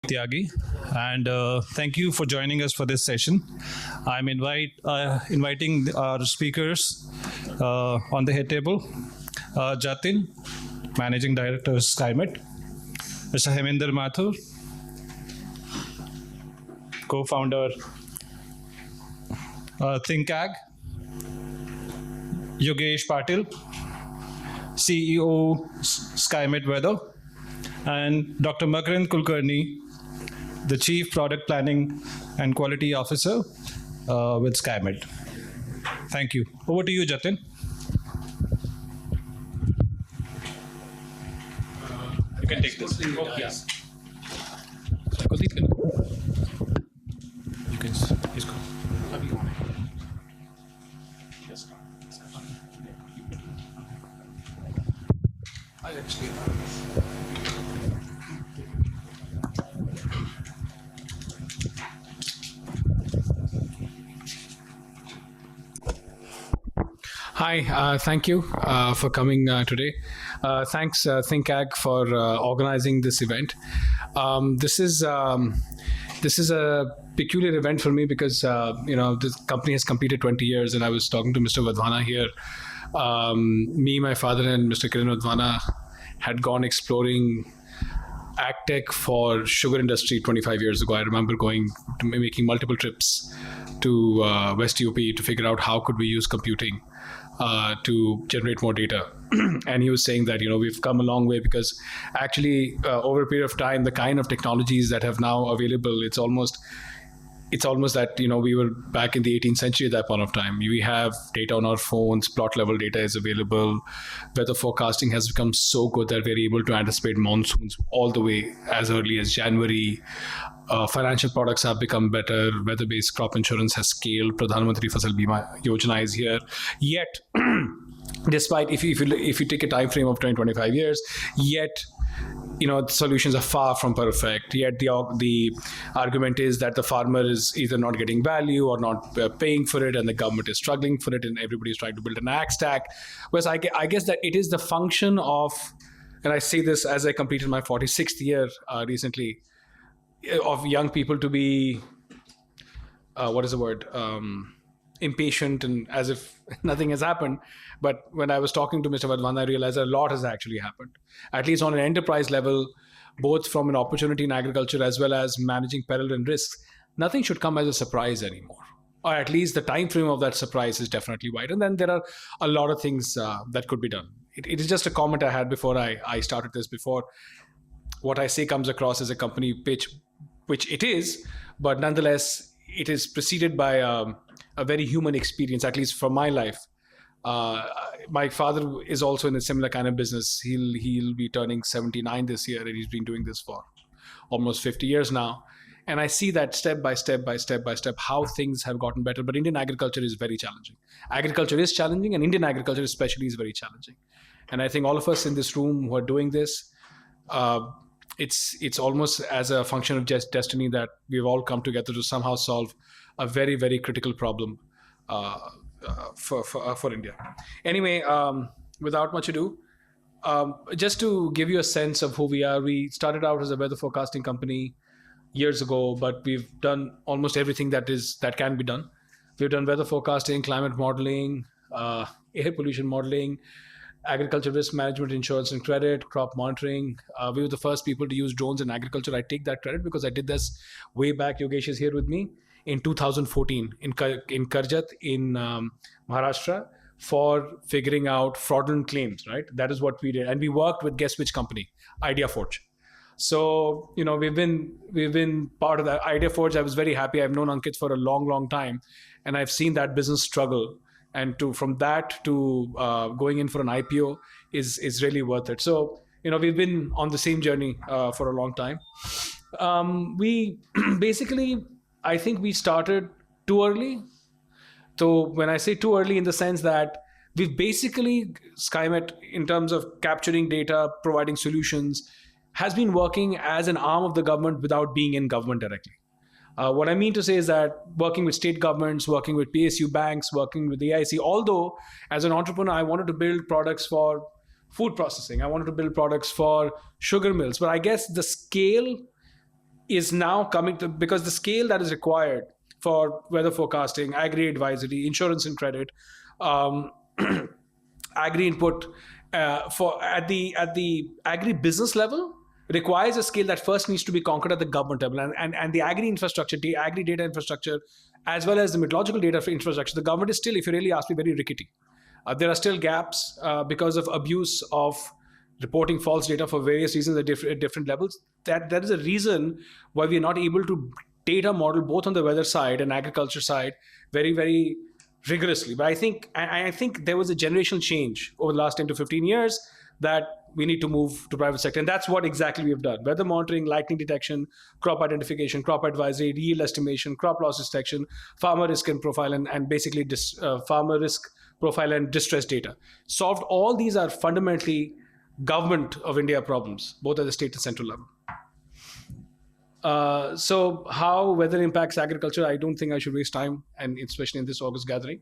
Tyagi, and thank you for joining us for this session. I'm inviting our speakers on the head table. Jatin, Managing Director, Skymet; Mr. Heminder Mathur, Co-founder, ThinkAg; Yogesh Patil, CEO, Skymet Weather; and Dr. Makarand Kulkarni, the Chief Product Planning and Quality Officer with Skymet. Thank you. Over to you, Jatin. You can take this. Oh, yes. You can. He's go. Yes. I actually. Hi, thank you for coming today. Thanks, ThinkAg, for organizing this event. This is a peculiar event for me because this company has completed 20 years, and I was talking to Mr. Vadhwana here. Me, my father, and Mr. Kiran Vadhwana had gone exploring agtech for sugar industry 25 years ago. I remember making multiple trips to West UP to figure out how could we use computing to generate more data. And he was saying that, we've come a long way because actually over a period of time, the kind of technologies that have now available, it's almost that, we were back in the 18th century at that point of time. We have data on our phones, plot level data is available. Weather forecasting has become so good that we're able to anticipate monsoons all the way as early as January. Financial products have become better. Weather-based crop insurance has scaled. Pradhan Mantri Fasal Bima Yojana is here. Yet, despite if you take a time frame of 20-25 years, yet solutions are far from perfect. Yet the argument is that the farmer is either not getting value or not paying for it, and the government is struggling for it, and everybody's trying to build an ag stack. Whereas I guess that it is the function of, and I say this as I completed my 46th year recently, of young people to be, impatient and as if nothing has happened. But when I was talking to Mr. Vadhwana, I realized a lot has actually happened, at least on an enterprise level, both from an opportunity in agriculture as well as managing peril and risks. Nothing should come as a surprise anymore, or at least the time frame of that surprise is definitely wide. And then there are a lot of things that could be done. It is just a comment I had before I started this. Before what I say comes across as a company pitch, which it is, but nonetheless, it is preceded by a very human experience, at least for my life. My father is also in a similar kind of business. He'll be turning 79 this year, and he's been doing this for almost 50 years now. And I see that step by step, how things have gotten better. But Indian agriculture is very challenging. Agriculture is challenging, and Indian agriculture especially is very challenging. And I think all of us in this room who are doing this, it's almost as a function of just destiny that we've all come together to somehow solve a very, very critical problem for India. Anyway, without much ado, just to give you a sense of who we are, we started out as a weather forecasting company years ago, but we've done almost everything that can be done. We've done weather forecasting, climate modeling, air pollution modeling, agriculture risk management, insurance and credit, crop monitoring. We were the first people to use drones in agriculture. I take that credit because I did this way back. Yogesh is here with me in 2014 in Karjat in Maharashtra for figuring out fraudulent claims, right? That is what we did. And we worked with, guess which company? IdeaForge. So, we've been part of that. IdeaForge, I was very happy. I've known Ankit for a long, long time, and I've seen that business struggle. And from that to going in for an IPO is really worth it. So, we've been on the same journey for a long time. We basically, I think we started too early. So when I say too early, in the sense that we've basically, Skymet, in terms of capturing data, providing solutions, has been working as an arm of the government without being in government directly. What I mean to say is that working with state governments, working with PSU banks, working with the AIC, although as an entrepreneur, I wanted to build products for food processing. I wanted to build products for sugar mills. But I guess the scale is now coming to, because the scale that is required for weather forecasting, agri advisory, insurance and credit, um, agri input for at the agri business level requires a scale that first needs to be conquered at the government level, and the agri infrastructure, the agri data infrastructure, as well as the meteorological data for infrastructure. The government is still, if you really ask me, very rickety. There are still gaps because of abuse of reporting false data for various reasons at different levels. That is a reason why we are not able to data model both on the weather side and agriculture side very rigorously. But I think there was a generational change over the last 10 to 15 years that we need to move to private sector, and that's what exactly we have done. Weather monitoring, lightning detection, crop identification, crop advisory, yield estimation, crop loss detection, farmer risk and profile, and basically farmer risk profile and distress data. Solved all these are fundamentally government of India problems, both at the state and central level. So how weather impacts agriculture, I don't think I should waste time, and especially in this August gathering.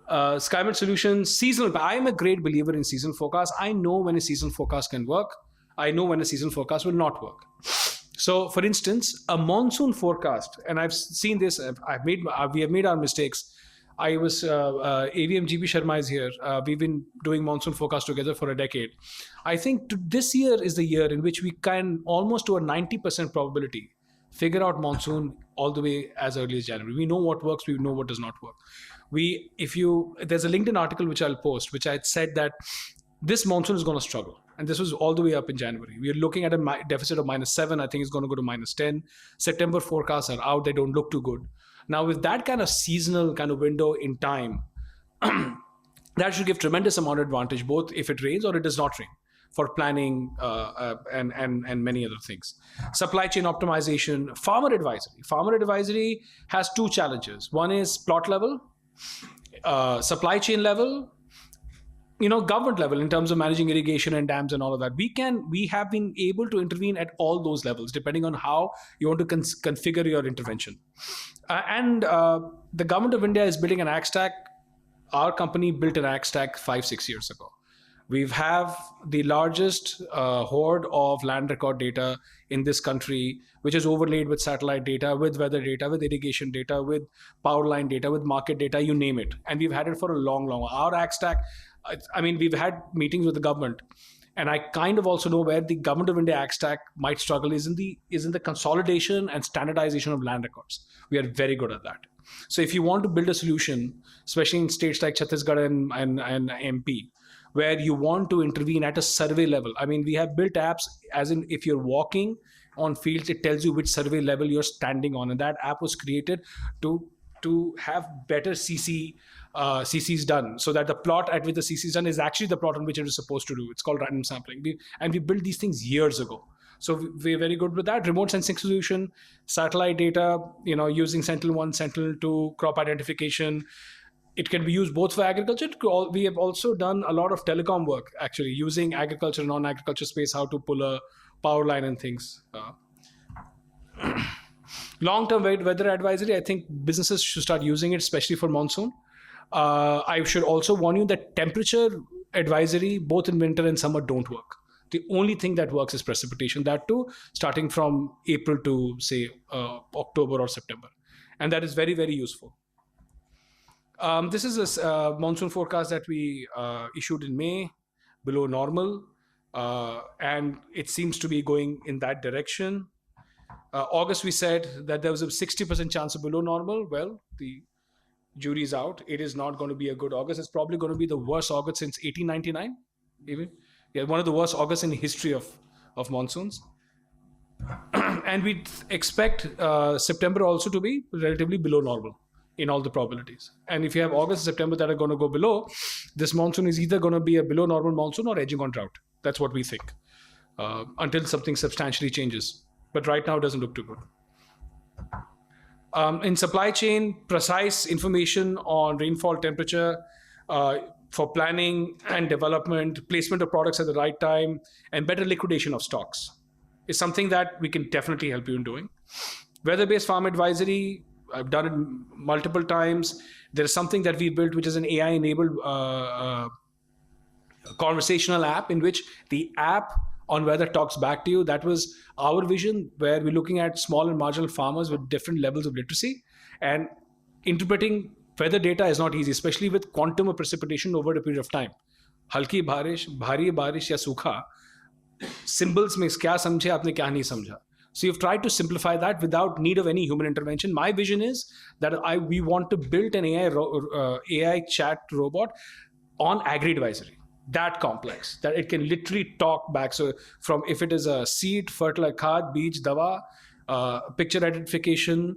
Skymet solutions, seasonal. I am a great believer in seasonal forecast. I know when a seasonal forecast can work. I know when a seasonal forecast will not work. So, for instance, a monsoon forecast, and I've seen this. We have made our mistakes. I was AVM GB Sharma is here. We've been doing monsoon forecast together for a decade. I think this year is the year in which we can almost to a 90% probability figure out monsoon all the way as early as January. We know what works. We know what does not work. There's a LinkedIn article which I'll post, which I had said that this monsoon is going to struggle. And this was all the way up in January. We are looking at a deficit of -7. I think it's going to go to -10. September forecasts are out. They don't look too good. Now, with that kind of seasonal kind of window in time, that should give tremendous amount of advantage, both if it rains or it does not rain, for planning and many other things. Supply chain optimization, farmer advisory. Farmer advisory has two challenges. One is plot level, supply chain level, government level in terms of managing irrigation and dams and all of that. We have been able to intervene at all those levels, depending on how you want to configure your intervention. The government of India is building an ag stack. Our company built an ag stack 5-6 years ago. We have the largest hoard of land record data in this country, which is overlaid with satellite data, with weather data, with irrigation data, with power line data, with market data, you name it. And we've had it for a long. Our ag stack, we've had meetings with the government, and I kind of also know where the government of India ag stack might struggle is in the consolidation and standardization of land records. We are very good at that. So if you want to build a solution, especially in states like Chhattisgarh and MP, where you want to intervene at a survey level. We have built apps, as in if you're walking on fields, it tells you which survey level you're standing on. And that app was created to have better CCs done, so that the plot at which the CC is done is actually the plot on which it is supposed to do. It's called random sampling. We built these things years ago. So we're very good with that. Remote sensing solution, satellite data, using Sentinel-1, Sentinel-2, crop identification. It can be used both for agriculture. We have also done a lot of telecom work, actually, using agriculture and non-agriculture space, how to pull a power line and things. Long-term weather advisory, I think businesses should start using it, especially for monsoon. I should also warn you that temperature advisory, both in winter and summer, don't work. The only thing that works is precipitation, that too, starting from April to, say, October or September. And that is very, very useful. This is a monsoon forecast that we issued in May, below normal, and it seems to be going in that direction. August, we said that there was a 60% chance of below normal. Well, the jury's out. It is not going to be a good August. It's probably going to be the worst August since 1899, even. Yeah, one of the worst Augusts in the history of monsoons. And we expect September also to be relatively below normal in all the probabilities. And if you have August and September that are going to go below, this monsoon is either going to be a below normal monsoon or edging on drought. That's what we think, until something substantially changes. But right now, it doesn't look too good. In supply chain, precise information on rainfall, temperature, for planning and development, placement of products at the right time, and better liquidation of stocks is something that we can definitely help you in doing. Weather-based farm advisory, I've done it multiple times. There's something that we built, which is an AI-enabled conversational app, in which the app on weather talks back to you. That was our vision, where we're looking at small and marginal farmers with different levels of literacy. And interpreting weather data is not easy, especially with quantum of precipitation over a period of time. हल्की बारिश, भारी बारिश या सूखा, symbols में क्या समझे आपने क्या नहीं समझा. So you've tried to simplify that without need of any human intervention. My vision is that we want to build an AI chat robot on agri-advisory, that complex, that it can literally talk back. So from if it is a seed, fertilizer, khad, beej, dawa, picture identification,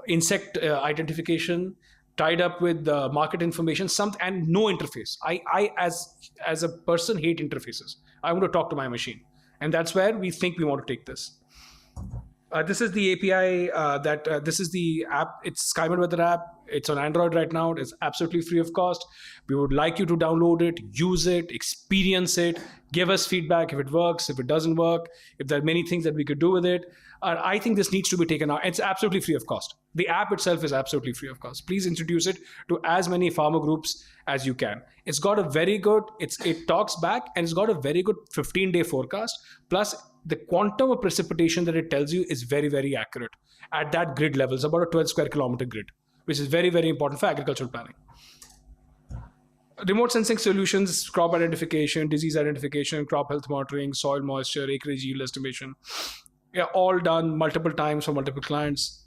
insect identification, tied up with the market information, and no interface. I as a person hate interfaces. I want to talk to my machine, and that's where we think we want to take this. This is the API this is the app. It's Skymet Weather App. It's on Android right now. It's absolutely free of cost. We would like you to download it, use it, experience it, give us feedback if it works, if it doesn't work, if there are many things that we could do with it. I think this needs to be taken out. It's absolutely free of cost. The app itself is absolutely free of cost. Please introduce it to as many farmer groups as you can. It's got a very good, it talks back, and it's got a very good 15-day forecast. Plus, the quantum of precipitation that it tells you is very, very accurate at that grid level. It's about a 12 square kilometer grid, which is very, very important for agricultural planning. Remote sensing solutions, crop identification, disease identification, crop health monitoring, soil moisture, acreage yield estimation. Yeah, all done multiple times for multiple clients.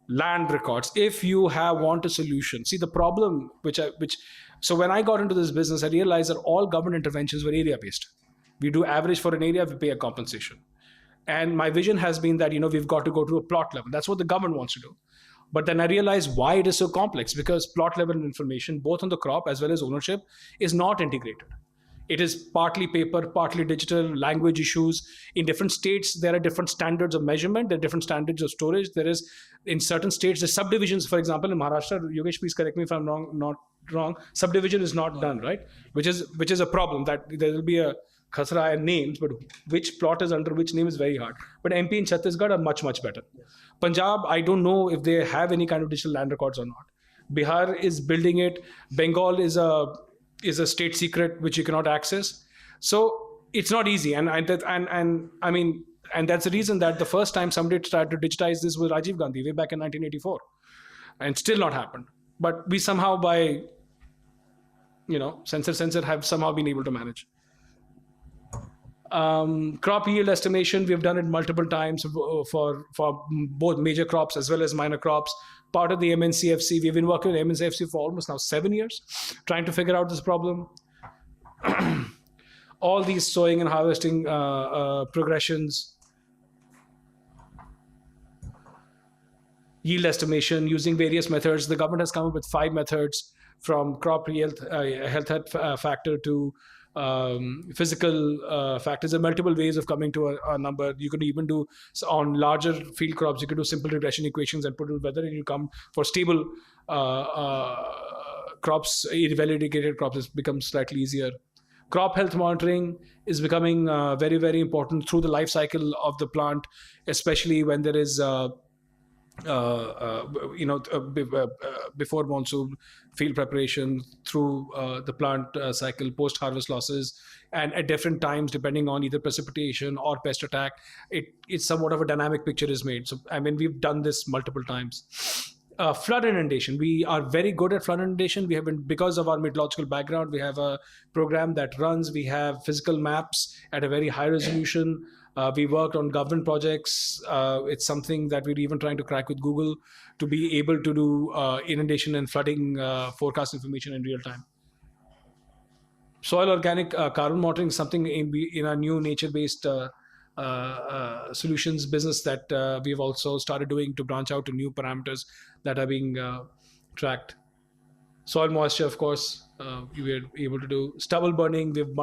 Land records. If you want a solution, see the problem, so when I got into this business, I realized that all government interventions were area based. We do average for an area, we pay a compensation. And my vision has been that, we've got to go to a plot level. That's what the government wants to do. But then I realized why it is so complex, because plot level information, both on the crop as well as ownership, is not integrated. It is partly paper, partly digital, language issues. In different states, there are different standards of measurement, there are different standards of storage. There is, in certain states, the subdivisions, for example, in Maharashtra, Yogesh, please correct me if I'm not wrong, subdivision is not done, right? Which is a problem, that there will be a khasra and names, but which plot is under which name is very hard. But MP and Chhattisgarh are much, much better. Punjab, I don't know if they have any kind of digital land records or not. Bihar is building it. Bengal is a state secret which you cannot access. So it's not easy. And that's the reason that the first time somebody tried to digitize this was Rajiv Gandhi way back in 1984, and still not happened. But we somehow, by sensor have somehow been able to manage. Crop yield estimation, we have done it multiple times for both major crops as well as minor crops. Part of the MNCFC, we've been working with MNCFC for almost now 7 years, trying to figure out this problem. All these sowing and harvesting progressions. Yield estimation using various methods. The government has come up with 5 methods, from crop health factor to physical factors. There are multiple ways of coming to a number. You could even do, on larger field crops, you could do simple regression equations and put it weather, and you come for stable crops, well irrigated crops. It becomes slightly easier. Crop health monitoring is becoming very, very important through the life cycle of the plant, especially when there is before monsoon, field preparation, through the plant cycle, post-harvest losses, and at different times, depending on either precipitation or pest attack, it's somewhat of a dynamic picture is made. So, we've done this multiple times. Flood inundation. We are very good at flood inundation. We have been, because of our meteorological background, we have a program that runs. We have physical maps at a very high resolution. We worked on government projects. It's something that we're even trying to crack with Google, to be able to do inundation and flooding forecast information in real time. Soil organic carbon monitoring is something in our new nature-based solutions business that we've also started doing, to branch out to new parameters that are being tracked. Soil moisture, of course, we were able to do. Stubble burning, we've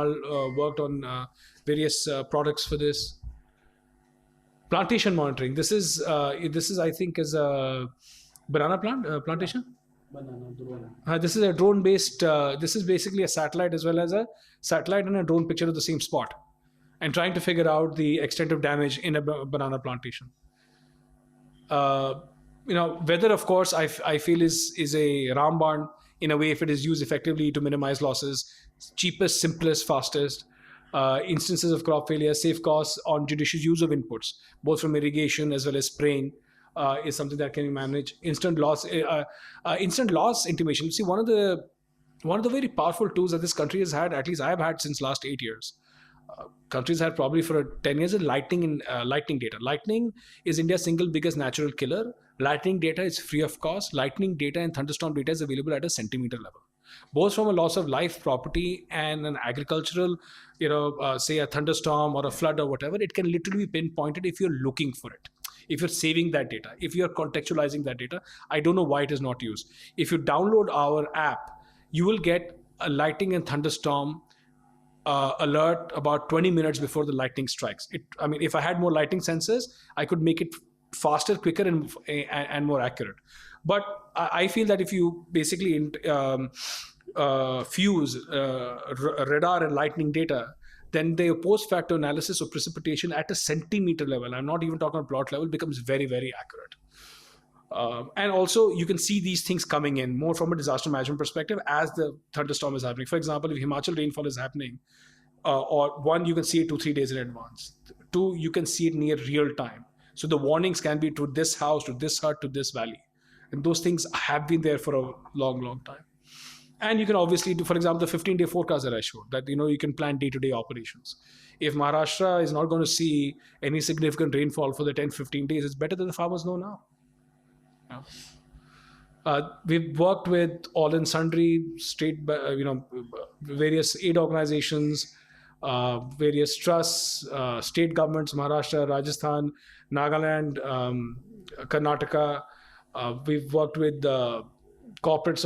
worked on various products for this. Plantation monitoring. This is I think is a banana plantation. Banana drone. This is a drone-based. This is basically a satellite as well as a satellite and a drone picture of the same spot, and trying to figure out the extent of damage in a banana plantation. Weather, of course, I feel is a ramban in a way, if it is used effectively to minimize losses. Cheapest, simplest, fastest. instances of crop failure, safe costs on judicious use of inputs, both from irrigation as well as spraying, is something that can be managed. Instant loss intimation. See, one of the very powerful tools that this country has had, at least I have had since last 8 years. Countries had probably for 10 years, lightning data. Lightning is India's single biggest natural killer. Lightning data is free of cost. Lightning data and thunderstorm data is available at a centimeter level, both from a loss of life, property, and an agricultural, say a thunderstorm or a flood or whatever. It can literally be pinpointed if you're looking for it, if you're saving that data, if you're contextualizing that data. I don't know why it is not used. If you download our app, you will get a lightning and thunderstorm alert about 20 minutes before the lightning strikes. If I had more lightning sensors, I could make it faster, quicker, and more accurate. But I feel that if you basically fuse radar and lightning data, then the post-facto analysis of precipitation at a centimeter level, I'm not even talking about plot level, becomes very, very accurate. And also, you can see these things coming in more from a disaster management perspective as the thunderstorm is happening. For example, if Himachal rainfall is happening, or one, you can see it 2-3 days in advance. Two, you can see it near real time. So the warnings can be to this house, to this hut, to this valley. And those things have been there for a long, long time. And you can obviously do, for example, the 15-day forecast that I showed, that you can plan day-to-day operations. If Maharashtra is not going to see any significant rainfall for the 10-15 days, it's better that the farmers know now. We've worked with all and sundry state, various aid organizations, various trusts, state governments, Maharashtra, Rajasthan, Nagaland, Karnataka. We've worked with corporates.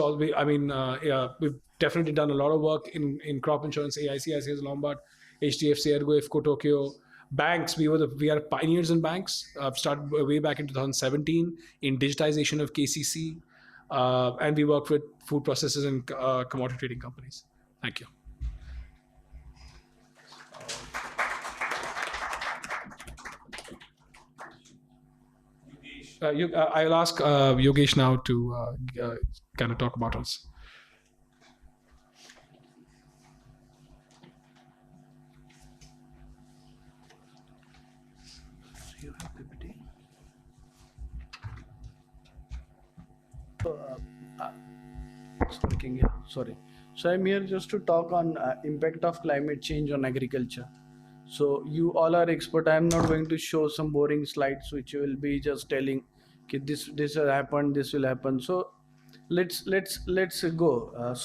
We've definitely done a lot of work in crop insurance, ICICI Lombard, HDFC, Ergo, IFCO, Tokyo. Banks, we are pioneers in banks. Started way back in 2017 in digitization of KCC, and we worked with food processors and commodity trading companies. Thank you. I'll ask Yogesh now to kind of talk about us. Sorry. So I'm here just to talk on impact of climate change on agriculture. So you all are expert. I am not going to show some boring slides which will be just telling that this will happen, this will happen. So let's go.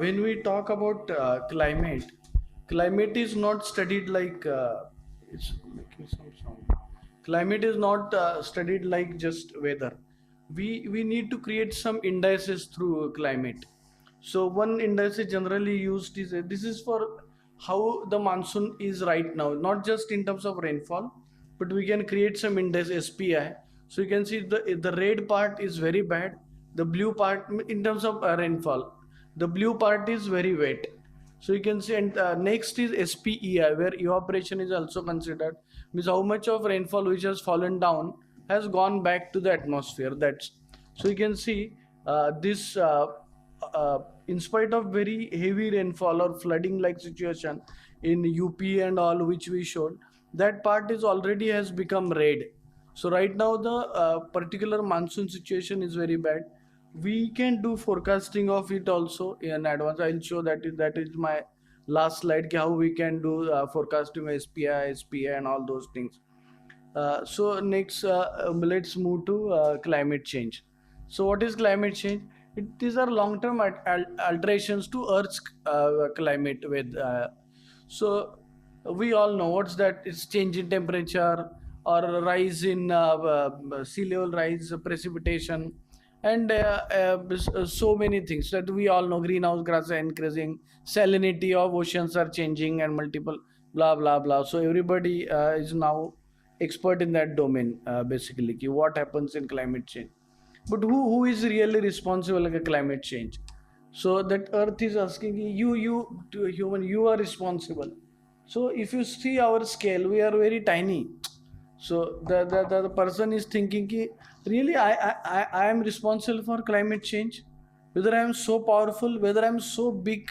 When we talk about climate is not studied like it's making some sound. Climate is not studied like just weather. We need to create some indices through climate. So one indice generally used is this is for how the monsoon is right now, not just in terms of rainfall, but we can create some index SPI. So you can see the red part is very bad, the blue part in terms of rainfall, the blue part is very wet. So you can see, and next is SPEI, where evaporation is also considered, means how much of rainfall which has fallen down has gone back to the atmosphere. So you can see this in spite of very heavy rainfall or flooding like situation in UP and all which we showed, that part is already has become red. So right now the particular monsoon situation is very bad. We can do forecasting of it also in advance. I'll show that is my last slide, how we can do forecasting SPI, SPA and all those things. So next let's move to climate change. So what is climate change? These are long-term alterations to Earth's climate. So we all know what's that. It's change in temperature or rise in sea level rise, precipitation, and so many things that we all know. Greenhouse gases are increasing, salinity of oceans are changing, and multiple blah blah blah. So everybody is now expert in that domain, basically what happens in climate change. But who is really responsible like climate change? So that Earth is asking you human, you are responsible. So if you see our scale, we are very tiny. So the person is thinking really I am responsible for climate change, whether I am so powerful, whether I am so big.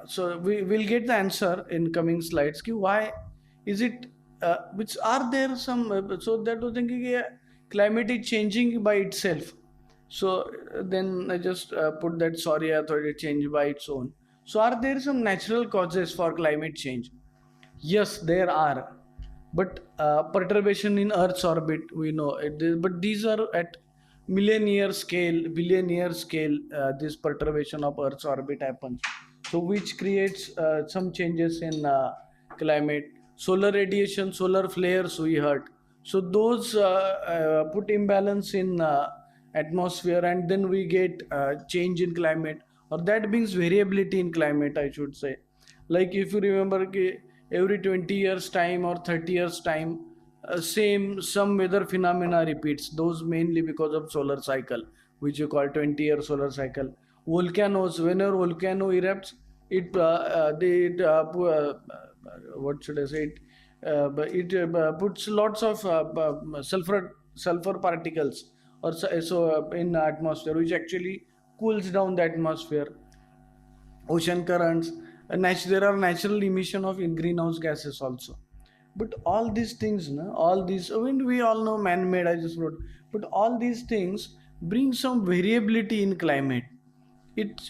So we will get the answer in coming slides. Ki why is it? Which are there some? So that was thinking, yeah, climate is changing by itself. So then I just put that sorry, I thought it changed by its own. So are there some natural causes for climate change? Yes, there are, but perturbation in Earth's orbit, we know it is, but these are at million year scale, billion year scale. This perturbation of Earth's orbit happens, so which creates some changes in climate. Solar radiation, solar flares, we heard. So those put imbalance in atmosphere, and then we get change in climate, or that means variability in climate, I should say. Like if you remember, every 20 years time or 30 years time, same some weather phenomena repeats, those mainly because of solar cycle, which you call 20-year solar cycle. Volcanoes, whenever volcano erupts, what should I say it, but it puts lots of sulfur particles or in atmosphere, which actually cools down the atmosphere. Ocean currents, there are natural emission of greenhouse gases also. But all these things, no, all these, I mean, we all know man-made, I just wrote, but all these things bring some variability in climate.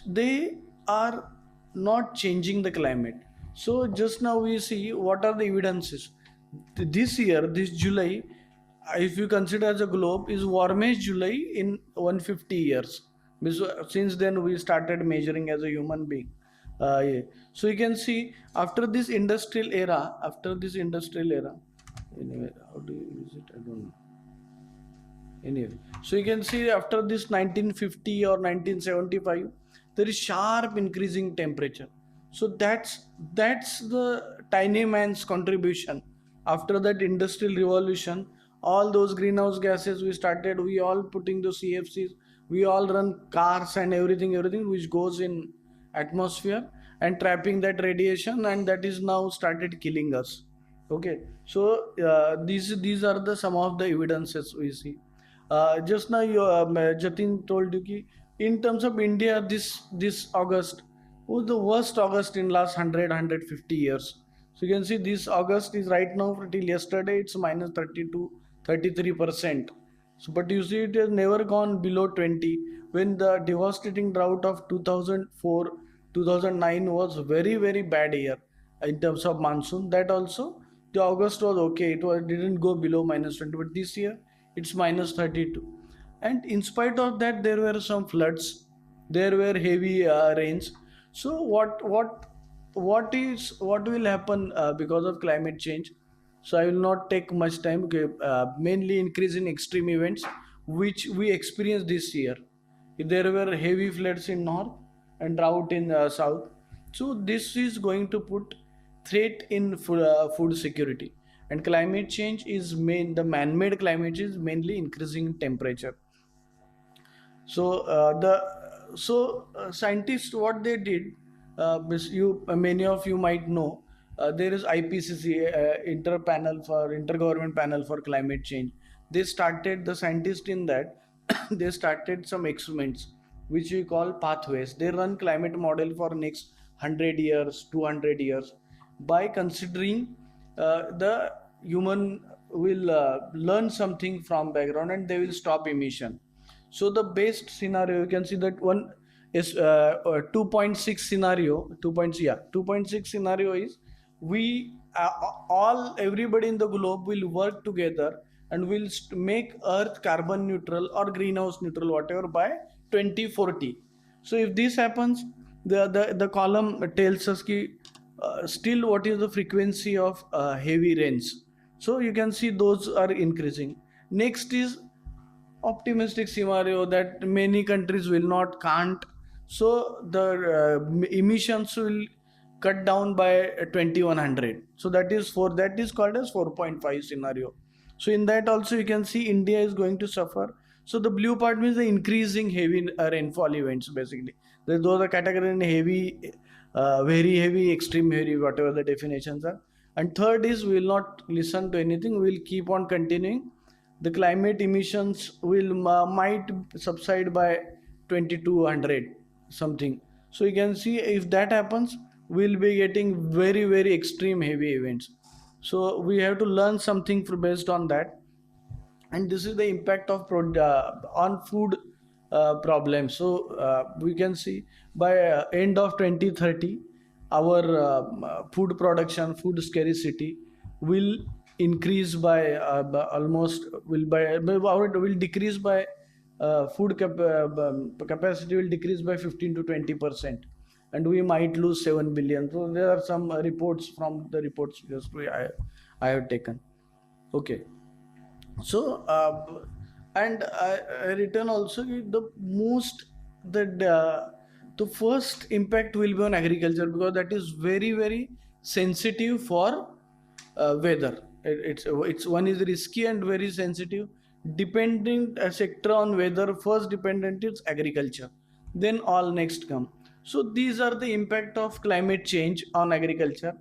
They are not changing the climate. So just now we see what are the evidences. This year, this July, if you consider as a globe, is warmest July in 150 years. Since then we started measuring as a human being. Yeah. So you can see after this industrial era, anyway, how do you use it? I don't know. Anyway, so you can see after this 1950 or 1975, there is sharp increasing temperature. So that's the tiny man's contribution. After that industrial revolution, all those greenhouse gases we all putting the CFCs, we all run cars and everything which goes in atmosphere and trapping that radiation, and that is now started killing us. Okay, so these are the some of the evidences we see. Just now Jatin told you ki in terms of India, this August was the worst August in last 100 years. So you can see this August is right now till yesterday it's minus 32 33%. So, but you see it has never gone below 20, when the devastating drought of 2004 2009 was very bad year in terms of monsoon. That also the August was okay, didn't go below minus 20, but this year it's minus 32. And in spite of that, there were some floods, there were heavy rains. So what will happen because of climate change? So I will not take much time. Okay, mainly increase in extreme events which we experienced this year. There were heavy floods in north and drought in south. So this is going to put threat in food security. And climate change is the man-made climate change is mainly increasing temperature. So scientists, what they did, many of you might know, there is IPCC, Intergovernment Panel for Climate Change. The scientists in that they started some experiments which we call pathways. They run climate model for next 100 years, 200 years, by considering the human will learn something from background and they will stop emission. So the best scenario, you can see that one is 2.6 scenario. 2.6 scenario is we everybody in the globe will work together and will make Earth carbon neutral or greenhouse neutral, whatever, by 2040. So if this happens, the column tells us ki, still what is the frequency of heavy rains. So you can see those are increasing. Next is optimistic scenario that many countries can't. So the emissions will cut down by 2100. So that is called as 4.5 scenario. So in that also you can see India is going to suffer. So the blue part means the increasing heavy rainfall events basically. Those are categorized in heavy, very heavy, extreme heavy, whatever the definitions are. And third is we will not listen to anything. We will keep on continuing. The climate emissions will might subside by 2200 something. So you can see if that happens, we'll be getting very, very extreme heavy events. So we have to learn something based on that. And this is the impact of on food problems. So we can see by end of 2030, our food production, food scarcity will increase by almost will decrease by capacity will decrease by 15 to 20%, and we might lose 7 billion. So there are some reports from the reports just I have taken. Okay. So and I written also the most that the first impact will be on agriculture, because that is very, very sensitive for weather. It's one is risky and very sensitive. Dependent sector on weather, first dependent is agriculture, then all next come. So these are the impact of climate change on agriculture.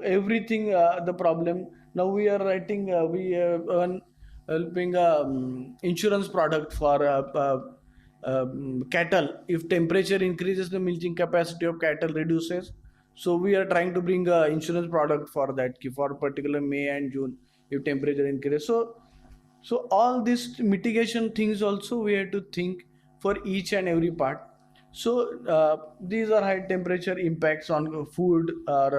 Everything the problem. Now we are writing we helping insurance product for cattle. If temperature increases, the milking capacity of cattle reduces. So we are trying to bring a insurance product for that, for particular May and June, if temperature increases. So all these mitigation things also we have to think for each and every part. So these are high temperature impacts on food or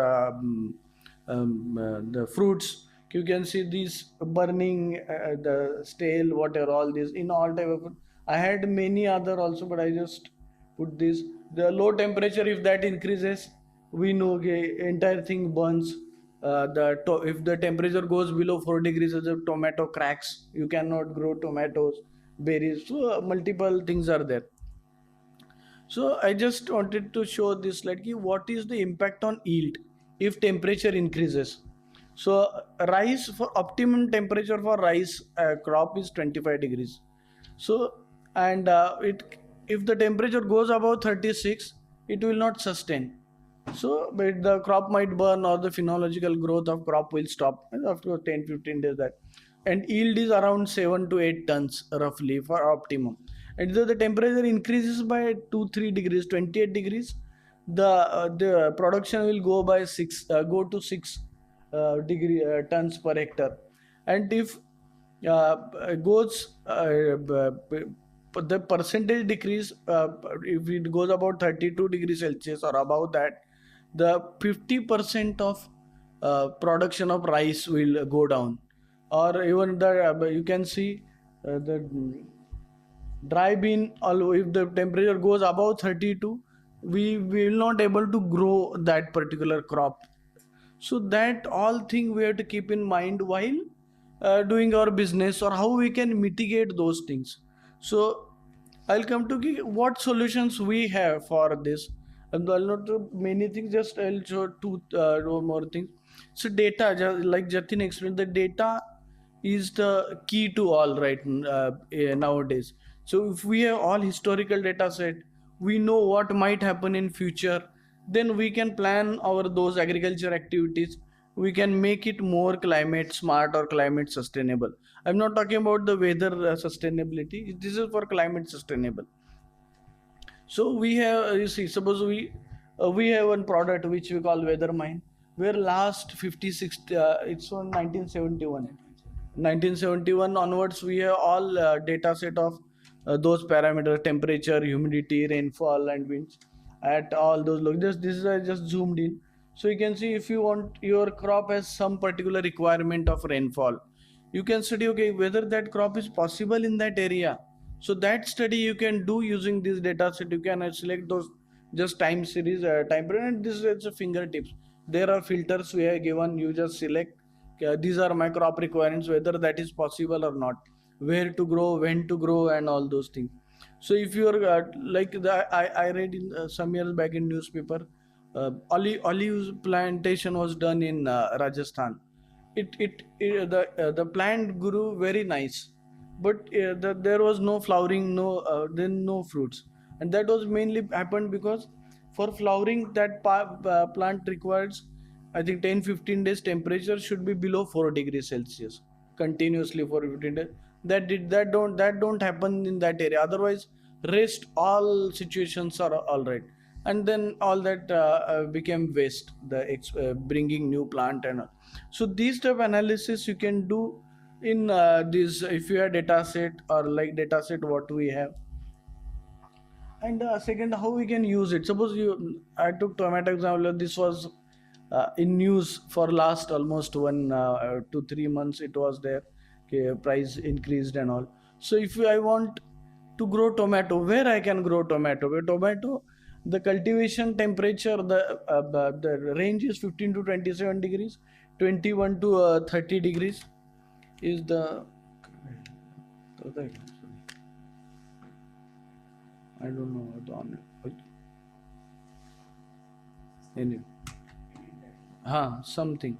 the fruits. You can see these burning, the stale, whatever, all this in all type of food. I had many other also, but I just put this. The low temperature, if that increases, we know okay, entire thing burns. If the temperature goes below 4 degrees, the tomato cracks. You cannot grow tomatoes, berries. So multiple things are there. So I just wanted to show this slide. What is the impact on yield if temperature increases? So rice, for optimum temperature for rice crop is 25 degrees. So and if the temperature goes above 36, it will not sustain. So but the crop might burn, or the phenological growth of crop will stop after 10-15 days. That, and yield is around 7 to 8 tons roughly for optimum. And if the temperature increases by 2-3 degrees, 28 degrees, the production will go by 6 degree tons per hectare. And if goes the percentage decrease, if it goes about 32 degrees Celsius or above that, the 50% of production of rice will go down. Or even the you can see the dry bean, if the temperature goes above 32, we will not able to grow that particular crop. So that all thing we have to keep in mind while doing our business, or how we can mitigate those things. So I'll come to what solutions we have for this. And I'll not do many things, just I'll show two more things. So data, like Jatin explained, the data is the key to all right nowadays. So if we have all historical data set, we know what might happen in future, then we can plan our those agriculture activities. We can make it more climate smart or climate sustainable. I'm not talking about the weather sustainability. This is for climate sustainable. So we have, you see, suppose we have one product which we call Weathermind, where last 56 it's on 1971 onwards, we have all data set of those parameters: temperature, humidity, rainfall, and winds at all those locations. This is I just zoomed in. So you can see if you want your crop has some particular requirement of rainfall, you can study okay whether that crop is possible in that area. So that study you can do using this data set. You can select those just time series time period, and this is a fingertips. There are filters we have given. You just select these are my crop requirements, whether that is possible or not, where to grow, when to grow, and all those things. So if you are I read in some years back in newspaper, olive plantation was done in Rajasthan. The plant grew very nice, but there was no flowering, then no fruits, and that was mainly happened because for flowering that plant requires, I think, 10-15 days temperature should be below 4 degrees Celsius continuously for 15 days. That don't happen in that area. Otherwise, rest all situations are all right. and then all that became waste, bringing new plant and all. So these type analysis you can do in this, if you have data set or like data set what we have. And second, how we can use it. Suppose I took tomato example. This was in news for last almost 1 to 3 months. It was there. Okay, price increased and all. So if I want to grow tomato, where I can grow tomato? Where tomato, the cultivation temperature, the range is 15 to 27 degrees, 21 to 30 degrees is the. I don't know what on anyway. Something.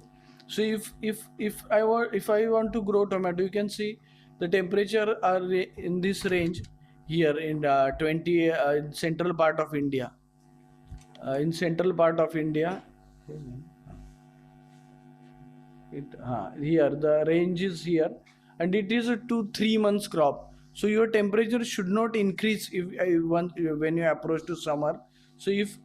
So if I want to grow tomato, you can see the temperature are in this range here in 20 central part of India. In central part of India, here the range is here, and it is a 2-3 months crop. So your temperature should not increase when you approach to summer. So if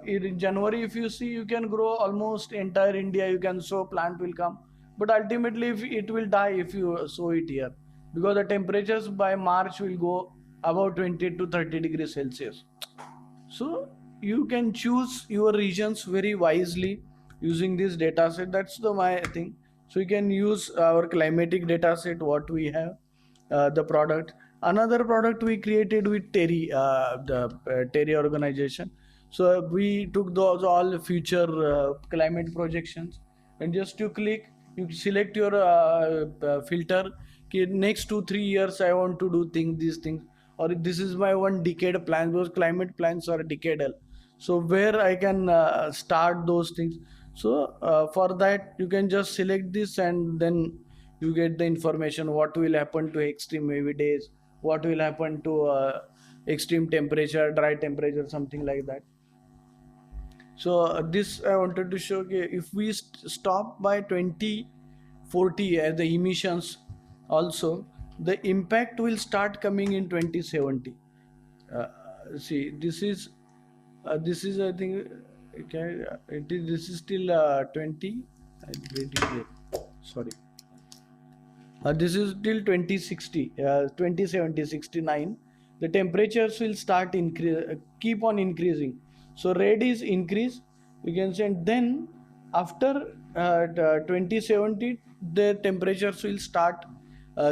in January, if you see, you can grow almost entire India. You can sow, plant will come, but ultimately if it will die if you sow it here, because the temperatures by March will go about 20 to 30 degrees Celsius. So you can choose your regions very wisely using this data set. That's my thing. So you can use our climatic data set what we have, the product. Another product we created with Terry, the Terry organization. So we took those all future climate projections, and just to click, you select your filter. Okay, next 2-3 years I want to do these things, or this is my 1 decade plan, because climate plans are decadal. So where I can start those things. So for that you can just select this, and then you get the information what will happen to extreme heavy days, what will happen to extreme temperature, dry temperature, something like that. So this I wanted to show you. If we stop by 2040 as the emissions, also the impact will start coming in 2070. See, this is I think, okay, this is still 20. I read it here. Sorry. This is till 2060, 2070, 69. The temperatures will start keep on increasing. So red is increase, we can say, and then after 2070, the temperatures will start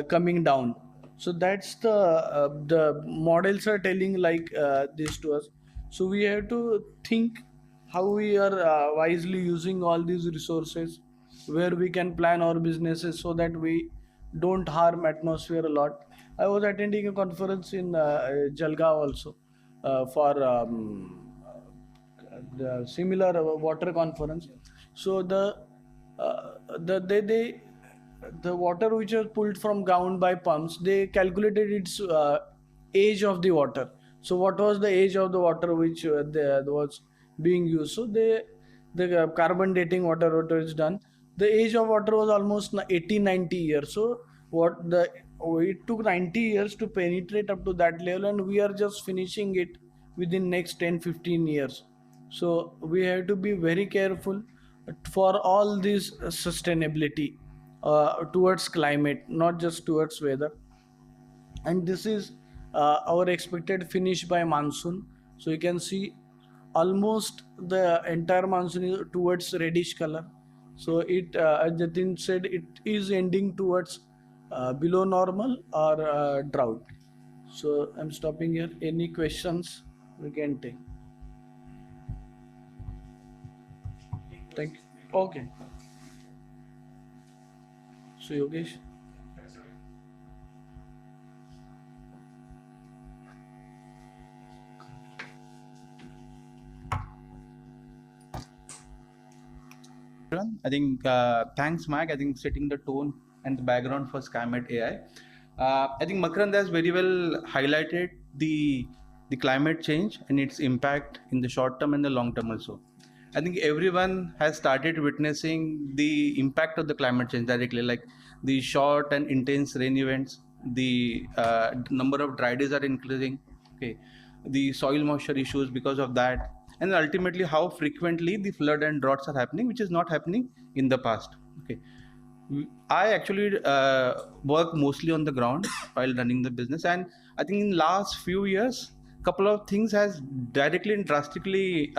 coming down. So that's the models are telling like this to us. So we have to think how we are wisely using all these resources, where we can plan our businesses so that we don't harm atmosphere a lot. I was attending a conference in Jalgaon also for the similar water conference. So the water which was pulled from ground by pumps, they calculated its age of the water. So what was the age of the water which was being used? So the carbon dating water is done. The age of water was almost 80-90 years. So it took 90 years to penetrate up to that level, and we are just finishing it within next 10-15 years. So we have to be very careful for all this sustainability towards climate, not just towards weather. And this is our expected finish by monsoon. So you can see almost the entire monsoon is towards reddish color. So it, as Jatin said, it is ending towards below normal or drought. So I'm stopping here. Any questions we can take? Thank you. Okay. So Yogesh. I think thanks, Mike. I think setting the tone and the background for Skymet AI. I think Makarand has very well highlighted the climate change and its impact in the short term and the long term also. I think everyone has started witnessing the impact of the climate change directly, like the short and intense rain events, the number of dry days are increasing. Okay, the soil moisture issues because of that, and ultimately how frequently the flood and droughts are happening, which is not happening in the past. Okay. I actually work mostly on the ground while running the business, and I think in last few years, couple of things has directly and drastically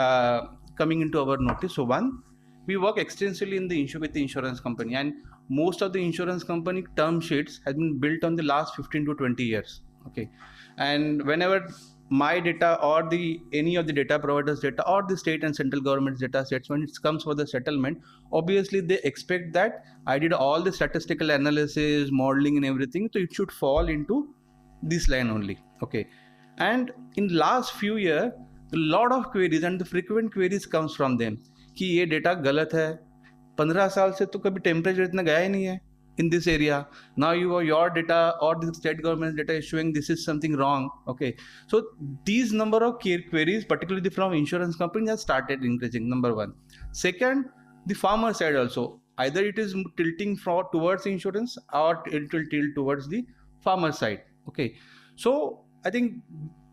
coming into our notice. So one, we work extensively in the with the insurance company, and most of the insurance company term sheets has been built on the last 15 to 20 years. Okay, and whenever my data or the any of the data providers data or the state and central government's data sets, when it comes for the settlement, obviously they expect that I did all the statistical analysis, modeling and everything, so it should fall into this line only. Okay, and in last few year, a lot of queries and the frequent queries comes from them कि ये data गलत है, 15 साल से तो कभी temperature इतना गया ही नहीं है in this area. Now your data or the state government data is showing this is something wrong. Okay, so these number of queries, particularly from insurance companies, have started increasing. Number one. Second, the farmer side also, either it is tilting towards insurance or it will tilt towards the farmer side. Okay, so I think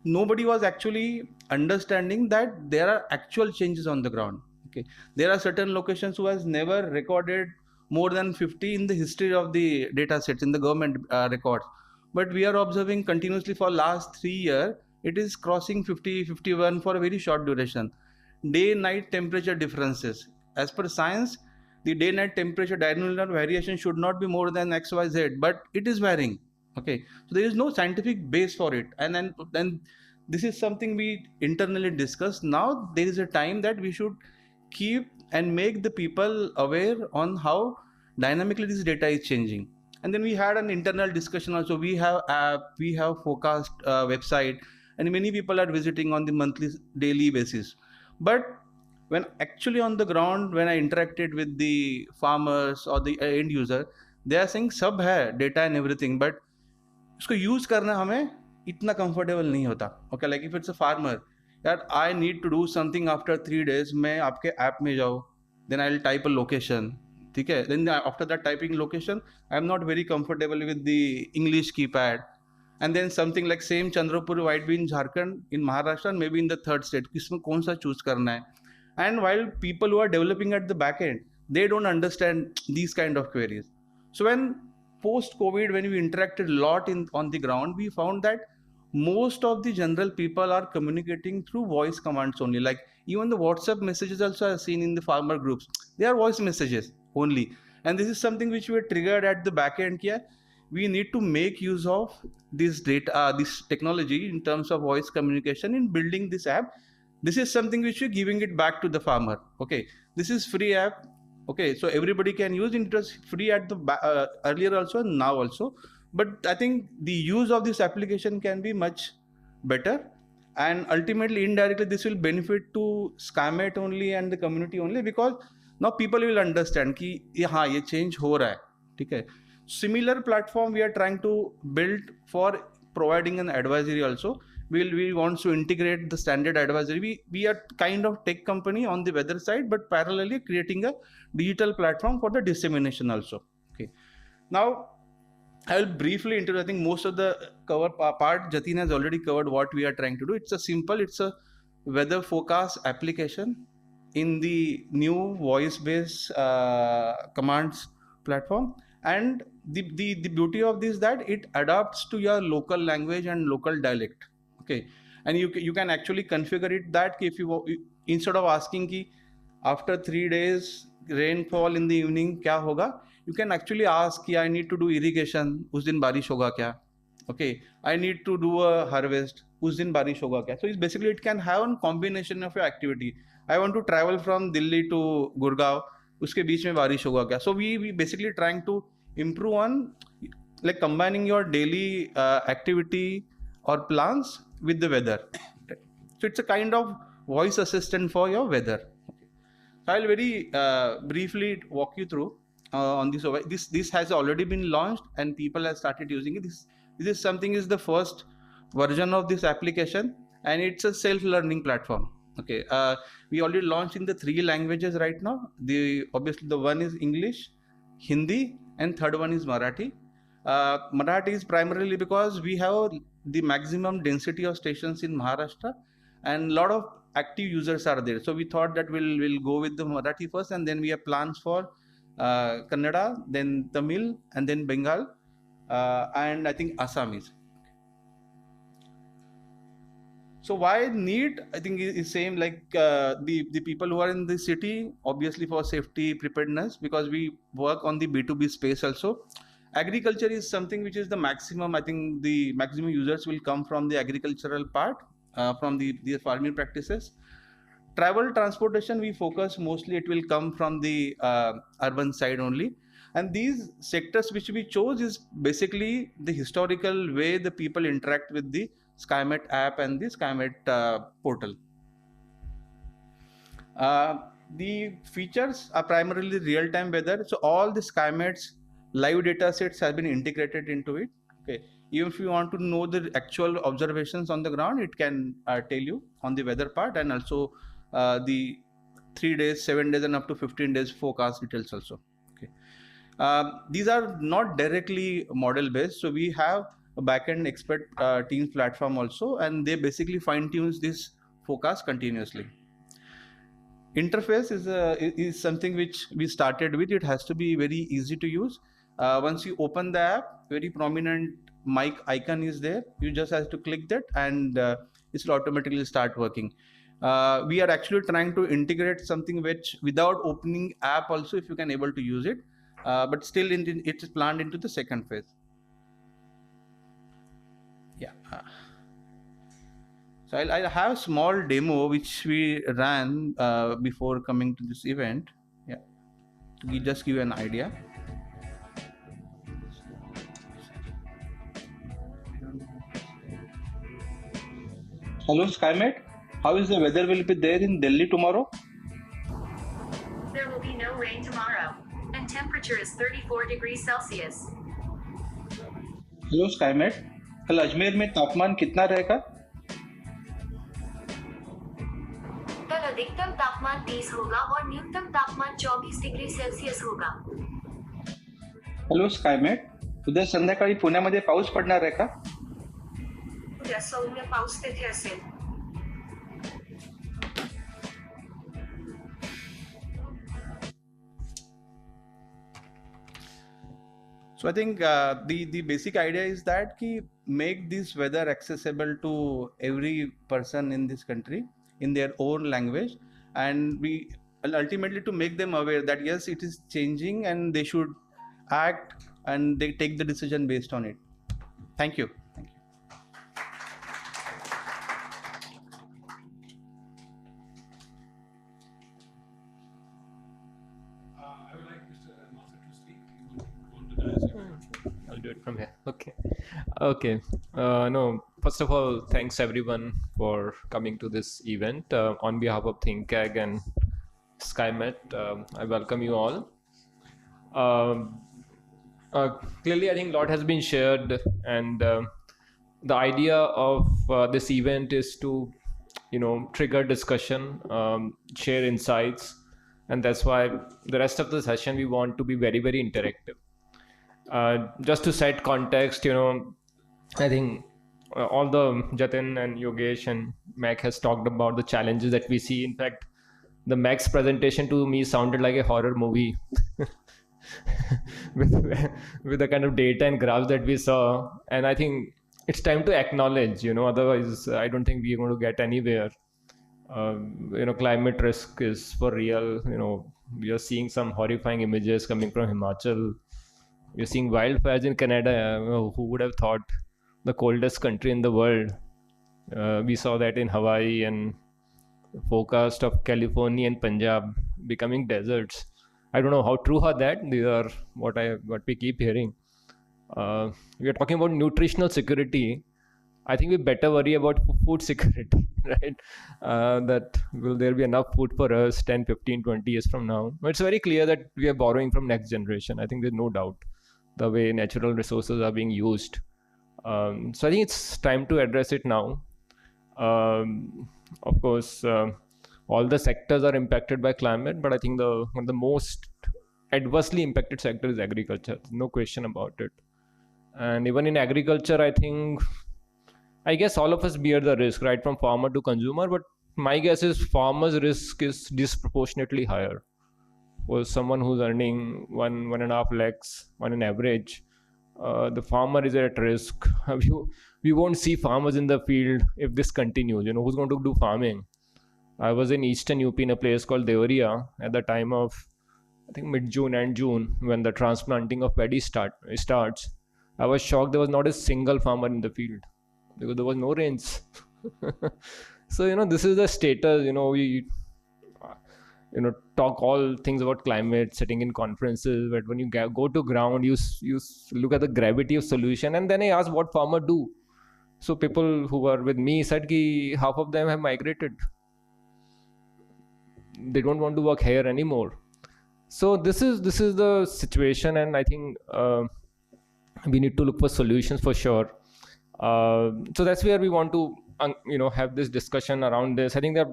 nobody was actually understanding that there are actual changes on the ground. Okay, there are certain locations who has never recorded more than 50 in the history of the data sets in the government records, but we are observing continuously for last 3 years it is crossing 50, 51 for a very short duration. Day night temperature differences, as per science, the day night temperature diurnal variation should not be more than XYZ, but it is varying. Okay, so there is no scientific base for it, and then this is something we internally discuss. Now there is a time that we should keep and make the people aware on how dynamically this data is changing. And then we had an internal discussion also. We have app, we have forecast website, and many people are visiting on the monthly, daily basis. But when actually on the ground, when I interacted with the farmers or the end user, they are saying सब है data and everything, but उसको use करना हमें इतना comfortable नहीं होता. Okay, like if it's a farmer, that I need to do something after 3 days, मैं आपके app में जाऊँ, then I'll type a location. ठीक है, then after that typing location, I'm not very comfortable with the English keypad. And then something like same Chandrapur might be in Jharkhand, in Maharashtra, and maybe in the third state. किसमें कौन सा choose करना है? And while people who are developing at the back end, they don't understand these kind of queries. So when post-COVID, when we interacted a lot on the ground, we found that most of the general people are communicating through voice commands only. Like even the WhatsApp messages also are seen in the farmer groups. They are voice messages only. And this is something which we triggered at the back end here. We need to make use of this data, this technology in terms of voice communication in building this app. This is something which we're giving it back to the farmer. Okay, this is free app. Okay, so everybody can use it. It was free at the earlier also and now also. But I think the use of this application can be much better, and ultimately indirectly this will benefit to Skymet only and the community only, because now people will understand कि हाँ ये change हो रहा है. ठीक है. Similar platform we are trying to build for providing an advisory also. We want to integrate the standard advisory. We are kind of tech company on the weather side, but parallelly creating a digital platform for the dissemination also. Okay. Now I will briefly introduce. I think most of the cover part Jatin has already covered what we are trying to do. It's a weather forecast application in the new voice-based commands platform. And the beauty of this is that it adapts to your local language and local dialect. Okay, and you can actually configure it that if you instead of asking ki after 3 days rainfall in the evening क्या होगा, you can actually ask कि I need to do irrigation, उस दिन बारिश होगा क्या? Okay, I need to do a harvest, उस दिन बारिश होगा क्या? So it's basically it can have a combination of your activity. I want to travel from Delhi to Gurgaon, उसके बीच में बारिश होगा क्या? So we basically trying to improve on like combining your daily activity or plans with the weather. So it's a kind of voice assistant for your weather. So I'll very briefly walk you through on this. This has already been launched and people have started using it. This is something is the first version of this application, and it's a self-learning platform. Okay, we already launched in the 3 languages right now. Obviously the one is English, Hindi, and third one is Marathi. Marathi is primarily because we have the maximum density of stations in Maharashtra, and a lot of active users are there. So we thought that we'll go with the Marathi first, and then we have plans for Kannada, then Tamil, and then Bengal, and I think Assamese. So why need? I think is same like the people who are in the city, obviously for safety preparedness, because we work on the B2B space also. Agriculture is something which is the maximum. I think the maximum users will come from the agricultural part, from the farming practices. Travel transportation, we focus mostly, it will come from the urban side only. And these sectors which we chose is basically the historical way the people interact with the Skymet app and the Skymet portal. The features are primarily real-time weather. So all the Skymet's live data sets have been integrated into it. Okay. Even if you want to know the actual observations on the ground, it can tell you on the weather part, and also the 3 days, 7 days, and up to 15 days forecast details also. Okay. These are not directly model based, so we have a backend expert teams platform also, and they basically fine tunes this forecast continuously. Interface is something which we started with. It has to be very easy to use. Once you open the app, very prominent mic icon is there. You just have to click that, and it will automatically start working. We are actually trying to integrate something which without opening app also, if you can able to use it, but still it's planned into the second phase. Yeah. So I'll have a small demo which we ran before coming to this event. Yeah, to just give you an idea. Hello Skymet, how is the weather will be there in Delhi tomorrow? There will be no rain tomorrow, and temperature is 34 degrees Celsius. Hello Skymet, कल अजमेर में तापमान कितना रहेगा? कल अधिकतम तापमान 30 होगा और न्यूनतम तापमान 24 डिग्री सेल्सियस होगा. हेलो स्काईमेट, उद्या संध्याकाळी पुण्यामध्ये पाऊस पडणार आहे का? उद्या सौम्य पाऊस तेथे असेल. So I think the basic idea is that ki make this weather accessible to every person in this country in their own language, and we ultimately to make them aware that yes, it is changing and they should act and they take the decision based on it. Thank you. Thank you. I would like Mr. Martha to speak. You want to I'll do it from here. Okay. No, first of all, thanks everyone for coming to this event. On behalf of ThinkAg and Skymet, I welcome you all. Clearly, I think a lot has been shared, and the idea of this event is to, trigger discussion, share insights, and that's why the rest of the session we want to be very, very interactive. Just to set context, I think all the Jatin and Yogesh and Mac has talked about the challenges that we see. In fact, the Mac's presentation to me sounded like a horror movie with the kind of data and graphs that we saw. And I think it's time to acknowledge, otherwise I don't think we're going to get anywhere. Climate risk is for real. We are seeing some horrifying images coming from Himachal. We're seeing wildfires in Canada. Who would have thought the coldest country in the world? We saw that in Hawaii, and forecast of California and Punjab becoming deserts. I don't know how true are that. These are what we keep hearing. We are talking about nutritional security. I think we better worry about food security, right? That will there be enough food for us 10, 15, 20 years from now? It's very clear that we are borrowing from next generation. I think there's no doubt the way natural resources are being used. So I think it's time to address it now. Of course, all the sectors are impacted by climate, but I think one of the most adversely impacted sector is agriculture. No question about it. And even in agriculture, I think I guess all of us bear the risk, right, from farmer to consumer. But my guess is farmer's risk is disproportionately higher. For someone who's earning 1.5 lakhs on an average, the farmer is at risk. We won't see farmers in the field if this continues. Who's going to do farming? I was in Eastern UP in a place called Devaria at the time of, I think, mid-June and June, when the transplanting of paddy starts. I was shocked there was not a single farmer in the field because there was no rains. So, this is the status. We talk all things about climate, sitting in conferences, but when you go to ground, you look at the gravity of solution. And then I asked what farmer do. So people who were with me said ki half of them have migrated. They don't want to work here anymore. So this is the situation, and I think we need to look for solutions for sure. So that's where we want to have this discussion around this. I think that,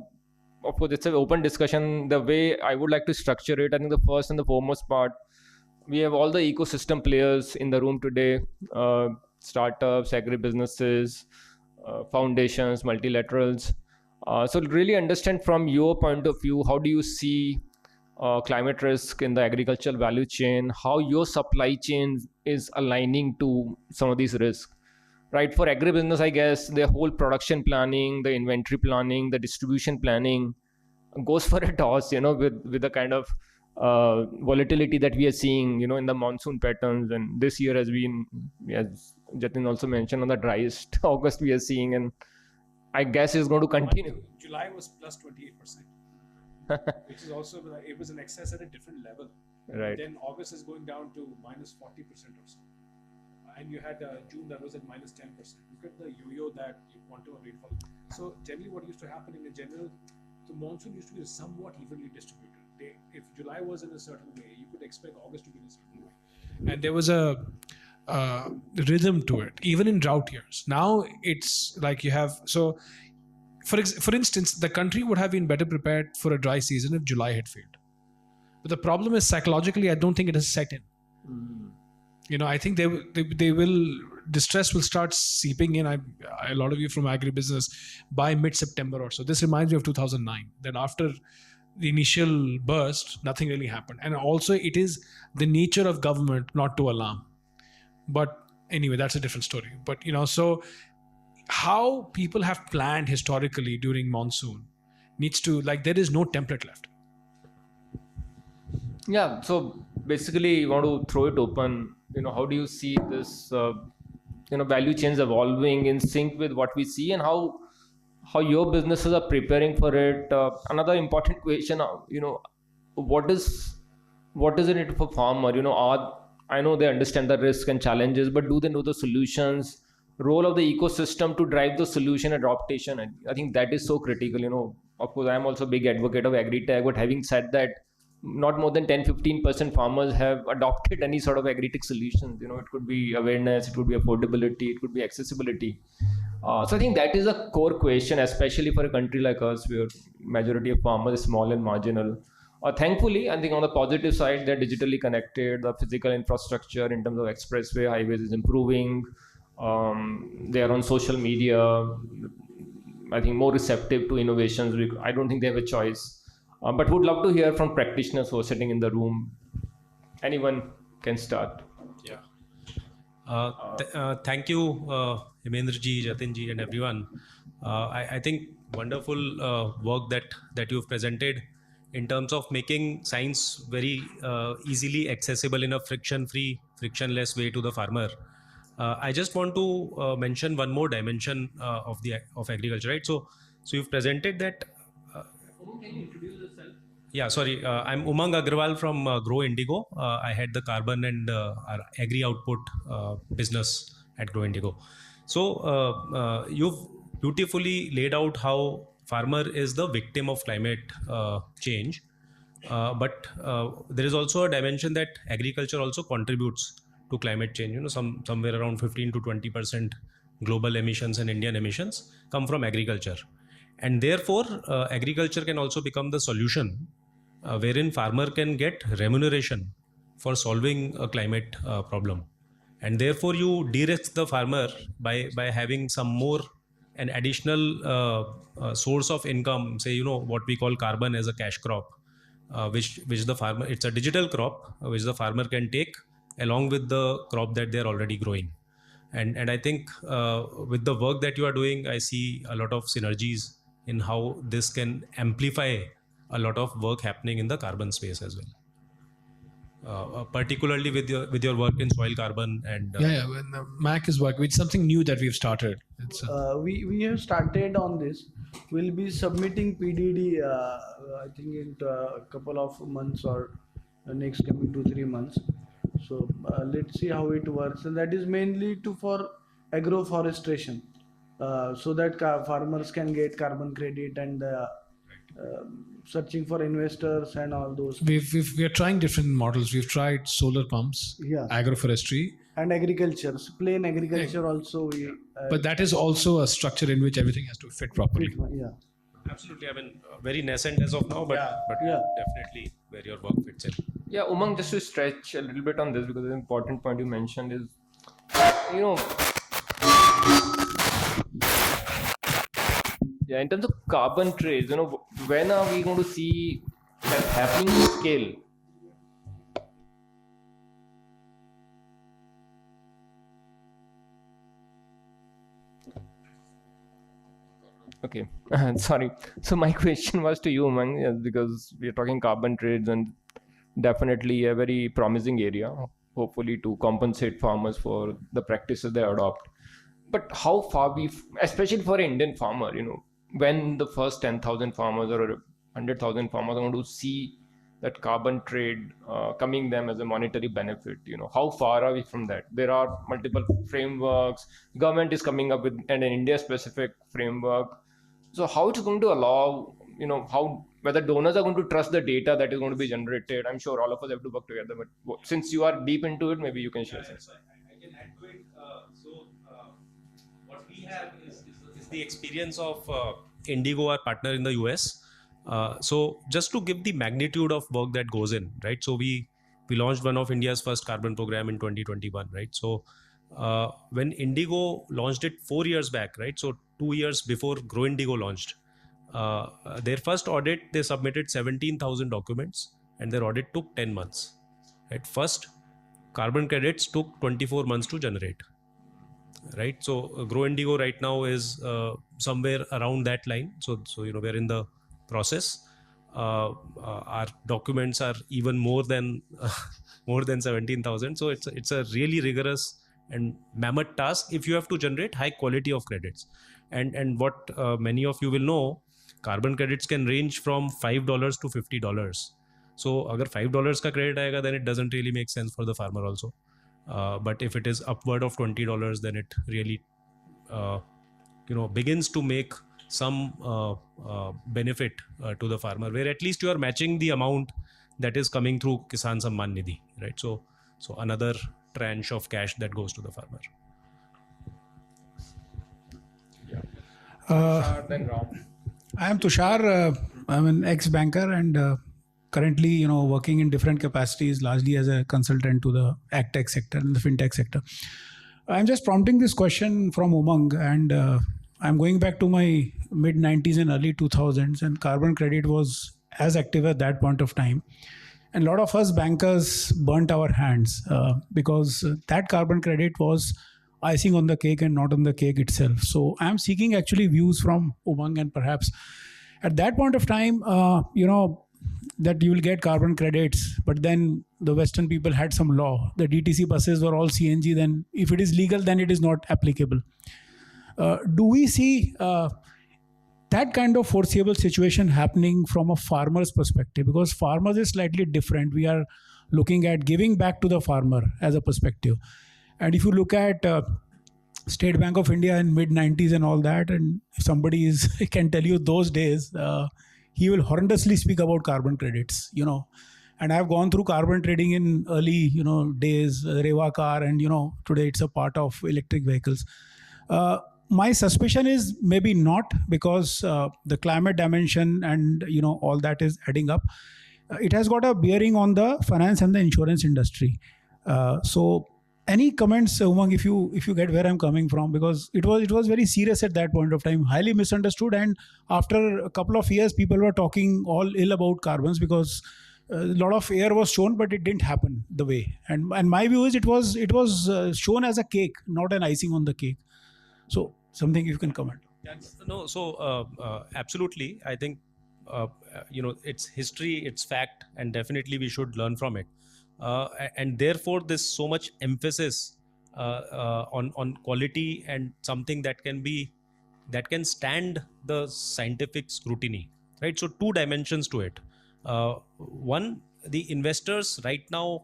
of course, it's an open discussion. The way I would like to structure it, I think the first and the foremost part, we have all the ecosystem players in the room today, startups, agri-businesses, foundations, multilaterals. So really understand from your point of view, how do you see climate risk in the agricultural value chain, how your supply chain is aligning to some of these risks, right? For agribusiness, I guess the whole production planning, the inventory planning, the distribution planning goes for a toss, with the kind of volatility that we are seeing, in the monsoon patterns. And this year has been, as Jatin also mentioned, on the driest August we are seeing, and I guess it's going to continue. July was plus 28%, which is also, it was an excess at a different level. Right. Then August is going down to minus 40% or so. And you had June that was at minus 10%. Look at the yo-yo that you quantum of rainfall. So generally what used to happen in general, the monsoon used to be somewhat evenly distributed. If July was in a certain way, you could expect August to be in a certain way. And there was a rhythm to it, even in drought years. Now it's like you have, so for instance, the country would have been better prepared for a dry season if July had failed. But the problem is, psychologically, I don't think it has set in. I think they will, distress will start seeping in. A lot of you from agribusiness, by mid-September or so. This reminds me of 2009, that after the initial burst, nothing really happened. And also it is the nature of government not to alarm. But anyway, that's a different story. But, so how people have planned historically during monsoon needs to, there is no template left. Yeah, so basically you want to throw it open. How do you see this value chains evolving in sync with what we see, and how your businesses are preparing for it? Another important question, what is in it for farmer? I know they understand the risk and challenges, but do they know the solutions? Role of the ecosystem to drive the solution adaptation. And I think that is so critical. Of course, I am also a big advocate of agri-tech, but having said that, not more than 10-15% farmers have adopted any sort of agri-tech solutions. It could be awareness, it could be affordability, it could be accessibility. So I think that is a core question, especially for a country like us, where majority of farmers is small and marginal. Thankfully, I think on the positive side, they're digitally connected. The physical infrastructure in terms of expressway, highways is improving. They are on social media. I think more receptive to innovations. I don't think they have a choice. But would love to hear from practitioners who are sitting in the room. Anyone can start. Yeah. Thank you, Himendraji, Jatinji, and everyone. I think wonderful work that you've presented in terms of making science very easily accessible in a frictionless way to the farmer. I just want to mention one more dimension of agriculture, right? So you've presented that. Can you introduce yourself? Yeah, sorry. I'm Umang Agrawal from Grow Indigo. I head the carbon and agri output business at Grow Indigo. So you've beautifully laid out how farmer is the victim of climate change. But there is also a dimension that agriculture also contributes to climate change. Somewhere around 15 to 20% global emissions and Indian emissions come from agriculture. And therefore, agriculture can also become the solution wherein farmer can get remuneration for solving a climate problem. And therefore, you de-risk the farmer by having some more an additional source of income, say, what we call carbon as a cash crop, which the farmer, it's a digital crop, which the farmer can take along with the crop that they're already growing. And I think with the work that you are doing, I see a lot of synergies in how this can amplify a lot of work happening in the carbon space as well. Particularly with your work in soil carbon and When Mac is working with something new that we've started. It's We have started on this. We'll be submitting PDD, I think in a couple of months or next coming 2-3 months. So let's see how it works, and that is mainly for agroforestation, so that farmers can get carbon credit and searching for investors and all those. we are trying different models. We've tried solar pumps, Yeah. agroforestry, And agriculture, plain agriculture also. but that is also a structure in which everything has to fit properly. Yeah. absolutely, I mean, very nascent as of now, but Yeah. definitely where your work fits in. Yeah, Umang, just to stretch a little bit on this, because the important point you mentioned is, in terms of carbon trades, when are we going to see that happening to scale? Okay, sorry. So my question was to you, Umang, because we are talking carbon trades and definitely a very promising area, hopefully to compensate farmers for the practices they adopt. But how far especially for an Indian farmer, when the first 10,000 farmers or 100,000 farmers are going to see that carbon trade coming them as a monetary benefit, how far are we from that? There are multiple frameworks. Government is coming up with an India-specific framework. So how it's going to allow, whether donors are going to trust the data that is going to be generated. I'm sure all of us have to work together, but since you are deep into it, maybe you can share something. I can add to it. What we have is the experience of Indigo, our partner in the US. So just to give the magnitude of work that goes in, right? So we launched one of India's first carbon program in 2021, right? So when Indigo launched it 4 years back, right? So 2 years before Grow Indigo launched, their first audit, they submitted 17,000 documents and their audit took 10 months. Right? First, carbon credits took 24 months to generate. Right? So Grow Indigo right now is somewhere around that line. So we're in the process. Our documents are even more than 17,000. So it's a really rigorous and mammoth task if you have to generate high quality of credits. And what many of you will know, carbon credits can range from $5 to $50. So agar $5 ka credit aayega, then it doesn't really make sense for the farmer also. But if it is upward of $20, then it really begins to make some benefit to the farmer, where at least you are matching the amount that is coming through Kisan Samman Nidhi, right? So another tranche of cash that goes to the farmer. I am Tushar. I'm an ex-banker and currently, working in different capacities, largely as a consultant to the agtech sector and the fintech sector. I'm just prompting this question from Umang, and I'm going back to my mid-90s and early 2000s, and carbon credit was as active at that point of time. And a lot of us bankers burnt our hands because that carbon credit was icing on the cake and not on the cake itself. So I'm seeking actually views from Umang, and perhaps at that point of time, that you will get carbon credits, but then the Western people had some law. The DTC buses were all CNG. Then if it is legal, then it is not applicable. Do we see that kind of foreseeable situation happening from a farmer's perspective? Because farmers is slightly different. We are looking at giving back to the farmer as a perspective. And if you look at State Bank of India in mid-90s and all that, and if somebody can tell you those days, he will horrendously speak about carbon credits, and I've gone through carbon trading in early, days, Rewa car, and, today it's a part of electric vehicles. My suspicion is maybe not, because the climate dimension and, all that is adding up. It has got a bearing on the finance and the insurance industry. So any comments, Umang, if you get where I'm coming from, because it was very serious at that point of time, highly misunderstood, and after a couple of years, people were talking all ill about carbons because a lot of air was shown, but it didn't happen the way. And my view is it was shown as a cake, not an icing on the cake. So something you can comment. No, so absolutely. I think it's history, it's fact, and definitely we should learn from it. And therefore, there's so much emphasis on quality and something that can stand the scientific scrutiny, right? So two dimensions to it. One, the investors right now,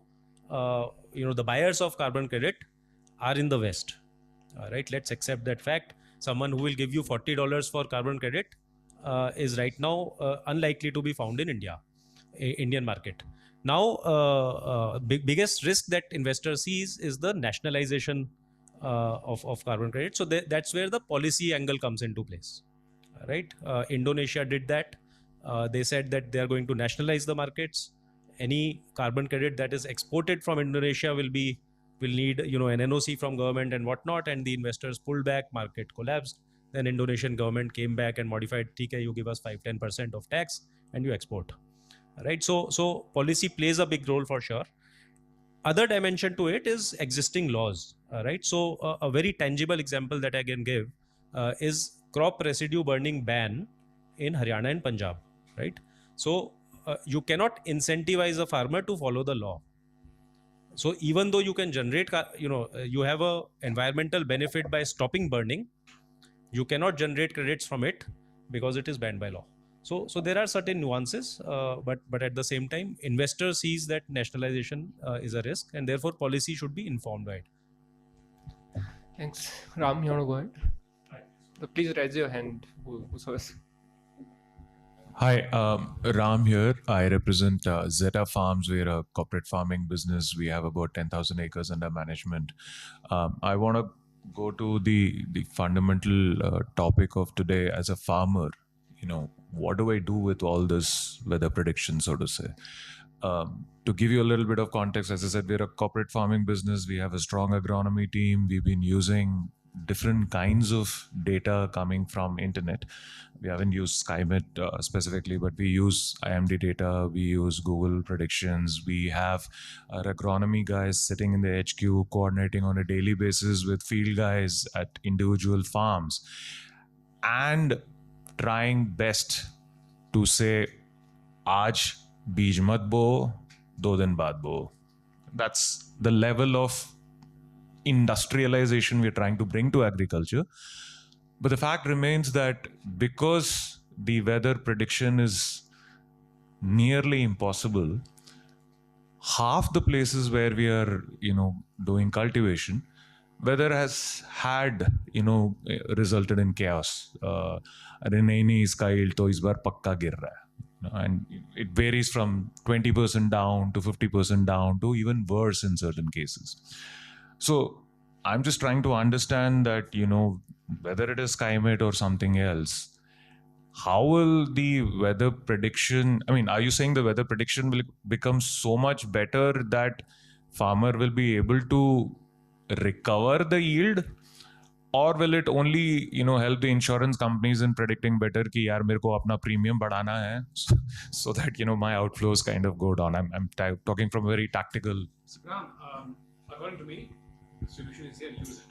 the buyers of carbon credit are in the West, right? Let's accept that fact. Someone who will give you $40 for carbon credit is right now unlikely to be found in Indian market. Now, biggest risk that investor sees is the nationalization of carbon credit. So that's where the policy angle comes into place, right? Indonesia did that. They said that they are going to nationalize the markets. Any carbon credit that is exported from Indonesia will need an NOC from government and whatnot, and the investors pulled back, market collapsed. Then Indonesian government came back and modified, okay, you give us 5-10% of tax and you export, right? So policy plays a big role for sure. Other dimension to it is existing laws, right? So a very tangible example that I can give is crop residue burning ban in Haryana and Punjab, right? So you cannot incentivize a farmer to follow the law. So even though you can generate, you have a environmental benefit by stopping burning, you cannot generate credits from it because it is banned by law. So there are certain nuances, but at the same time, investor sees that nationalization is a risk, and therefore policy should be informed by it. Thanks. Ram, you want to go ahead? So please raise your hand. Who's first? Hi, Ram here. I represent Zeta Farms. We're a corporate farming business. We have about 10,000 acres under management. I want to go to the fundamental topic of today. As a farmer, what do I do with all this weather prediction, so to say? To give you a little bit of context, as I said, we're a corporate farming business. We have a strong agronomy team. We've been using different kinds of data coming from internet. We haven't used Skymet specifically, but we use IMD data, we use Google predictions. We have our agronomy guys sitting in the HQ coordinating on a daily basis with field guys at individual farms and trying best to say, Aaj beej mat bo, 2 din baad bo. That's the level of industrialization we're trying to bring to agriculture. But the fact remains that because the weather prediction is nearly impossible, half the places where we are, doing cultivation, weather has had, resulted in chaos. Rainy sky to is bar pakka gir raha hai. And it varies from 20% down to 50% down to even worse in certain cases. So I'm just trying to understand that, whether it is Skymet or something else, how will the weather prediction, are you saying the weather prediction will become so much better that farmer will be able to recover the yield? Or will it only, help the insurance companies in predicting better ki yaar mere ko apna premium badhana hai, so that, my outflows kind of go down? I'm talking from a very tactical. According to me, the solution is here, use it.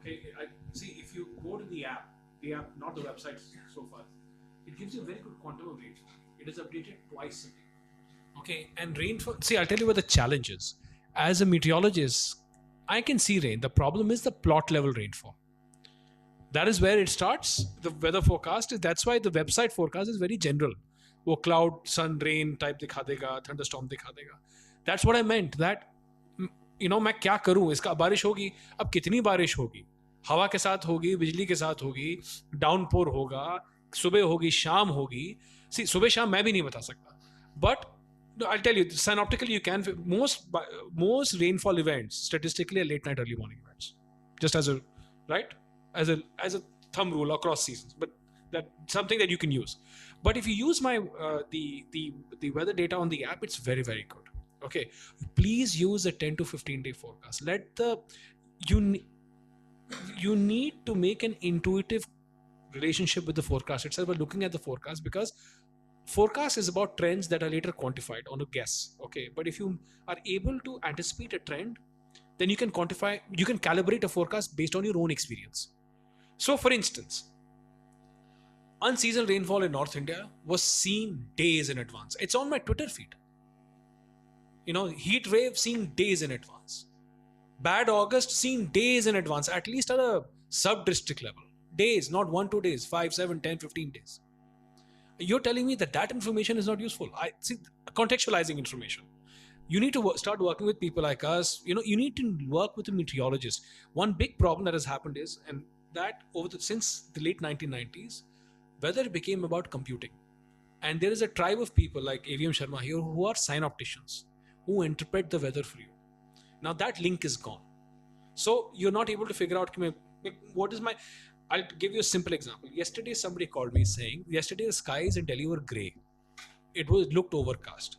Okay, see, if you go to the app, not the website so far, it gives you a very good quantum of rainfall. It is updated twice a day. Okay, and rainfall, see, I'll tell you what the challenge is. As a meteorologist, I can see rain. The problem is the plot level rainfall. That is where it starts. The weather forecast, that's why the website forecast is very general. वो cloud, sun, rain type दिखा देगा, thunderstorm दिखा देगा. That's what I meant, that मैं क्या करूं, इसका बारिश होगी, अब कितनी बारिश होगी, हवा के साथ होगी, बिजली के साथ होगी, डाउनपोर होगा, सुबह होगी, शाम होगी. See, सुबह शाम मैं भी नहीं बता सकता, but I'll tell you, synoptically you can, most rainfall events statistically are late night, early morning events, just as a thumb rule across seasons, but that's something that you can use. But if you use my the weather data on the app, it's very, very good. Okay, please use a 10 to 15 day forecast. You need to make an intuitive relationship with the forecast itself by looking at the forecast, because forecast is about trends that are later quantified on a guess. Okay, but if you are able to anticipate a trend, then you can calibrate a forecast based on your own experience. So for instance, unseasonal rainfall in North India was seen days in advance. It's on my Twitter feed. Heat wave seen days in advance. Bad August seen days in advance, at least at a sub-district level. Days, not 1-2 days, 5, 7, 10, 15 days. You're telling me that information is not useful. I see contextualizing information. You need to start working with people like us. You need to work with a meteorologist. One big problem that has happened is, and that since the late 1990s, weather became about computing. And there is a tribe of people like AVM Sharma here who are synopticians, who interpret the weather for you. Now that link is gone. So you're not able to figure out I'll give you a simple example. Yesterday somebody called me saying, yesterday the skies in Delhi were grey. It looked overcast.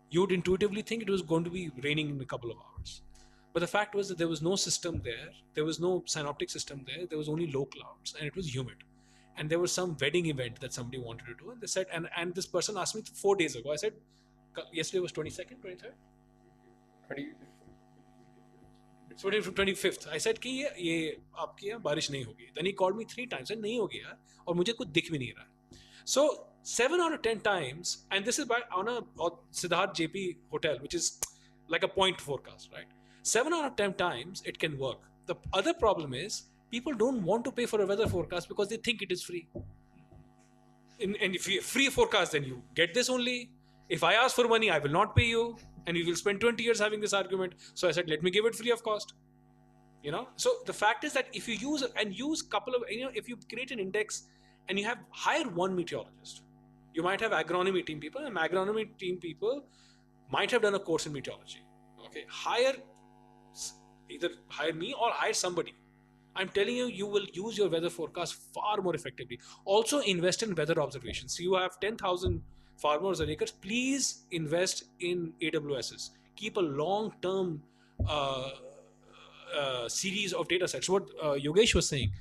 You would intuitively think it was going to be raining in a couple of hours. But the fact was that there was no system there. There was no synoptic system there. There was only low clouds and it was humid. And there was some wedding event that somebody wanted to do. And they said, and this person asked me 4 days ago. I said, yesterday was 22nd, 23rd? 25th. I said कि ये आपके यहाँ बारिश नहीं होगी. Then he called me 3 times. Said नहीं होगी यार, और मुझे कुछ दिख भी नहीं रहा. So 7 out of 10 times, and this is on a Siddharth JP hotel, which is like a point forecast, right? 7 out of 10 times it can work. The other problem is people don't want to pay for a weather forecast because they think it is free. And if you free forecast, then you get this only. If I ask for money, I will not pay you. And we will spend 20 years having this argument. So I said, let me give it free of cost. So the fact is that if you use if you create an index and you hire one meteorologist, you might have agronomy team people, and agronomy team people might have done a course in meteorology. Okay, either hire me or hire somebody. I'm telling you, you will use your weather forecast far more effectively. Also invest in weather observations. So you have 10,000 farmers or acres, please invest in AWSs. Keep a long-term series of data sets. What Yogesh was saying,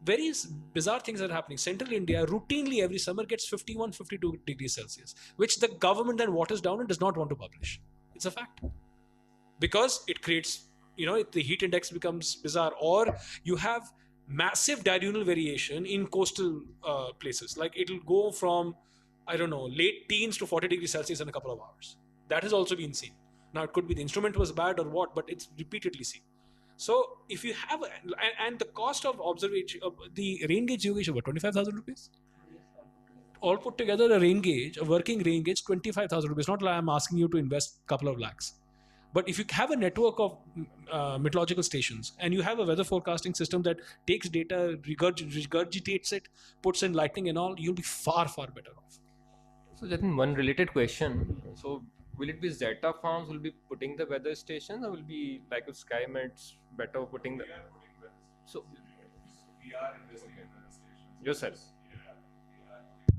very bizarre things are happening. Central India routinely every summer gets 51, 52 degrees Celsius, which the government then waters down and does not want to publish. It's a fact. Because it creates, the heat index becomes bizarre, or you have massive diurnal variation in coastal places. Like it'll go from, I don't know, late teens to 40 degrees Celsius in a couple of hours. That has also been seen. Now it could be the instrument was bad or what, but it's repeatedly seen. So if you have, and the cost of observation, the rain gauge, Yogesh, about 25,000 rupees? All put together, a working rain gauge, 25,000 rupees. Not like I'm asking you to invest a couple of lakhs. But if you have a network of meteorological stations and you have a weather forecasting system that takes data, regurgitates it, puts in lightning and all, you'll be far, far better off. So Jatin, one related question. So will it be Zeta farms will be putting the weather stations, or will be like with Skymet's better putting the... So We are investing in weather stations. Yourself?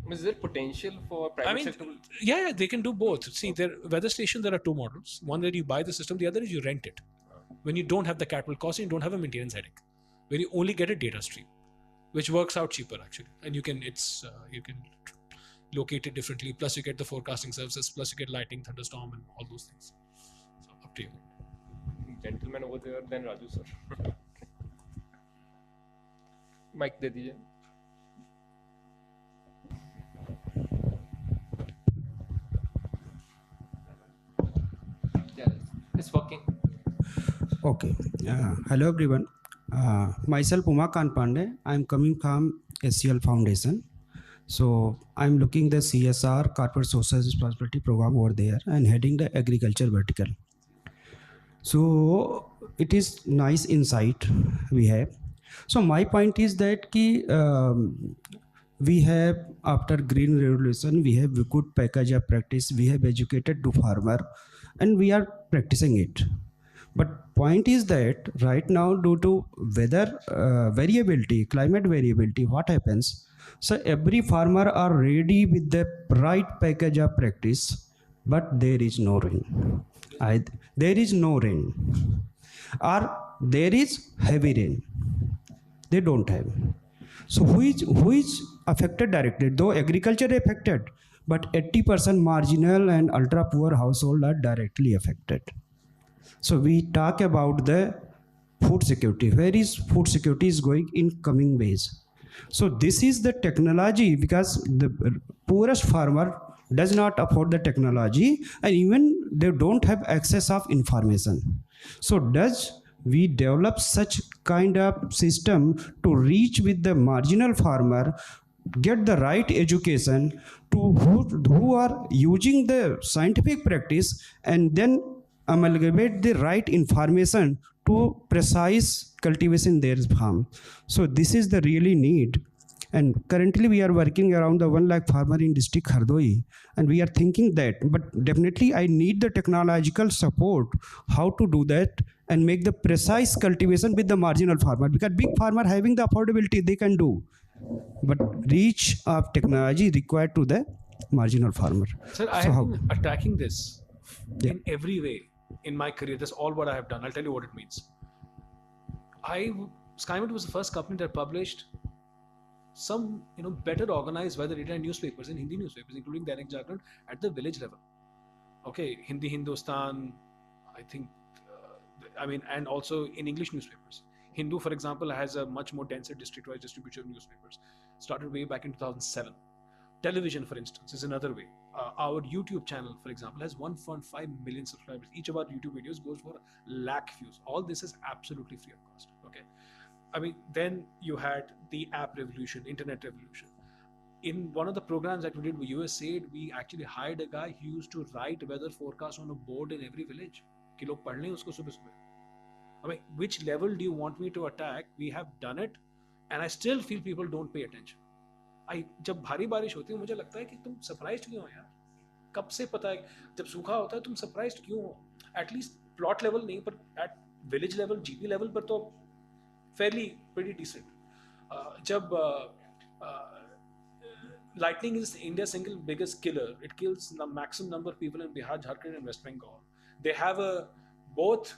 Is there potential for private sector? Yeah, they can do both. See, there weather station, there are 2 models. One where you buy the system, the other is you rent it. When you don't have the capital cost and you don't have a maintenance headache, where you only get a data stream, which works out cheaper actually, and you can locate it differently. Plus, you get the forecasting services. Plus, you get lightning, thunderstorm, and all those things. So up to you. Gentleman over there, then Raju sir. Mic दे दीजिए. It's working. Okay. Hello everyone. Myself Umakant Pandey. I'm coming from SCL Foundation. So I'm looking the CSR Corporate Social Responsibility program over there and heading the agriculture vertical. So it is nice insight we have. So my point is that we have, after green revolution, we have a good package of practice. We have educated to farmer and we are practicing it. But point is that right now, due to weather variability, climate variability, what happens? So every farmer are ready with the right package of practice, but there is no rain. there is no rain, or there is heavy rain. They don't have. So who is affected directly? Though agriculture is affected, but 80% marginal and ultra poor household are directly affected. So we talk about the food security. Where is food security is going in coming ways? So this is the technology, because the poorest farmer does not afford the technology, and even they don't have access of information. So does we develop such kind of system to reach with the marginal farmer, get the right education to who are using the scientific practice, and then amalgamate the right information to precise cultivation in their farm. So this is the really need. And currently we are working around the 1 lakh farmer in district Hardoi, and we are thinking that, but definitely I need the technological support how to do that and make the precise cultivation with the marginal farmer, because big farmer having the affordability they can do, but reach of technology required to the marginal farmer. Sir, I have been attacking this in every way in my career. That's all what I have done. I'll tell you what it means. Skymet was the first company that published some better organized weather data in newspapers, in Hindi newspapers, including Dainik Jagran, at the village level. Okay, Hindi Hindustan, I think, and also in English newspapers. Hindu, for example, has a much more denser district-wise distribution of newspapers. Started way back in 2007. Television, for instance, is another way. Our YouTube channel, for example, has 1.5 million subscribers. Each of our YouTube videos goes for 1 lakh views. All this is absolutely free of cost. Okay. Then you had the app revolution, internet revolution. In one of the programs that we did with USAID, we actually hired a guy who used to write weather forecasts on a board in every village. Ki log padh lein usko subah subah. Which level do you want me to attack? We have done it, and I still feel people don't pay attention. जब भारी बारिश होती है मुझे लगता है कि तुम सरप्राइज्ड क्यों हो यार? कब से पता है जब सूखा होता है तुम सरप्राइज्ड क्यों हो? एटलीस्ट प्लॉट लेवल नहीं, पर at village level, GP level पर तो fairly pretty decent. Lightning is India's single biggest killer. It kills the maximum number of people in Bihar, Jharkhand, and West Bengal. They have both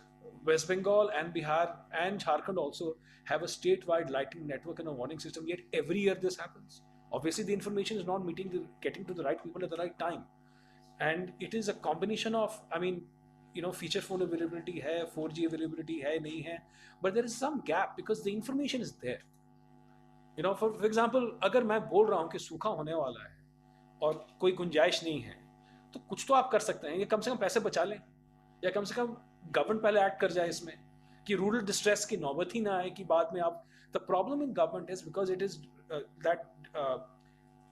West Bengal and Bihar and Jharkhand also have a statewide lightning network and a warning system. Yet every year this happens. Obviously, the information is not getting to the right people at the right time, and it is a combination of, feature phone availability hai, 4G availability hai, nahi hai, but there is some gap because the information is there. For example, अगर मैं बोल रहा हूँ कि सूखा होने वाला है और कोई गुंजाइश नहीं है, तो कुछ तो आप कर सकते हैं, कम से कम पैसे बचा लें, या कम से कम गवर्नमेंट पहले एक्ट कर जाए इसमें कि रूरल डिस्ट्रेस की नौबत ही ना आए कि बाद में आप. The problem in government is because it is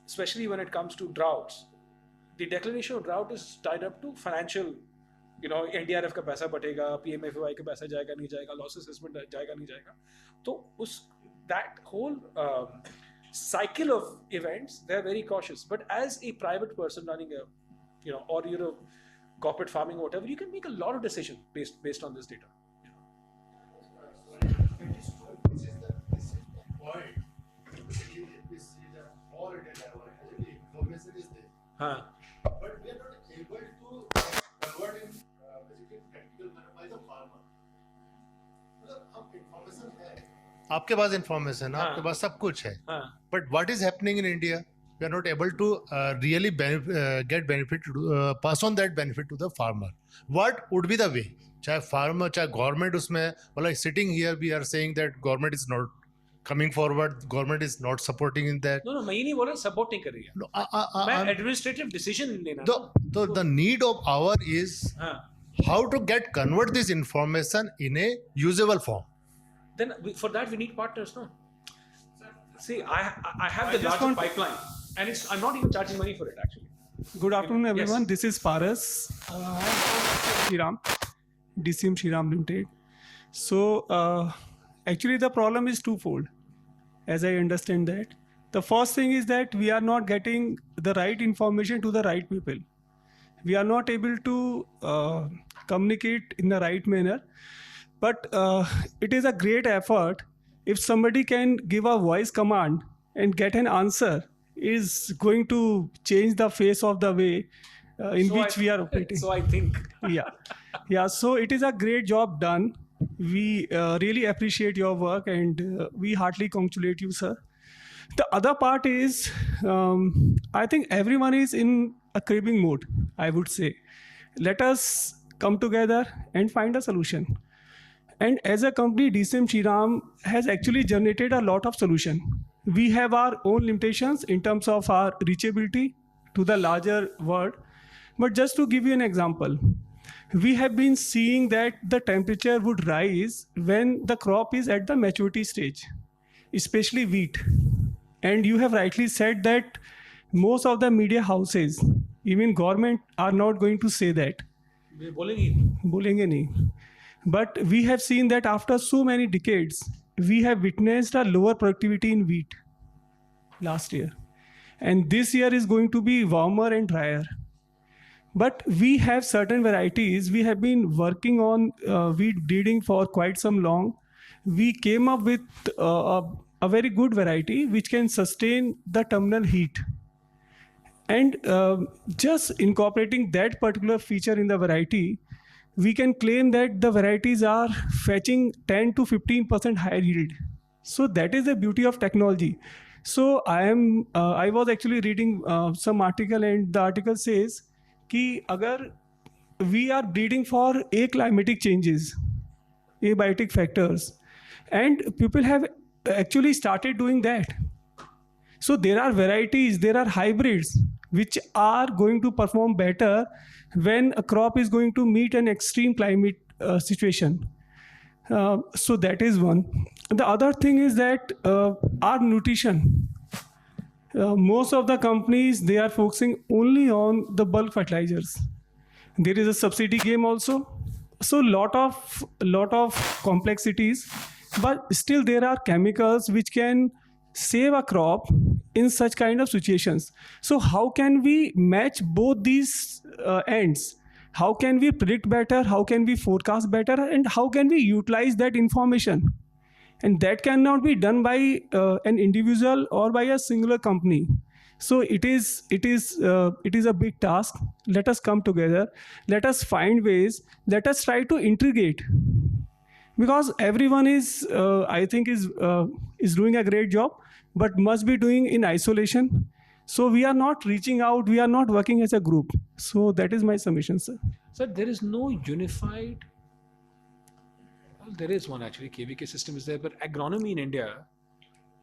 especially when it comes to droughts, the declaration of drought is tied up to financial. NDRF का पैसा बटेगा, PMFY का पैसा जाएगा नहीं जाएगा, लॉस असेसमेंट जाएगा नहीं जाएगा, तो that whole cycle of events, they're very cautious. But as a private person running or corporate farming or whatever, you can make a lot of decisions based on this data. This is the point. We see that all data, information is there. But we are not able to convert in practical manner by the farmer. अब information है, आपके पास information है, आपके पास सब कुछ है. But what is happening in India? We are not able to really get benefit, pass on that benefit to the farmer. What would be the way? चाहे farmer, चाहे government उसमें, like sitting here we are saying that government is not coming forward, government is not supporting in that. No, मैं ये नहीं बोल रहा support नहीं कर रही है. No, मैं administrative decision लेना. The need of our is how to convert this information in a usable form. Then for that we need partners, no? See, I have the largest pipeline, and I'm not even charging money for it actually. Good afternoon, everyone. Yes. This is Paras. Shriram, DCM Shriram Limited. So, actually, the problem is twofold, as I understand that. The first thing is that we are not getting the right information to the right people. We are not able to communicate in the right manner. But it is a great effort. If somebody can give a voice command and get an answer, is going to change the face of the way in which we are operating. So I think. Yeah. Yeah, so it is a great job done. We really appreciate your work and we heartily congratulate you, sir. The other part is, I think everyone is in a craving mode, I would say. Let us come together and find a solution. And as a company, DCM Shriram has actually generated a lot of solution. We have our own limitations in terms of our reachability to the larger world. But just to give you an example, we have been seeing that the temperature would rise when the crop is at the maturity stage, especially wheat. And you have rightly said that most of the media houses, even government, are not going to say that. बोलेंगे नहीं. But we have seen that after so many decades, we have witnessed a lower productivity in wheat last year. And this year is going to be warmer and drier. But we have certain varieties. We have been working on wheat breeding for quite some long. We came up with a very good variety which can sustain the terminal heat. And just incorporating that particular feature in the variety, we can claim that the varieties are fetching 10 to 15% higher yield. So that is the beauty of technology. So I was actually reading some article, and the article says कि अगर we are breeding for aclimatic changes, abiotic factors, and people have actually started doing that. So there are varieties, there are hybrids which are going to perform better when a crop is going to meet an extreme climate situation. So that is one. The other thing is that our nutrition. Most of the companies, they are focusing only on the bulk fertilizers. There is a subsidy game also. So lot of complexities, but still there are chemicals which can save a crop in such kind of situations. So how can we match both these ends? How can we predict better? How can we forecast better? And how can we utilize that information? And that cannot be done by an individual or by a singular company. So it is a big task. Let us come together. Let us find ways. Let us try to integrate, because everyone is I think is doing a great job, but must be doing in isolation. So we are not reaching out. We are not working as a group. So that is my submission, sir. Sir, there is no unified. Well, there is one actually. KVK system is there, but agronomy in India,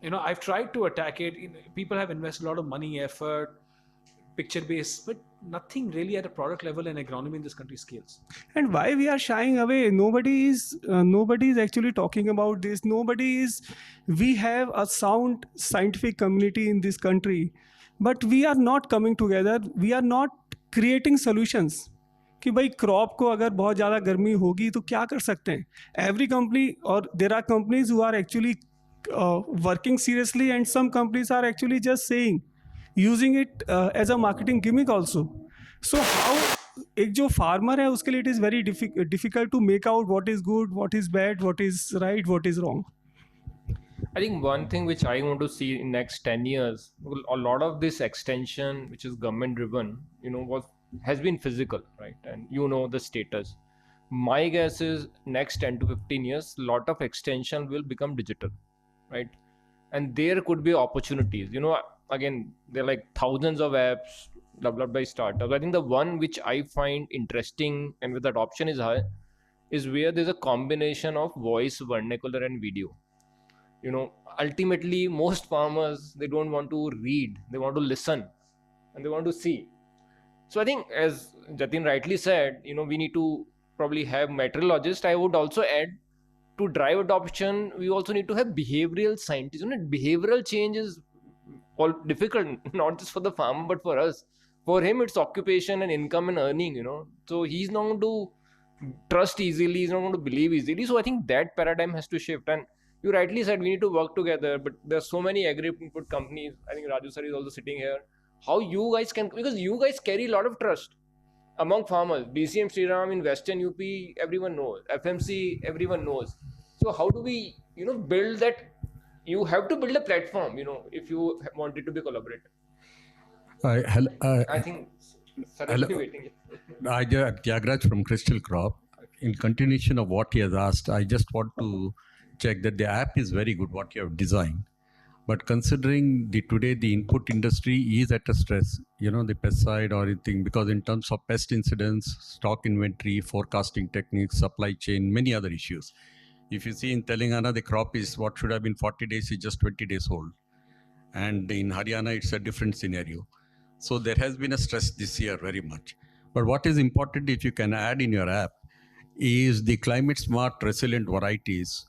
I've tried to attack it. People have invested a lot of money, effort, picture based, but nothing really at a product level and agronomy in this country scales. And why we are shying away? Nobody is actually talking about this. We have a sound scientific community in this country, but we are not coming together. We are not creating solutions. कि भाई crop को अगर बहुत ज़्यादा गर्मी होगी तो क्या कर सकते हैं. एवरी कंपनी, और there are companies who are actually working seriously, and some companies are actually just saying, using it as a marketing gimmick also. So how एक जो फार्मर है उसके लिए it is very difficult to make out what is good, what is bad, what is right, what is wrong. I think one thing which I want to see in next 10 years, a lot of this extension, which is government driven, has been physical, right? And the status. My guess is next 10 to 15 years, lot of extension will become digital, right? And there could be opportunities. Again, there are like thousands of apps developed by startups. I think the one which I find interesting and with adoption is high is where there's a combination of voice, vernacular, and video. Ultimately, most farmers, they don't want to read, they want to listen and they want to see. So I think, as Jatin rightly said, we need to probably have meteorologists. I would also add, to drive adoption, we also need to have behavioral scientists. Behavioral change is all difficult, not just for the farmer, but for us. For him, it's occupation and income and earning, So he's not going to trust easily, he's not going to believe easily. So I think that paradigm has to shift. And you rightly said we need to work together, but there's so many agri-input companies. I think Raju sir is also sitting here. How you guys can, because you guys carry a lot of trust among farmers. DCM Shriram in Western UP, everyone knows. FMC, everyone knows. So how do we, build that? You have to build a platform, if you want it to be collaborative. I think Suddenly waiting. Tyagraj from Crystal Crop. In continuation of what he has asked, I just want to check that the app is very good, what you have designed. But considering today the input industry is at a stress, the pesticide or anything, because in terms of pest incidents, stock inventory, forecasting techniques, supply chain, many other issues. If you see in Telangana, the crop is what should have been 40 days is just 20 days old. And in Haryana, it's a different scenario. So there has been a stress this year very much. But what is important, if you can add in your app, is the climate smart resilient varieties,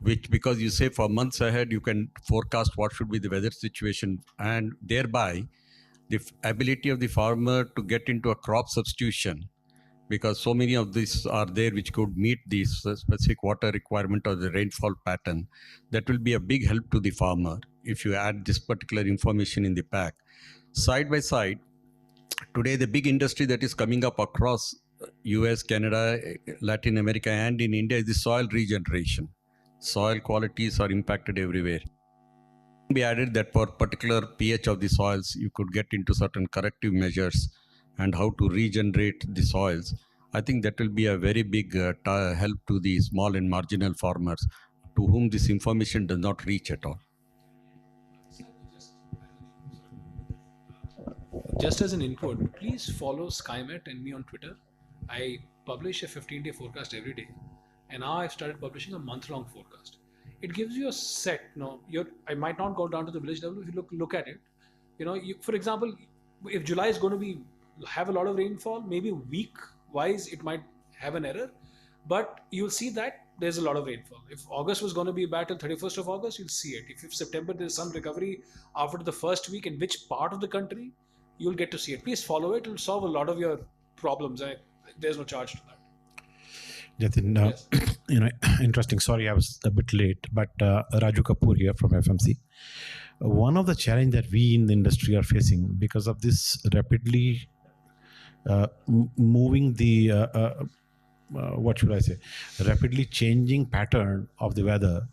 which, because you say for months ahead, you can forecast what should be the weather situation, and thereby the ability of the farmer to get into a crop substitution, because so many of these are there which could meet the specific water requirement or the rainfall pattern. That will be a big help to the farmer if you add this particular information in the pack. Side by side, today the big industry that is coming up across US, Canada, Latin America, and in India is the soil regeneration. Soil qualities are impacted everywhere. Be added that for particular pH of the soils, you could get into certain corrective measures and how to regenerate the soils. I think that will be a very big help to the small and marginal farmers to whom this information does not reach at all. Just as an input, please follow Skymet and me on Twitter. I publish a 15-day forecast every day, and now I've started publishing a month-long forecast. It gives you a set. I might not go down to the village level. If you look at it, for example, if July is going to have a lot of rainfall, maybe week-wise it might have an error, but you'll see that there's a lot of rainfall. If August was going to be bad till 31st of August, you'll see it. If September there's some recovery after the first week in which part of the country, you'll get to see it. Please follow it. It'll solve a lot of your problems. There's no charge to that. Jatin, Yes. Interesting. Sorry, I was a bit late, but Raju Kapoor here from FMC. One of the challenge that we in the industry are facing because of this rapidly moving the rapidly changing pattern of the weather.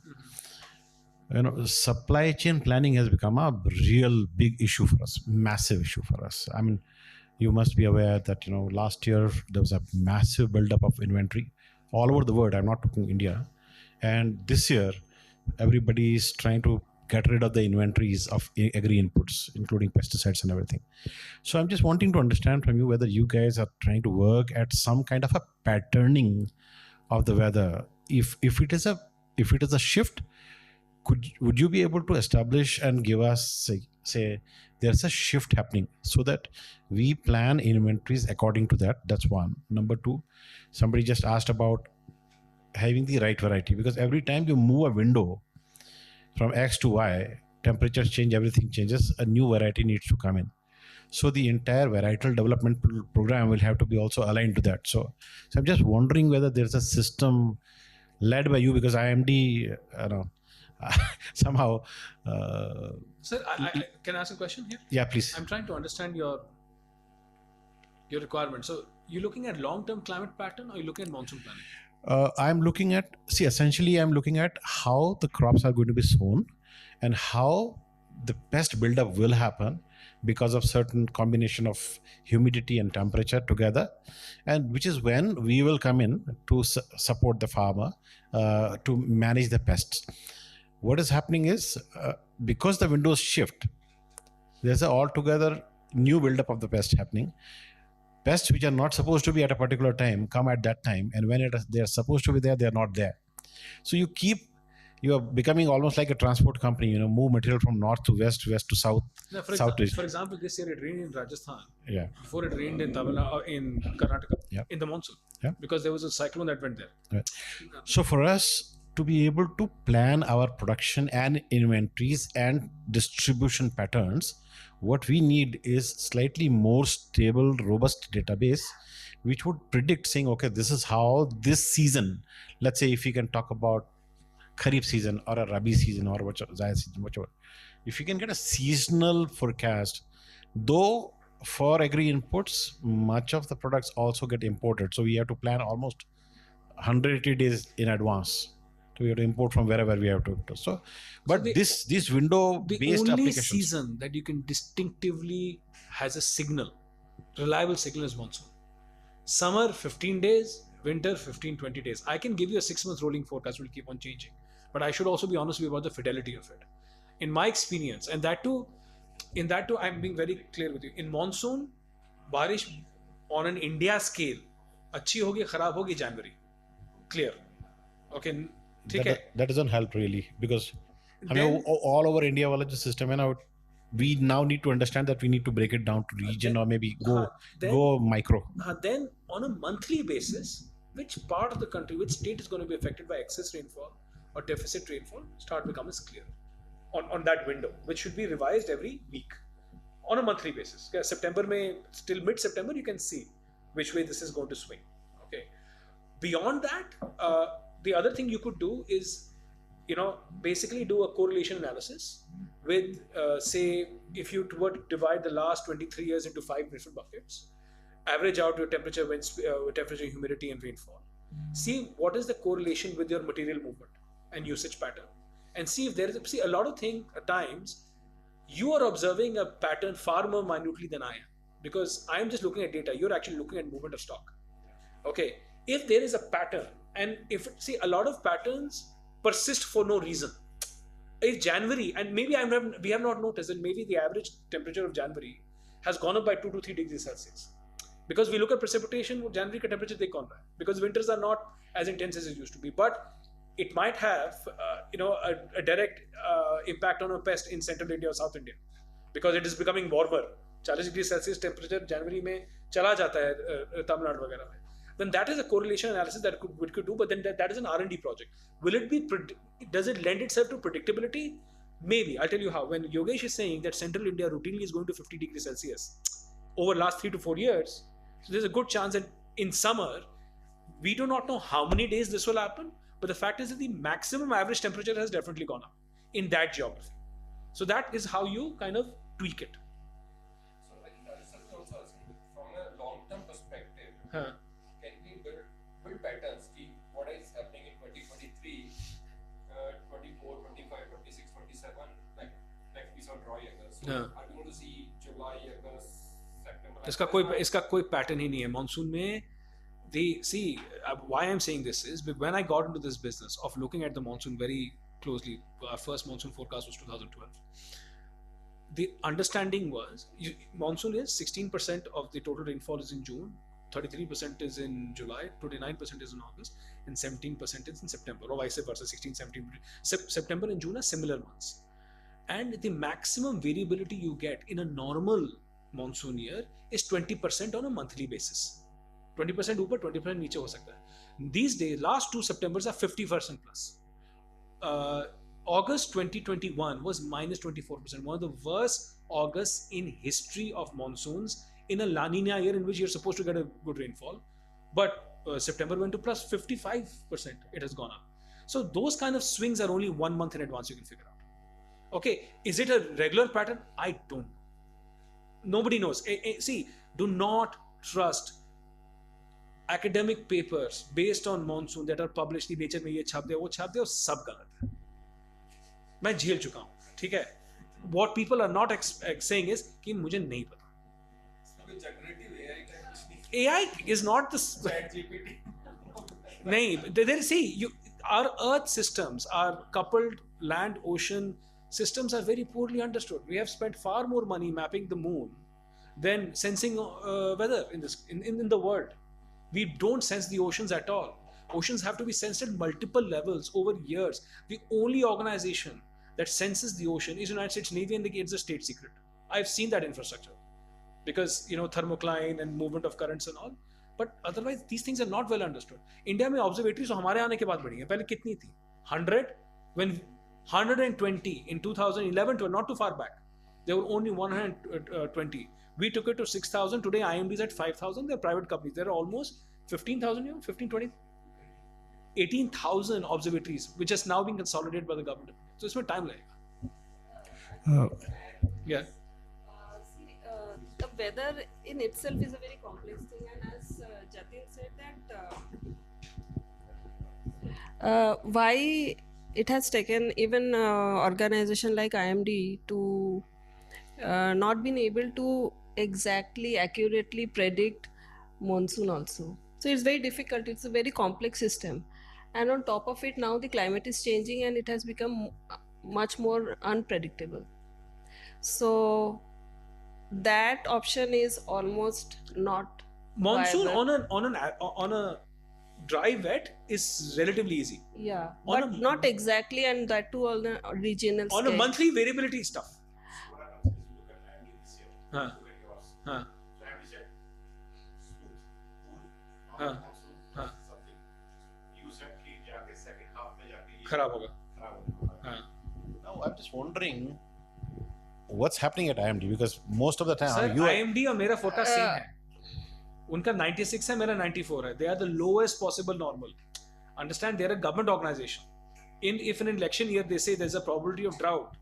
Supply chain planning has become a real big issue for us, massive issue for us. I mean, you must be aware that last year there was a massive buildup of inventory all over the world. I'm not talking India, and this year everybody is trying to get rid of the inventories of agri inputs, including pesticides and everything. So I'm just wanting to understand from you whether you guys are trying to work at some kind of a patterning of the weather. If it is a shift, would you be able to establish and give us say there's a shift happening so that we plan inventories according to that? That's one. Number two, somebody just asked about having the right variety, because every time you move a window from X to Y, temperatures change, everything changes, a new variety needs to come in. So the entire varietal development program will have to be also aligned to that. So I'm just wondering whether there's a system led by you, because IMD, somehow. Sir, I can I ask a question here? Yeah, please. I'm trying to understand your requirement. So you're looking at long-term climate pattern, or you're looking at monsoon planning? I'm looking at how the crops are going to be sown and how the pest buildup will happen because of certain combination of humidity and temperature together, and which is when we will come in to support the farmer to manage the pests. What is happening is because the windows shift, there's an altogether new buildup of the pest happening. Pests which are not supposed to be at a particular time come at that time, and when they are supposed to be there, they are not there. So you are becoming almost like a transport company. Move material from north to west, west to south, south to east. For example, this year it rained in Rajasthan. Yeah. Before it rained in Tamil Nadu, in Karnataka, in the monsoon. Yeah. Because there was a cyclone that went there. Right. So for us to be able to plan our production and inventories and distribution patterns, what we need is slightly more stable, robust database, which would predict saying, okay, this is how this season, let's say if you can talk about Kharif season or a Rabi season or Zaya season, whichever. If you can get a seasonal forecast, though for agri inputs, much of the products also get imported. So we have to plan almost 180 days in advance. So we have to import from wherever we have to. So, but this window based the only applications. season that you can distinctively has a signal reliable signal is monsoon. Summer 15 days, winter 15-20 days. I can give you a 6-month rolling forecast, will keep on changing, but I should also be honest with you about the fidelity of it. In my experience, and that too, I'm being very clear with you. In monsoon, बारिश on an India scale अच्छी होगी खराब होगी January, clear. Okay, ठीक है. That doesn't help really, because I mean all over India wala jo system hai na, we now need to understand that we need to break it down to region or maybe go micro. Then on a monthly basis, which part of the country, which state is going to be affected by excess rainfall or deficit rainfall, start becomes clear on that window, which should be revised every week on a monthly basis. Okay, September may, till mid-September, you can see which way this is going to swing. Okay. Beyond that, the other thing you could do is, basically do a correlation analysis with, say, if you were to divide the last 23 years into 5 different buckets, average out your temperature, temperature, humidity, and rainfall. See what is the correlation with your material movement and usage pattern, and see if there is. See, a lot of times you are observing a pattern far more minutely than I am, because I am just looking at data. You're actually looking at movement of stock. Okay, if there is a pattern, and if a lot of patterns persist for no reason. If January, and maybe we have not noticed that maybe the average temperature of January has gone up by 2 to 3 degrees Celsius, because we look at precipitation, January ka temperature they gone by, because winters are not as intense as it used to be, but it might have a direct impact on a pest in Central India or South India, because it is becoming warmer. 40 degrees Celsius temperature January में चला जाता है तमिलनाडु वगैरह में. Then that is a correlation analysis that we could do, but then that is an R&D project. Will it be? Does it lend itself to predictability? Maybe. I'll tell you how. When Yogesh is saying that Central India routinely is going to 50 degrees Celsius over last 3 to 4 years, so there's a good chance that in summer, we do not know how many days this will happen, but the fact is that the maximum average temperature has definitely gone up in that geography. So that is how you kind of tweak it. So like research also asking, from a long-term perspective, can we build patterns? What is happening in 2023, 24, 25, 26, 27, like we saw dry August. So are we going to see July, August, September? इसका कोई pattern ही नहीं है monsoon में. Why I'm saying this is when I got into this business of looking at the monsoon very closely, our first monsoon forecast was 2012. The understanding was monsoon is 16% of the total rainfall is in June, 33% is in July, 29% is in August, and 17% is in September, or vice versa. 16, 17, September and June are similar months, and the maximum variability you get in a normal monsoon year is 20% on a monthly basis. 20% ऊपर 20% नीचे हो सकता है. These days, last 2 Septembers are 50% plus. August 2021 was minus 24%, one of the worst Augusts in history of monsoons in a La Nina year in which you're supposed to get a good rainfall. But September went to plus 55%, it has gone up. So those kind of swings are only 1 month in advance you can figure out. Okay, is it a regular pattern? I don't know. Nobody knows. See, do not trust academic papers based on monsoon that are published in Nature में ये छाप दे वो छाप दे, वो सब गलत है. मैं झेल चुका हूँ, ठीक है. What people are not saying is कि मुझे नहीं पता. AI is not the नहीं. Our Earth systems, our coupled land ocean systems are very poorly understood. We have spent far more money mapping the moon than sensing weather in the world. We don't sense the oceans at all. Oceans have to be sensed at multiple levels over years. The only organization that senses the ocean is United States Navy, and it's a state secret. I've seen that infrastructure because thermocline and movement of currents and all. But otherwise, these things are not well understood. India में observatories तो हमारे आने के बाद बढ़ी हैं. पहले कितनी थी? 100. When 120 in 2011, not too far back, there were only 120. We took it to 6,000. Today, IMD is at 5,000. They're private companies. There are almost 15,000, 15, 20, 18,000 observatories, which has now been consolidated by the government. So it's time लगेगा. Yeah. See, the weather in itself is a very complex thing, and as Jatin said that why it has taken even organization like IMD to not been able to exactly accurately predict monsoon also. So it's very difficult. It's a very complex system, and on top of it, now the climate is changing and it has become much more unpredictable. So that option is almost not Monsoon viable. on a dry wet is relatively easy. Yeah, On but a- not exactly, and that too on a regional On scale. a monthly variability is tough. Huh. Huh. Huh. Huh. खराब होगा. हाँ. Now I'm just wondering what's happening at IMD because most of the time sir you IMD और मेरा forecast same है. उनका 96 है, मेरा 94 है. They are the lowest possible normal. Understand? They are a government organization. If in an election year they say there's a probability of drought,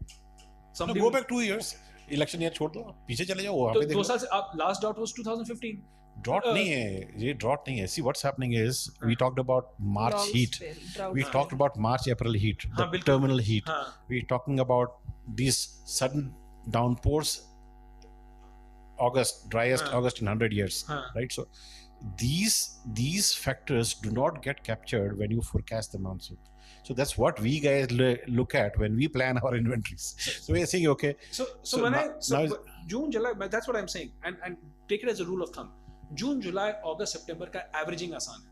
no, go back 2 years. Election year छोड़ दो, पीछे चले जाओ वहाँ तो पे देख 2 लो. साल से आप last drought was 2015. Drought नहीं है, ये drought नहीं है. See what's happening is we talked about March Long heat. spell, drought We spell. talked about March April heat, the बिल्कुल. terminal heat. हाँ. We're talking about these sudden downpours. August, driest August in 100 years, right? So these factors do not get captured when you forecast the monsoon. So that's what we guys look at when we plan our inventories. So we're saying, okay. So when June, July, that's what I'm saying, and take it as a rule of thumb. June, July, August, September का averaging आसान है,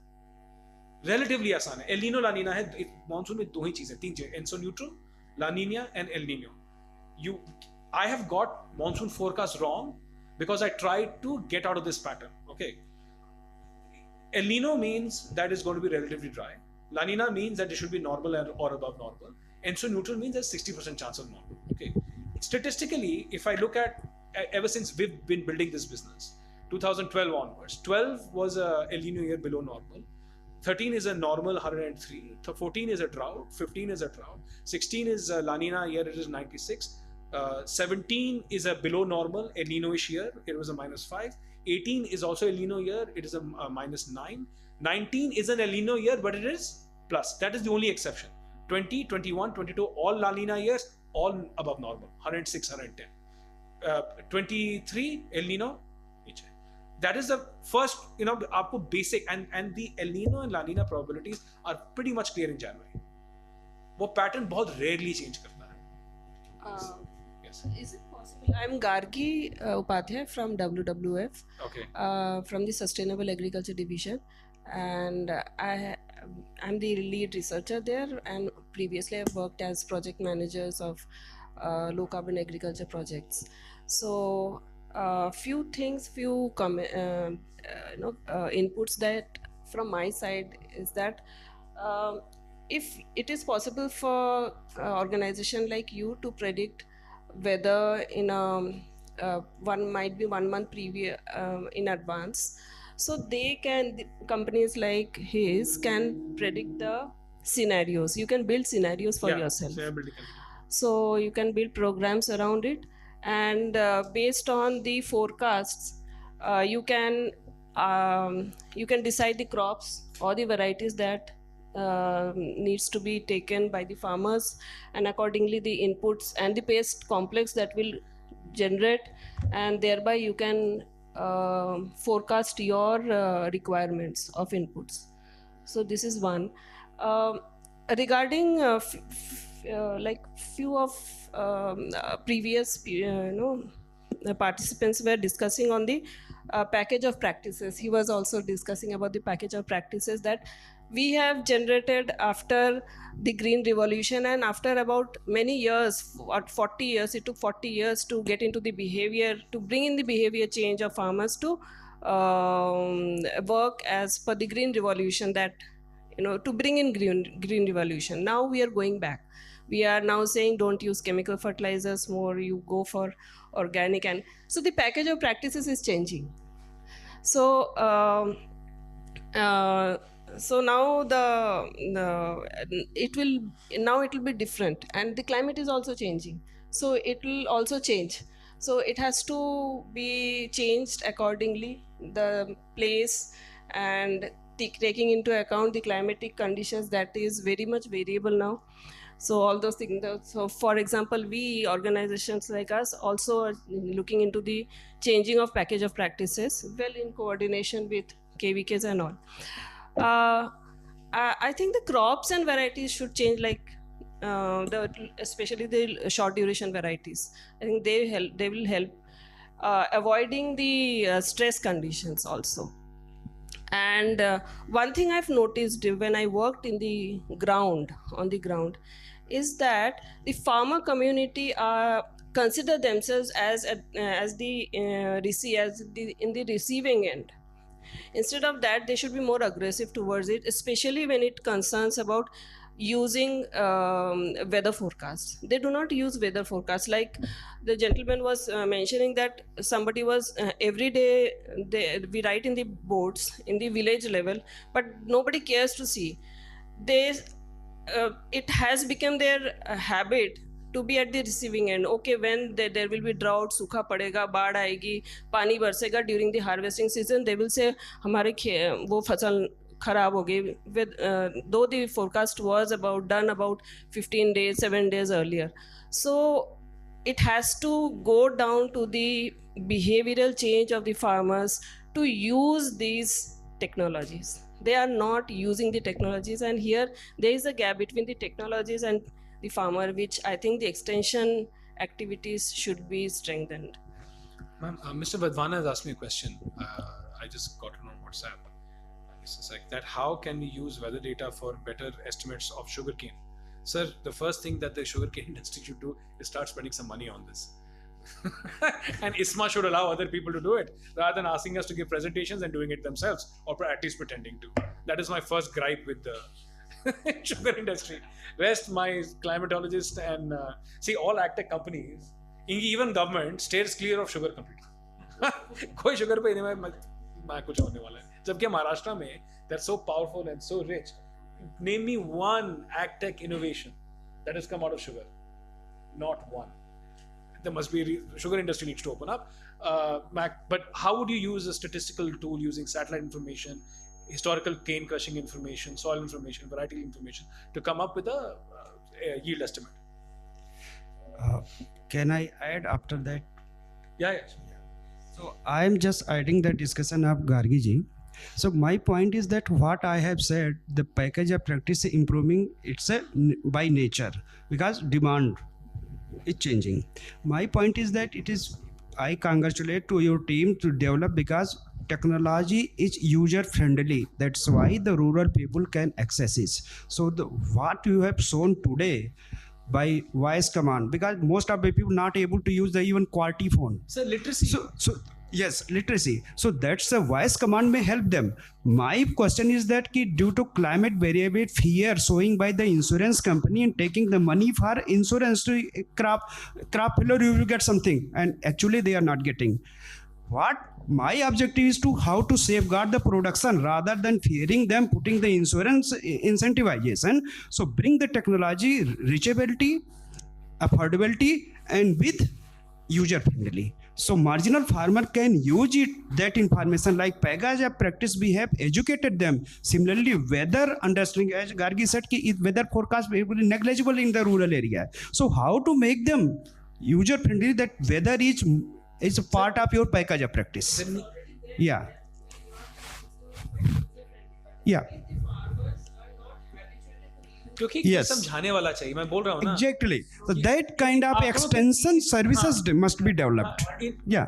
relatively आसान है. El Nino, La Nina है. Monsoon में दो ही चीजें, तीन चीजें, enso neutral, La Nina and El Nino. I have got monsoon forecast wrong because I tried to get out of this pattern. Okay. El Nino means that it's going to be relatively dry. La Nina means that it should be normal or above normal. Enso neutral means there's 60% chance of normal. Okay. Statistically, if I look at ever since we've been building this business, 2012 onwards, 12 was a El Nino year below normal. 13 is a normal 103. 14 is a drought. 15 is a drought. 16 is a La Nina year, it is 96. 17 is a below normal El Nino-ish year, it was a -5. 18 is also El Nino year, it is a -9. 19 is an El Nino year, but it is plus. That is the only exception. 20, 21, 22, all La Nina years, all above normal, 106, 110. 23 El Nino, that is the first, आपको basic and the El Nino and La Nina probabilities are pretty much clear in January. वो pattern बहुत rarely change करता है. Is it possible? I'm Gargi Upadhyay from WWF, from the Sustainable Agriculture Division, and I'm the lead researcher there, and previously I've worked as project managers of low carbon agriculture projects. So few inputs that from my side is that if it is possible for organization like you to predict weather in might be 1 month previous in advance, so companies like his can predict the scenarios. You can build scenarios for yourself, so you can build programs around it, and based on the forecasts you can decide the crops or the varieties that needs to be taken by the farmers, and accordingly the inputs and the pest complex that will generate, and thereby you can forecast your requirements of inputs. So this is one. Regarding like few of previous participants were discussing on the package of practices. He was also discussing about the package of practices that we have generated after the Green Revolution, and after about many years, 40 years, it took 40 years to get into the behavior, to bring in the behavior change of farmers to work as per the Green Revolution, that to bring in green revolution. Now we are going back. We are now saying don't use chemical fertilizers more, you go for organic, and so the package of practices is changing. So so now it will be different, and the climate is also changing, so it will also change. So it has to be changed accordingly, the place, and taking into account the climatic conditions that is very much variable now. So all those things. So for example, we organizations like us also are looking into the changing of package of practices, well in coordination with KVKs and all. I think the crops and varieties should change, like especially the short duration varieties. I think they will help avoiding the stress conditions also. And one thing I've noticed when I worked in the ground, on the ground, is that the farmer community consider themselves as in the receiving end. Instead of that, they should be more aggressive towards it, especially when it concerns about using weather forecasts. They do not use weather forecasts. Like the gentleman was mentioning that somebody was every day we write in the boards in the village level, but nobody cares to see. It has become their habit to be at the receiving end. Okay, when there will be drought, सूखा पड़ेगा, बाढ़ आएगी, पानी बरसेगा during the harvesting season, they will say हमारे वो फसल खराब हो गई. Though the forecast was done about 15 days, 7 days earlier. So it has to go down to the behavioral change of the farmers to use these technologies. They are not using the technologies, and here there is a gap between the technologies and the farmer, which I think the extension activities should be strengthened. Ma'am, Mr. Vadvana has asked me a question. I just got it on WhatsApp. It's like that, how can we use weather data for better estimates of sugarcane? Sir, the first thing that the sugarcane industry should do is start spending some money on this. And ISMA should allow other people to do it rather than asking us to give presentations and doing it themselves, or at least pretending to. That is my first gripe with the sugar industry. Rest, my climatologist and see, all agtech companies, even government, stays clear of sugar completely. कोई sugar पे नहीं मैं कुछ होने वाला है. जबकि महाराष्ट्र में, they're so powerful and so rich. Name me one agtech innovation that has come out of sugar. Not one. There must be, sugar industry needs to open up. But how would you use a statistical tool using satellite information, historical cane crushing information, soil information, varietal information to come up with a yield estimate? Can I add after that? Yeah. So I'm just adding the discussion of Gargi ji. So my point is that what I have said, the package of practice improving, it's by nature, because demand is changing. My point is that I congratulate to your team to develop, because technology is user friendly. That's why the rural people can access it. So what you have shown today by voice command, because most of the people not able to use the even QWERTY phone. So literacy. So yes, literacy. So that's the voice command may help them. My question is that due to climate variable fear showing by the insurance company and taking the money for insurance to crop failure, you will get something, and actually they are not getting. What my objective is to how to safeguard the production rather than fearing them putting the insurance incentivization. So bring the technology, reachability, affordability, and with user friendly. So marginal farmer can use that information like package of practice. We have educated them. Similarly, weather understanding, as Gargi said, weather forecast is negligible in the rural area. So how to make them user friendly, that weather is a part of your package of practice. Yeah. क्योंकि समझाने वाला चाहिए, मैं बोल रहा हूँ ना. Exactly. So that kind of extension services must be developed. Yeah.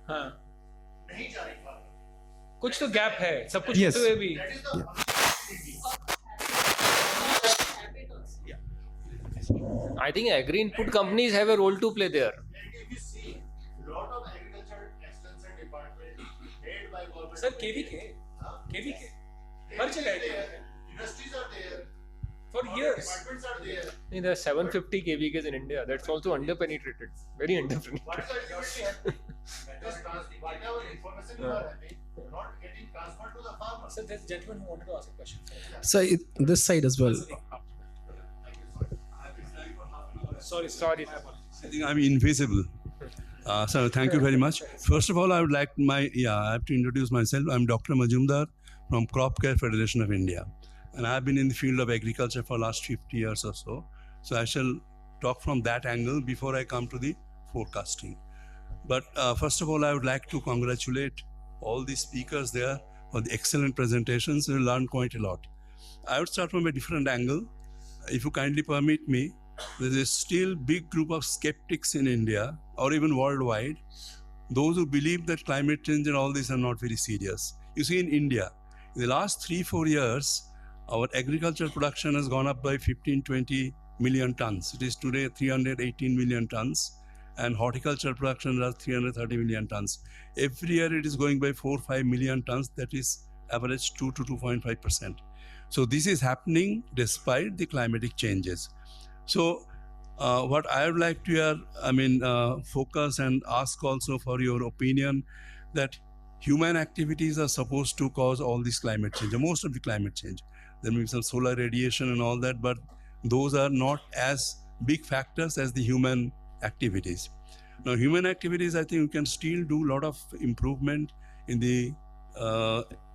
हाँ. कुछ तो गैप है, सब कुछ होते हुए भी. I think agri input companies have a role to play there. Sir, KVK, हर जगह है. Industries are there. For years. Departments are there. There are 750 KVKs in India. That's also underpenetrated. Very underpenetrated. What is the ultimate? Whatever information you are having, not getting transferred to the farmer. Sir, there's a gentleman who wanted to ask a question. So this side as well. Sorry. I think I'm invisible. So thank you very much. First of all, I would like I have to introduce myself. I'm Dr. Majumdar from Crop Care Federation of India. and I've been in the field of agriculture for last 50 years or so. So I shall talk from that angle before I come to the forecasting. But first of all, I would like to congratulate all the speakers there for the excellent presentations. We learned quite a lot. I would start from a different angle. If you kindly permit me, there is a still big group of skeptics in India or even worldwide, those who believe that climate change and all these are not very serious. You see, in India, in the last 3-4 years, our agricultural production has gone up by 15-20 million tons. It is today 318 million tons, and horticultural production is 330 million tons. Every year it is going by 4-5 million tons, that is average 2 to 2.5%. So this is happening despite the climatic changes. So what I would like to focus and ask also for your opinion, that human activities are supposed to cause all this climate change, most of the climate change. There may be some solar radiation and all that, but those are not as big factors as the human activities. Now, human activities, I think we can still do a lot of improvement in the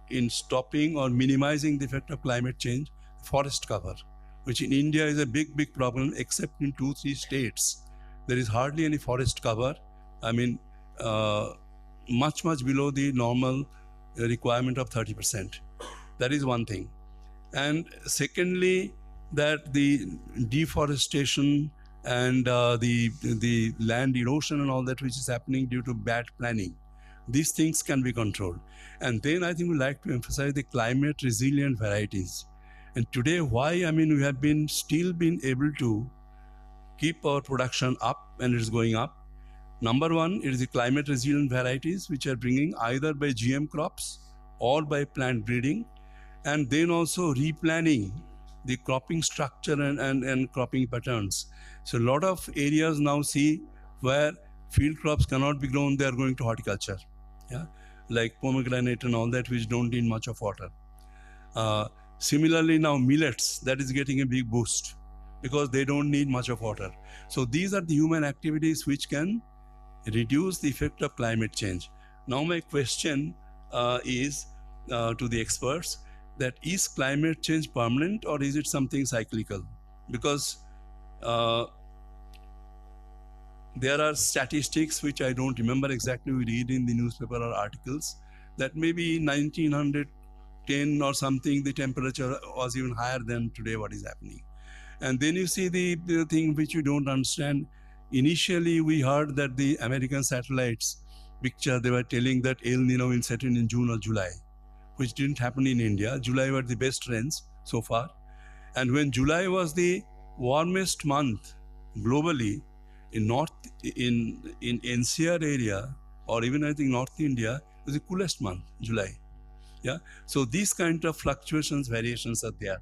in stopping or minimizing the effect of climate change. Forest cover, which in India is a big problem, except in 2-3 states. There is hardly any forest cover. I mean, much below the normal requirement of 30%. That is one thing. And secondly, that the deforestation and the land erosion and all that which is happening due to bad planning, these things can be controlled. And then I think we like to emphasize the climate resilient varieties. And today, why we have still been able to keep our production up, and it is going up. Number one, it is the climate resilient varieties which are bringing either by GM crops or by plant breeding, and then also replanning the cropping structure and cropping patterns. So a lot of areas now see where field crops cannot be grown, they are going to horticulture, like pomegranate and all that, which don't need much of water. Similarly, now millets, that is getting a big boost because they don't need much of water. So these are the human activities which can reduce the effect of climate change. Now my question is to the experts, that is climate change permanent or is it something cyclical? Because there are statistics which I don't remember exactly, we read in the newspaper or articles, that maybe 1910 or something, the temperature was even higher than today what is happening. And then you see the thing which you don't understand. Initially, we heard that the American satellites picture, they were telling that El Nino will set in June or July, which didn't happen in India. July were the best rains so far. And when July was the warmest month globally, in NCR area, or even I think North India, it was the coolest month, July. So these kind of fluctuations, variations are there.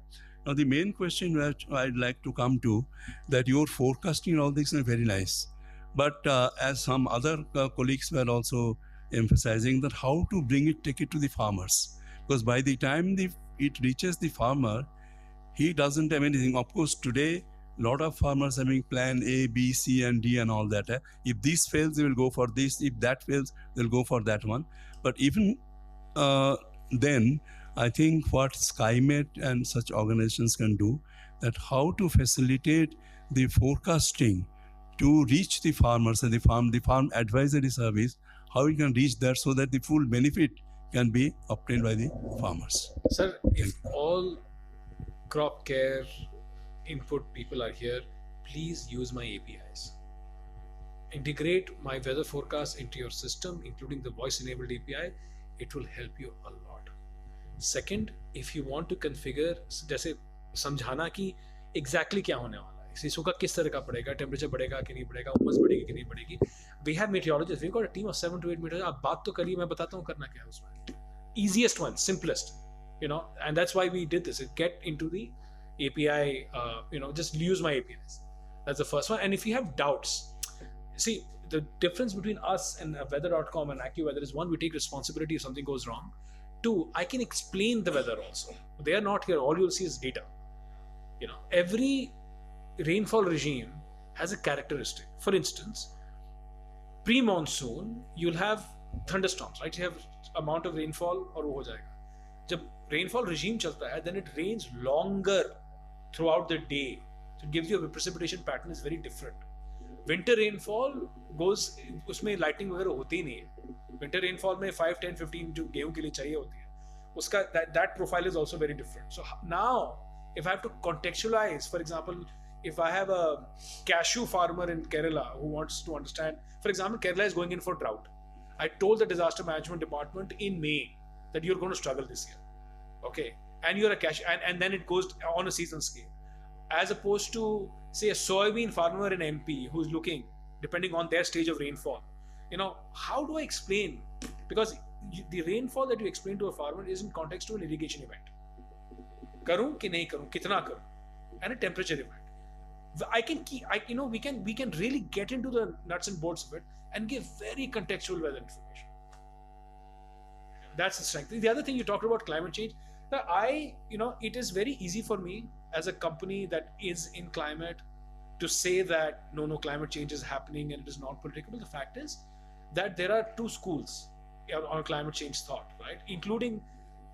Now the main question which I'd like to come to, that your forecasting and all this is very nice. But as some other colleagues were also emphasizing, that how to take it to the farmers. Because by the time it reaches the farmer, he doesn't have anything. Of course, today, a lot of farmers are having plan A, B, C, and D and all that. If this fails, they will go for this. If that fails, they'll go for that one. But even then, I think what Skymet and such organizations can do, that how to facilitate the forecasting to reach the farmers and the farm advisory service, how we can reach there so that the full benefit can be obtained by the farmers. Sir, if all crop care input people are here, please use my APIs. Integrate my weather forecast into your system, including the voice-enabled API. It will help you a lot. Second, if you want to configure, जैसे समझाना कि exactly क्या होने वाला है, सीसो का किस तरह का पड़ेगा, temperature बढ़ेगा कि नहीं बढ़ेगा, उमस बढ़ेगी कि नहीं बढ़ेगी. We have meteorologists. We've got a team of 7 to 8 meteorologists. आप बात तो करिए, मैं बताता हूँ करना क्या है उसमें. Easiest one, simplest, and that's why we did this. Get into the API, just use my APIs. That's the first one. And if you have doubts, see, the difference between us and weather.com and AccuWeather is, one, we take responsibility if something goes wrong. Two, I can explain the weather also. They are not here. All you'll see is data. Every rainfall regime has a characteristic. For instance, pre-monsoon, you'll have thunderstorms, right? You have amount of rainfall और वो हो जाएगा. जब rainfall regime chalta hai, then it rains longer throughout the day. So it gives you a precipitation pattern is very different. Winter rainfall goes, उसमें lightning वगैरह होती ही नहीं है. Winter rainfall में 5, 10, 15 जो गेहूं के लिए चाहिए होती है, उसका that profile is also very different. So now, if I have to contextualize, for example, if I have a cashew farmer in Kerala who wants to understand, for example, Kerala is going in for drought. I told the disaster management department in May that you're going to struggle this year. Okay. And you're a cashew, and then it goes on a season scale. As opposed to, say, a soybean farmer in MP who's looking, depending on their stage of rainfall, how do I explain? Because the rainfall that you explain to a farmer is in context to an irrigation event. Karu ki nahi karu, kitna karu, and a temperature event. We can really get into the nuts and bolts of it and give very contextual weather information. That's the strength. The other thing you talked about climate change. It is very easy for me as a company that is in climate to say that no, climate change is happening and it is not predictable. The fact is that there are two schools on climate change thought, right? Including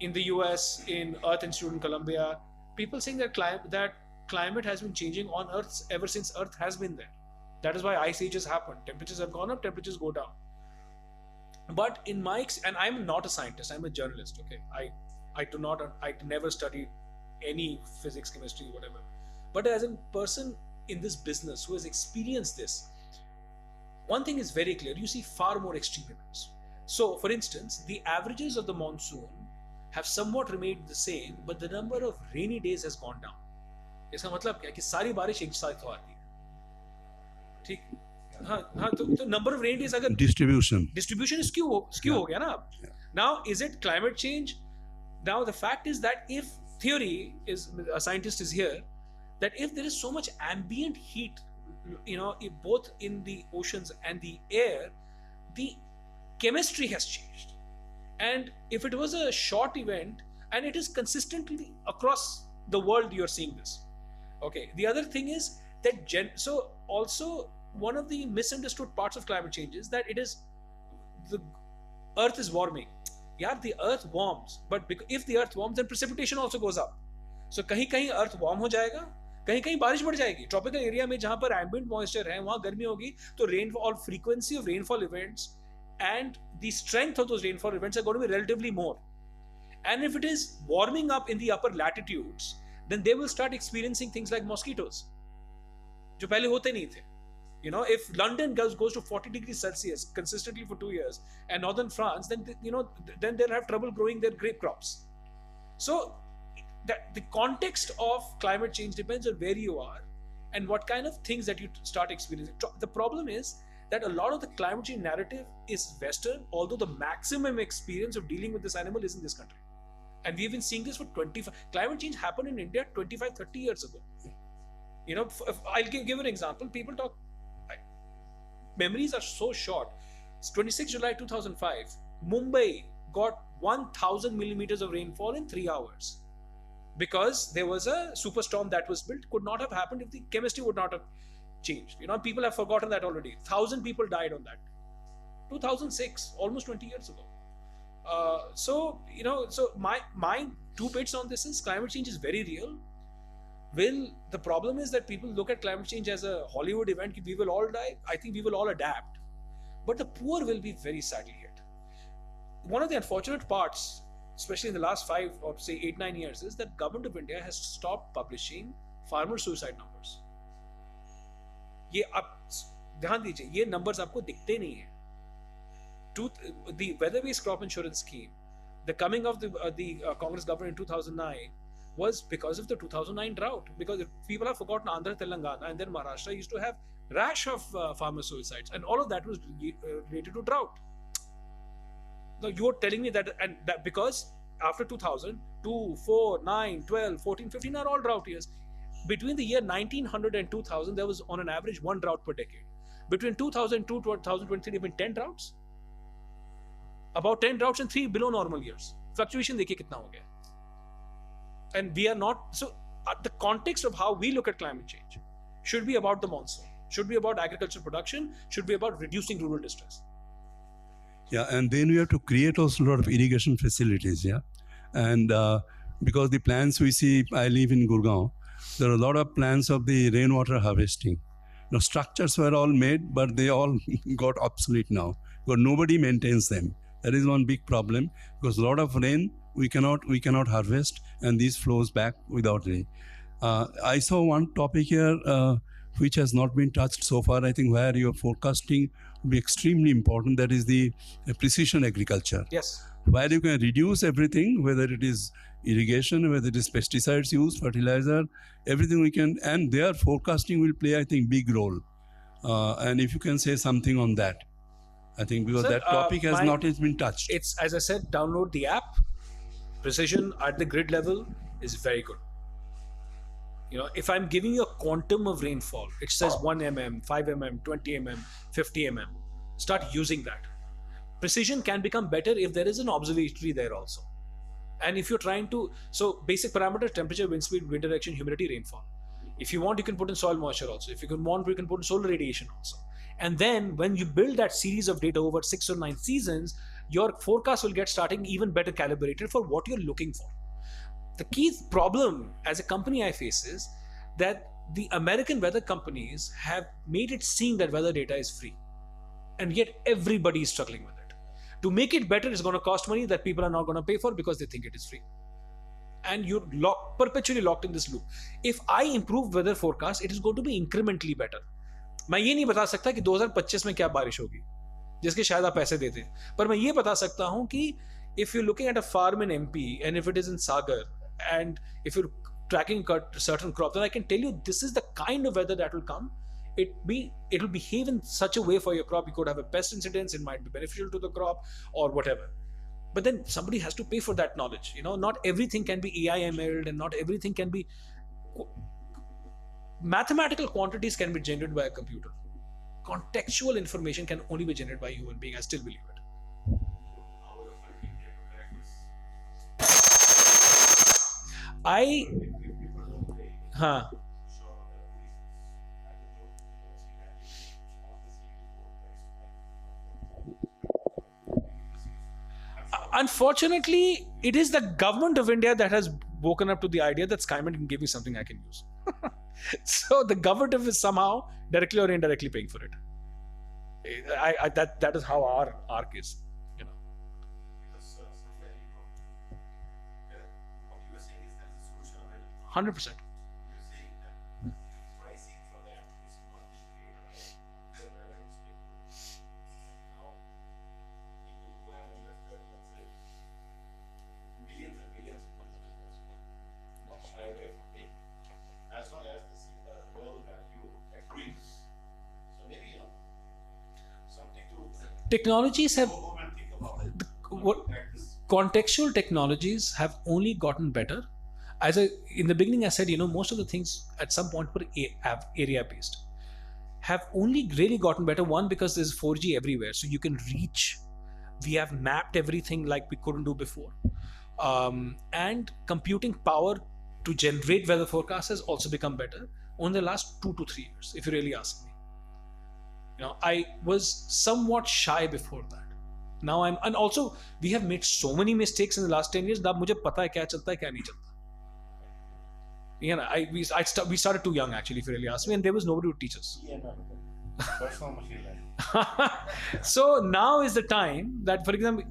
in the US, in Earth Institute in Columbia, people saying that climate has been changing on Earth ever since Earth has been there. That is why ice ages happen. Temperatures have gone up, temperatures go down. But and I'm not a scientist, I'm a journalist, okay? I never studied any physics, chemistry, whatever. But as a person in this business who has experienced this, one thing is very clear, you see far more extreme events. So, for instance, the averages of the monsoon have somewhat remained the same, but the number of rainy days has gone down. इसका मतलब क्या है कि सारी बारिश एक साथ हो आती है, ठीक? हाँ, तो number of rainy days अगर distribution is skew हो गया ना. Now, is it climate change? Now, the fact is that if theory is, a scientist is here, that if there is so much ambient heat, both in the oceans and the air, the chemistry has changed. And if it was a short event, and it is consistently across the world, you're seeing this. Okay. The other thing is that, so also one of the misunderstood parts of climate change is that the Earth is warming. Yeah, the Earth warms, but if the Earth warms, then precipitation also goes up. So कहीं Earth warm हो जाएगा, कहीं बारिश बढ़ जाएगी. Tropical area में जहाँ पर ambient moisture है, वहाँ गर्मी होगी, तो rainfall, frequency of rainfall events and the strength of those rainfall events are going to be relatively more. And if it is warming up in the upper latitudes, then they will start experiencing things like mosquitoes, जो पहले होते नहीं थे. If London goes to 40 degrees Celsius consistently for 2 years, and northern France, then then they'll have trouble growing their grape crops. So the context of climate change depends on where you are and what kind of things that you start experiencing. The problem is that a lot of the climate change narrative is Western, although the maximum experience of dealing with this animal is in this country. And we've been seeing this for 25. Climate change happened in India 25, 30 years ago. I'll give an example. People talk. Memories are so short. 26 July 2005, Mumbai got 1,000 millimeters of rainfall in 3 hours because there was a superstorm that was built. Could not have happened if the chemistry would not have changed. People have forgotten that already. 1,000 people died on that. 2006, almost 20 years ago. So my 2 bits on this is climate change is very real. The problem is that people look at climate change as a Hollywood event. We will all die. I think we will all adapt. But the poor will be very sadly hit. One of the unfortunate parts, especially in the last 5 or say 8-9 years, is that government of India has stopped publishing farmer suicide numbers. ये आप ध्यान दीजिए, ये numbers आपको दिखते नहीं हैं. The weather-based crop insurance scheme, the coming of the Congress government in 2009 was because of the 2009 drought. Because people have forgotten Andhra, Telangana, and then Maharashtra used to have rash of farmer suicides, and all of that was related to drought. Now you're telling me that because after 2000, 2, 4, 9, 12, 14, 15 are all drought years. Between the year 1900 and 2000, there was on an average 1 drought per decade. Between 2002 to 2023, there have been 10 droughts. About 10 droughts in 3 below normal years. Fluctuation देखिए कितना हो गया. And we are not, so the context of how we look at climate change should be about the monsoon, should be about agricultural production, should be about reducing rural distress. Yeah, and then we have to create also a lot of irrigation facilities, yeah. And because the plans we see, I live in Gurgaon, there are a lot of plans of the rainwater harvesting. Now, structures were all made, but they all got obsolete now because nobody maintains them. That is one big problem because a lot of rain we cannot harvest, and this flows back without rain. I saw one topic here which has not been touched so far. I think where your forecasting will be extremely important. That is the precision agriculture. Yes. Where you can reduce everything, whether it is irrigation, whether it is pesticides use, fertilizer, everything we can, and their forecasting will play, I think, big role. And if you can say something on that, I think because Sir, that topic has not yet been touched. It's, as I said, download the app. Precision at the grid level is very good. If I'm giving you a quantum of rainfall, it says 1 mm, 5 mm, 20 mm, 50 mm. Start using that. Precision can become better if there is an observatory there also. And if you're trying to, so basic parameters: temperature, wind speed, wind direction, humidity, rainfall. If you want, you can put in soil moisture also. If you want, you can put in solar radiation also. And then when you build that series of data over 6 or 9 seasons, your forecast will get starting even better calibrated for what you're looking for. The key problem as a company I face is that the American weather companies have made it seem that weather data is free. And yet everybody is struggling with it. To make it better, it's going to cost money that people are not going to pay for because they think it is free. And you're perpetually locked in this loop. If I improve weather forecast, it is going to be incrementally better. मैं ये नहीं बता सकता कि 2025 में क्या बारिश होगी, जिसके शायद आप पैसे देते हैं, पर मैं ये बता सकता हूं कि if you're looking at a farm in MP and if it is in Sagar and if you're tracking a certain crop, then I can tell you this is the kind of weather that will come. It will behave in such a way for your crop. You could have a pest incidence, it might be beneficial to the crop or whatever. But then somebody has to pay for that knowledge. Not everything can be AI/ML'd and not everything can be. Mathematical quantities can be generated by a computer. Contextual information can only be generated by a human being. I still believe it. Unfortunately, it is the government of India that has woken up to the idea that Skymet can give me something I can use. So the government is somehow directly or indirectly paying for it. That is how our arc is. 100%. Technologies have contextual technologies have only gotten better. In the beginning I said, most of the things at some point were area based, have only really gotten better. One, because there's 4G everywhere, so you can reach. We have mapped everything like we couldn't do before, and computing power to generate weather forecasts has also become better in the last 2 to 3 years, if you really ask me. I was somewhat shy before that. Now and also we have made so many mistakes in the last 10 years that मुझे पता है क्या चलता है क्या नहीं चलता. We started too young actually, if you really ask me, and there was nobody to teach us. So now is the time that, for example,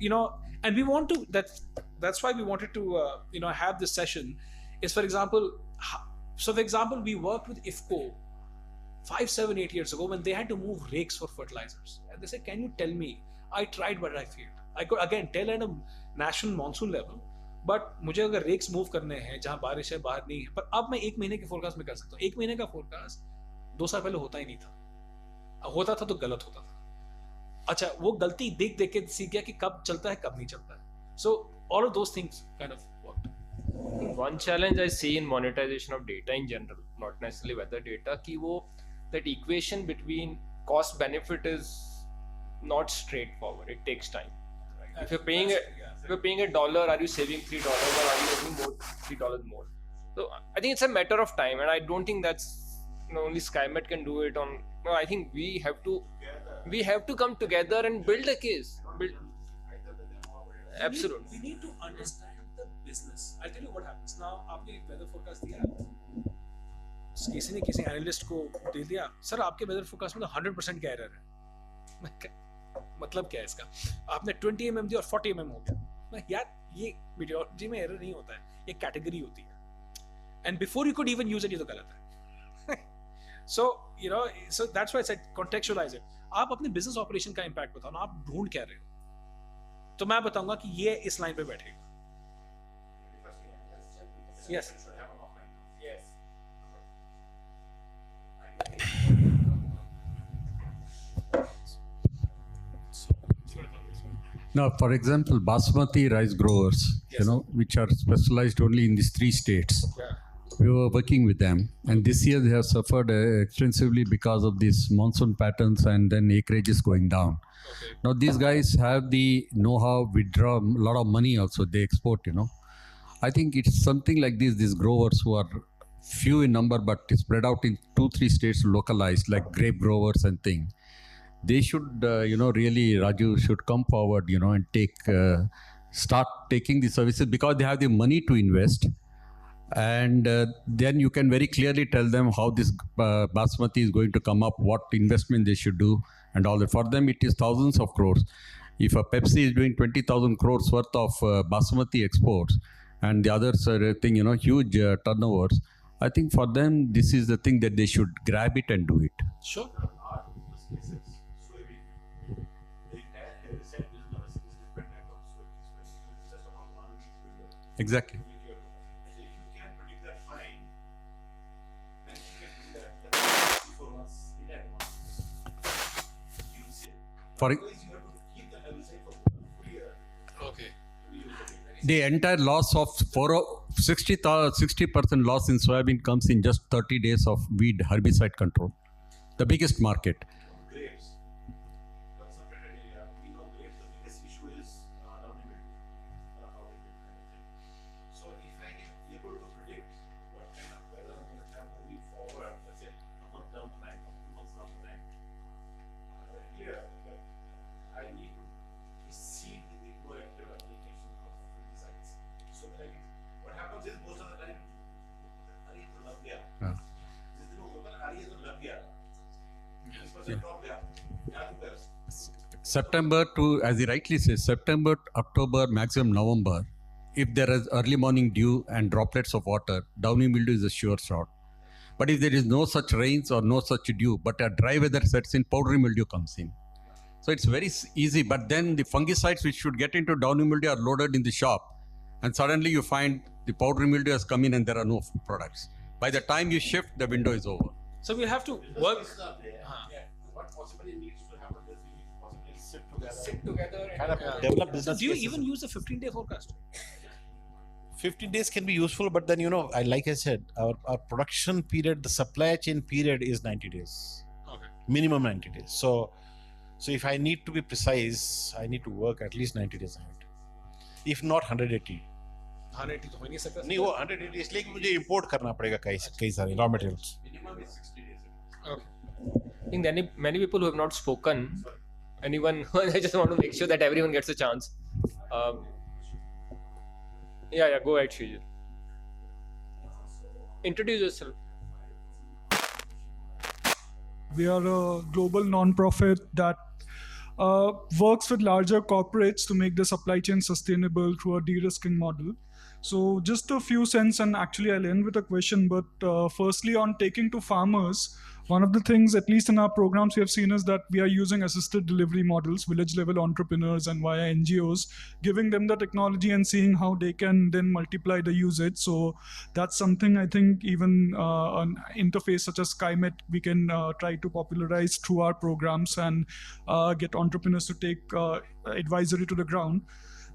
and we want to. That's why we wanted to have this session. Is, for example, we worked with IFCO 5, 7, 8 years ago when they had to move rakes for fertilizers, and they said, "Can you tell me?" I tried, but I failed. I could again tell at a national monsoon level, but मुझे अगर racks move करने हैं जहाँ बारिश है बाहर नहीं है, पर अब मैं 1 महीने के फोरकास्ट में कर सकता हूँ. 1 महीने का फोरकास्ट 2 साल पहले होता ही नहीं था. होता था तो गलत होता था. अच्छा, वो गलती देख के सीख गया कि कब चलता है कब नहीं चलता है. So all of those things kind of worked. One challenge I see in monetization of data in general, not necessarily weather data, कि वो that equation between cost benefit is not straightforward. It takes time. Right? If you're paying $1, are you saving $3 or are you saving more $3 more? So I think it's a matter of time, and I don't think that's only Skymet can do it. I think we have to come together and build a case. Absolutely. We need to understand the business, I'll tell you what happens. Now, आपने weather forecast दिया, किसी ने किसी analyst को दे दिया, sir आपके weather forecast में तो 100% का एरर है। मतलब क्या है इसका? आपने 20 mm दिया और 40 mm हो गया। यार ये मीटियोलॉजी में एरर नहीं होता है, ये कैटेगरी होती है। And before you could even use it, ये तो गलत है। So that's why I said contextualise it. आप अपने बिजनेस ऑपरेशन का इंपैक्ट बताओ ना, आप ढूंढ क्या रहे हो, तो मैं बताऊंगा कि ये इस लाइन पे बैठेगा। Yes Now, for example, basmati rice growers, which are specialized only in these 3 states. We were working with them, and this year they have suffered extensively because of these monsoon patterns and then acreages going down. Now, these guys have the know-how, withdraw a lot of money also, they export, I think it's something like this, these growers who are few in number but spread out in 2-3 states localized, like grape growers and things. They should, really, Raju should come forward, and start taking the services because they have the money to invest. And then you can very clearly tell them how this basmati is going to come up, what investment they should do, and all that. For them, it is thousands of crores. If a Pepsi is doing 20,000 crores worth of basmati exports, and the others are huge turnovers, I think for them, this is the thing that they should grab it and do it. Sure. Exactly. For the entire loss of 60% loss in soybean comes in just 30 days of weed herbicide control. The biggest market. September to, as he rightly says, September, October, maximum November, if there is early morning dew and droplets of water, downy mildew is a sure shot. But if there is no such rains or no such dew, but a dry weather sets in, powdery mildew comes in. So it's very easy, but then the fungicides which should get into downy mildew are loaded in the shop, and suddenly you find the powdery mildew has come in and there are no products. By the time you shift, the window is over. So we have to work. What possibly needs to happen is we need to possibly Sit together and develop business So do you cases. even use a 15-day forecast? 15 days can be useful, but then like I said, our production period, the supply chain period is 90 days. Okay. Minimum 90 days. So if I need to be precise, I need to work at least 90 days ahead. If not 180. 180 तो हो नहीं सकता। नहीं वो 180 इसलिए कि मुझे import करना पड़ेगा कई सारे raw materials. minimum is 60 days. I think there are many people who have not spoken. Anyone? I just want to make sure that everyone gets a chance. Yeah, go ahead, Srijit. Introduce yourself. We are a global non-profit that works with larger corporates to make the supply chain sustainable through a de-risking model. So just a few cents, and actually I'll end with a question, but firstly on taking to farmers, one of the things, at least in our programs, we have seen is that we are using assisted delivery models, village level entrepreneurs and via NGOs, giving them the technology and seeing how they can then multiply the usage. So that's something I think even an interface such as Skymet, we can try to popularize through our programs and get entrepreneurs to take advisory to the ground.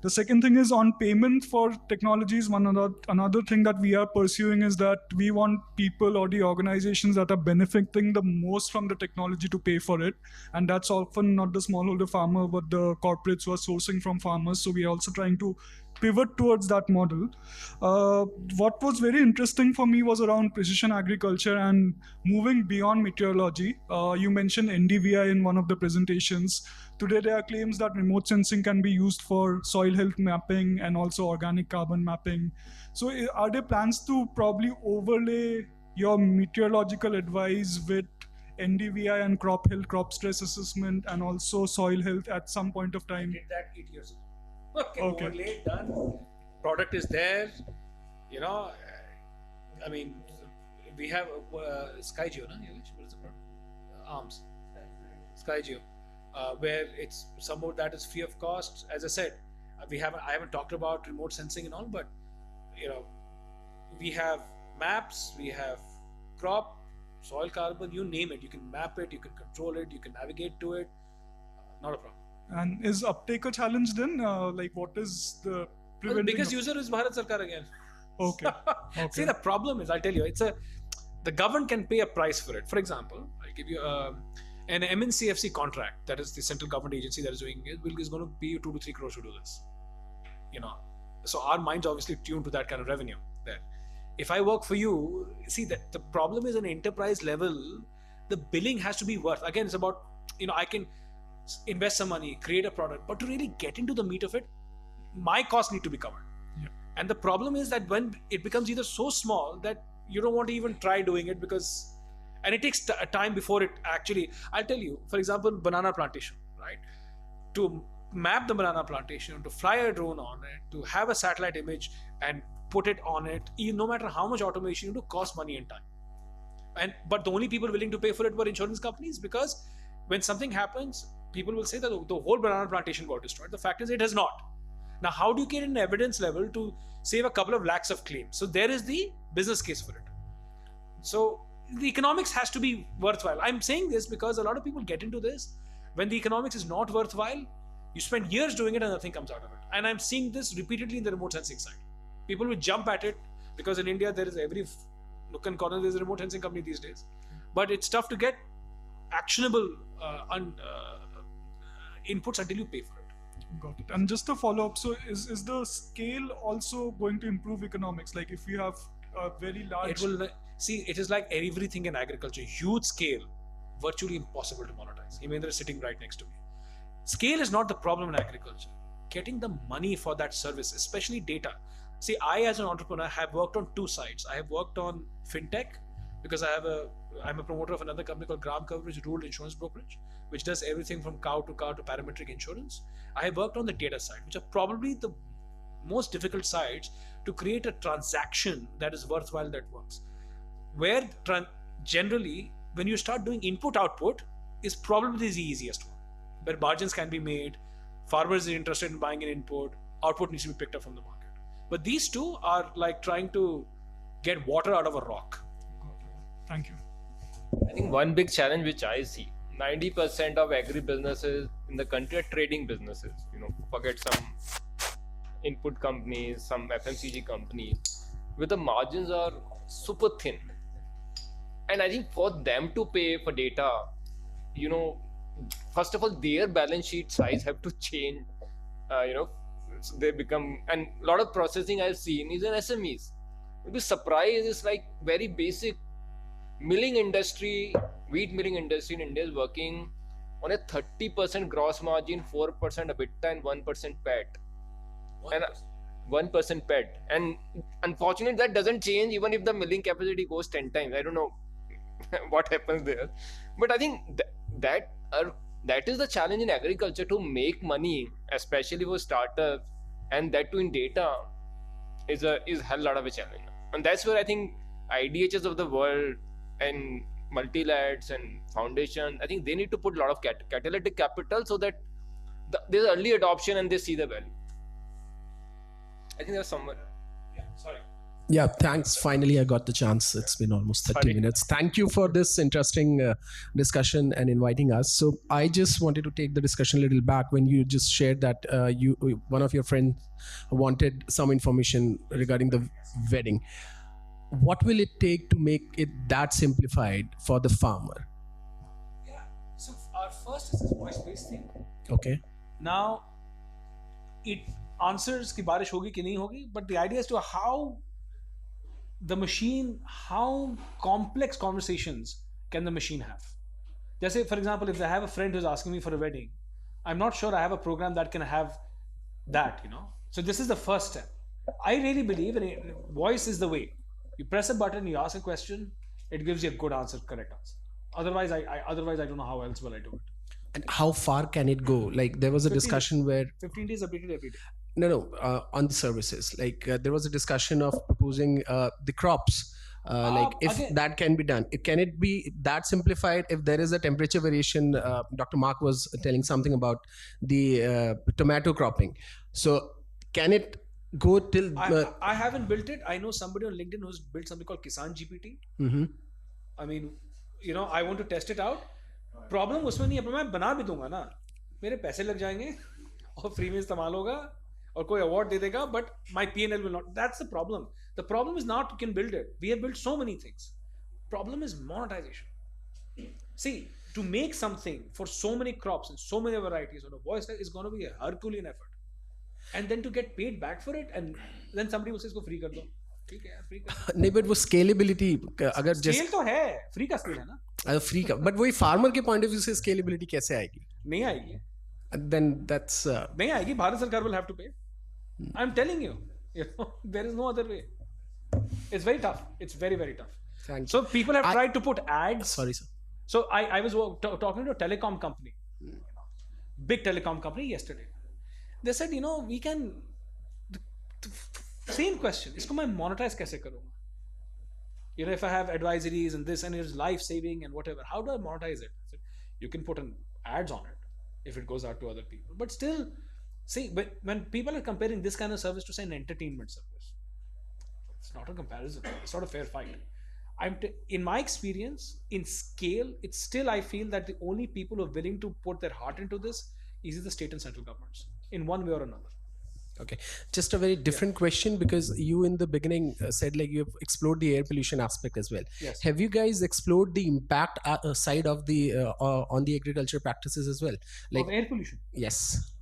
The second thing is on payment for technologies. Another thing that we are pursuing is that we want people or the organizations that are benefiting the most from the technology to pay for it. And that's often not the smallholder farmer, but the corporates who are sourcing from farmers. So we are also trying to pivot towards that model. What was very interesting for me was around precision agriculture and moving beyond meteorology. You mentioned NDVI in one of the presentations. today there are claims that remote sensing can be used for soil health mapping and also organic carbon mapping. So are there plans to probably overlay your meteorological advice with NDVI and crop health, crop stress assessment, and also soil health at some point of time? Did that 8 years ago. Okay, Okay. overlay done. Product is there. You know, I mean, we have Skygeo, no? What is the product? Arms. Skygeo, where it's some of that is free of cost. As I said, I haven't talked about remote sensing and all, but you know, we have maps, we have crop, soil carbon, you name it. You can map it, you can control it, you can navigate to it. Not a problem. And is uptake a challenge then? Like, what is the Well, the preventing biggest up- user is Bharat Sarkar again. Okay. See, the problem is, I'll tell you, the government can pay a price for it. For example, I'll give you an MNCFC contract, that is the central government agency that is doing it, is going to pay you 2 to 3 crores to do this. You know, so our mind's obviously tuned to that kind of revenue there. If I work for you, see that the problem is an enterprise level, the billing has to be worth. Again, it's about, you know, I can invest some money, create a product, but to really get into the meat of it, my costs need to be covered. And the problem is that when it becomes either so small that you don't want to even try doing it because, and it takes a time before it actually, I'll tell you, for example, banana plantation, right? To map the banana plantation, to fly a drone on it, to have a satellite image and put it on it, no matter how much automation you do, costs money and time. But the only people willing to pay for it were insurance companies, because when something happens, people will say that the whole banana plantation got destroyed. The fact is it has not. Now, how do you get an evidence level to save a couple of lakhs of claims? So there is the business case for it. So the economics has to be worthwhile. I'm saying this because a lot of people get into this. When the economics is not worthwhile, you spend years doing it and nothing comes out of it. And I'm seeing this repeatedly in the remote sensing side. People will jump at it because in India, there is every nook and corner, there's a remote sensing company these days. But it's tough to get actionable inputs until you pay for it. Got it. And just to follow up, so is the scale also going to improve economics? Like if you have a very large... It will, see, it is like everything in agriculture, huge scale, virtually impossible to monetize. Hemendra is sitting right next to me. Scale is not the problem in agriculture. Getting the money for that service, especially data. See, I as an entrepreneur have worked on two sides. I have worked on fintech because I'm a promoter of another company called Gram Coverage Rural Insurance Brokerage, which does everything from cow to parametric insurance. I have worked on the data side, which are probably the most difficult sides to create a transaction that is worthwhile, that works. Where generally, when you start doing input-output, is probably the easiest one, where margins can be made, farmers are interested in buying an input, output needs to be picked up from the market. But these two are like trying to get water out of a rock. Thank you. I think one big challenge which I see, 90% of agri businesses in the country are trading businesses. You know, forget some input companies, some FMCG companies, where the margins are super thin. And I think for them to pay for data, you know, first of all, their balance sheet size have to change. You know, so they become, and a lot of processing I've seen is in SMEs. The surprise is like very basic milling industry, wheat milling industry in India is working on a 30% gross margin, 4% EBITDA and 1% PAT. 1% PAT. And unfortunately, that doesn't change even if the milling capacity goes 10 times. I don't know what happens there. But I think that is the challenge in agriculture, to make money, especially for startups, and that too in data, is hell lot of a challenge. And that's where I think IDHs of the world and multilabs and foundation, I think they need to put a lot of catalytic capital so that there's early adoption and they see the value. I think there's somewhere. Yeah, sorry. Yeah, thanks. Finally, I got the chance. It's been almost 30 Sorry. minutes. Thank you for this interesting discussion and inviting us. So I just wanted to take the discussion a little back when you just shared that one of your friends wanted some information regarding the wedding. What will it take to make it that simplified for the farmer? Yeah. So our first is this voice-based thing. Okay. Now, it answers ki barish hogi ki nahi hogi, but the idea is to how complex conversations can the machine have. Just say, for example, if I have a friend who's asking me for a wedding, I'm not sure I have a program that can have that, you know. So this is the first step. I really believe in voice is the way. You press a button, you ask a question, it gives you a good answer, correct answer. Otherwise, I don't know how else will I do it. And how far can it go? Like there was a 15 discussion where 15 days updated every day. on the services, like there was a discussion of proposing the crops. Like if again- that can be done, can it be that simplified? If there is a temperature variation, Dr. Mark was telling something about the tomato cropping. So can it go till? I haven't built it. I know somebody on LinkedIn who's built something called Kisan GPT. Mhm. I mean, you know, I want to test it out. Problem उसमें नहीं है, पर मैं बना भी दूंगा ना, मेरे पैसे लग जाएंगे और फ्री में इस्तेमाल होगा और कोई अवार्ड दे देगा, but my P&L will not. That's the problem. The problem is not you can build it. We have built so many things. Problem is monetization. See, to make something for so many crops and so many varieties on a voice is going to be a Herculean effort. And then to get paid back for it, and then somebody will say इसको free कर दो. ठीक है, free कर दो. नहीं, but वो scalability अगर Scale तो है, free का scale है ना. फ्री का, बट वही फार्मर के पॉइंट ऑफ व्यू से स्केलेबिलिटी कैसे आएगी? नहीं आएगी. Then that's नहीं आएगी. भारत सरकार will have to pay. I'm telling you, you know, there is no other way. It's very tough. It's very, very tough. Thank so people have tried to put ads. Sorry, sir. So I was talking to a telecom company, big telecom company yesterday. They said, you know, we can. Same question. इसको मैं monetize कैसे करूँगा? You know, if I have advisories and this and it's life saving and whatever, how do I monetize it? I said, you can put an ads on it if it goes out to other people. But still, see, but when people are comparing this kind of service to say an entertainment service, it's not a comparison. It's not a fair fight. In my experience, in scale, it's still, I feel that the only people who are willing to put their heart into this is the state and central governments in one way or another. Okay, just a very different question, because you in the beginning said like you have explored the air pollution aspect as well. Yes. Have you guys explored the impact side of the on the agriculture practices as well? Like Of air pollution? Yes.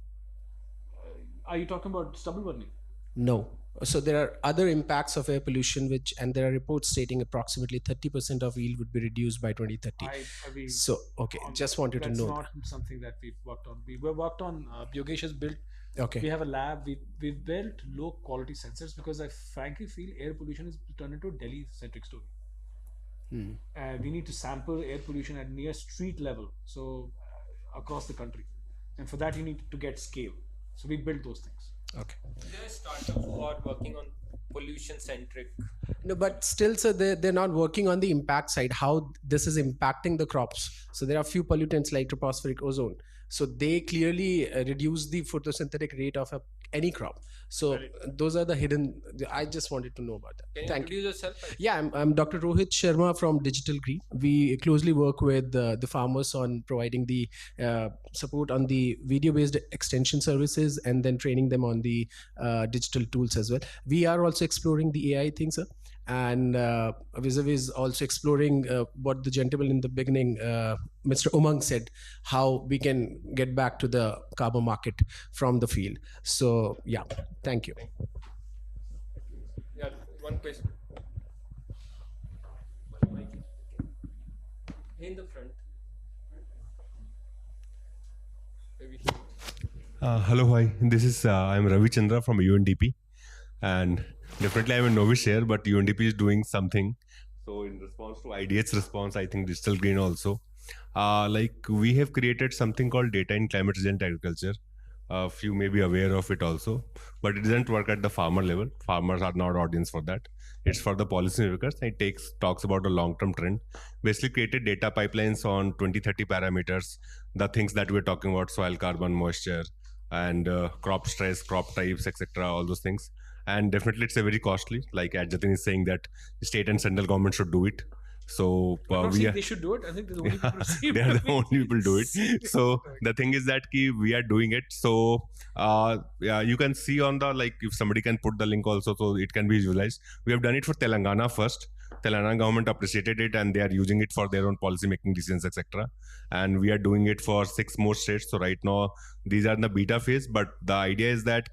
Are you talking about stubble burning? No. So there are other impacts of air pollution, and there are reports stating approximately 30% of yield would be reduced by 2030. So okay, just wanted to know. That's not something that we've worked on. We worked on. Yogesh has built. Okay. We have a lab. We've built low quality sensors because I frankly feel air pollution is turned into a Delhi centric story. We need to sample air pollution at near street level, so across the country, and for that you need to get scale. So we built those things. Okay. There are startups who are working on pollution centric. No, but still, sir, they're not working on the impact side, how this is impacting the crops. So there are few pollutants like tropospheric ozone. So they clearly reduce the photosynthetic rate of any crop. So those are the hidden. I just wanted to know about that. Can you Thank you. introduce yourself? Yeah, I'm Dr. Rohit Sharma from Digital Green. We closely work with the farmers on providing the support on the video-based extension services and then training them on the digital tools as well. We are also exploring the AI thing, sir. And vis-a-vis also exploring what the gentleman in the beginning, Mr. Umang said, how we can get back to the carbon market from the field. So yeah, thank you. Yeah, one question. In the front. Maybe. Hello, hi. This is I'm Ravi Chandra from UNDP, and definitely I'm a novice here, but UNDP is doing something. So in response to IDH's response, I think Digital Green also, like we have created something called data in climate resilient agriculture. Few may be aware of it also, but it doesn't work at the farmer level. Farmers are not audience for that. It's for the policymakers. It talks about a long-term trend. Basically created data pipelines on 20-30 parameters, the things that we're talking about, soil carbon, moisture, and crop stress, crop types, etc., all those things. And definitely it's a very costly, like Jatin is saying that state and central government should do it. So they should do it. I think they're the only people who they are the only people do it. So the thing is that we are doing it. So yeah, you can see on the, like, if somebody can put the link also, so it can be visualized. We have done it for Telangana first. Telangana government appreciated it and they are using it for their own policy making decisions, etc. And we are doing it for 6 more states. So right now these are in the beta phase, but the idea is that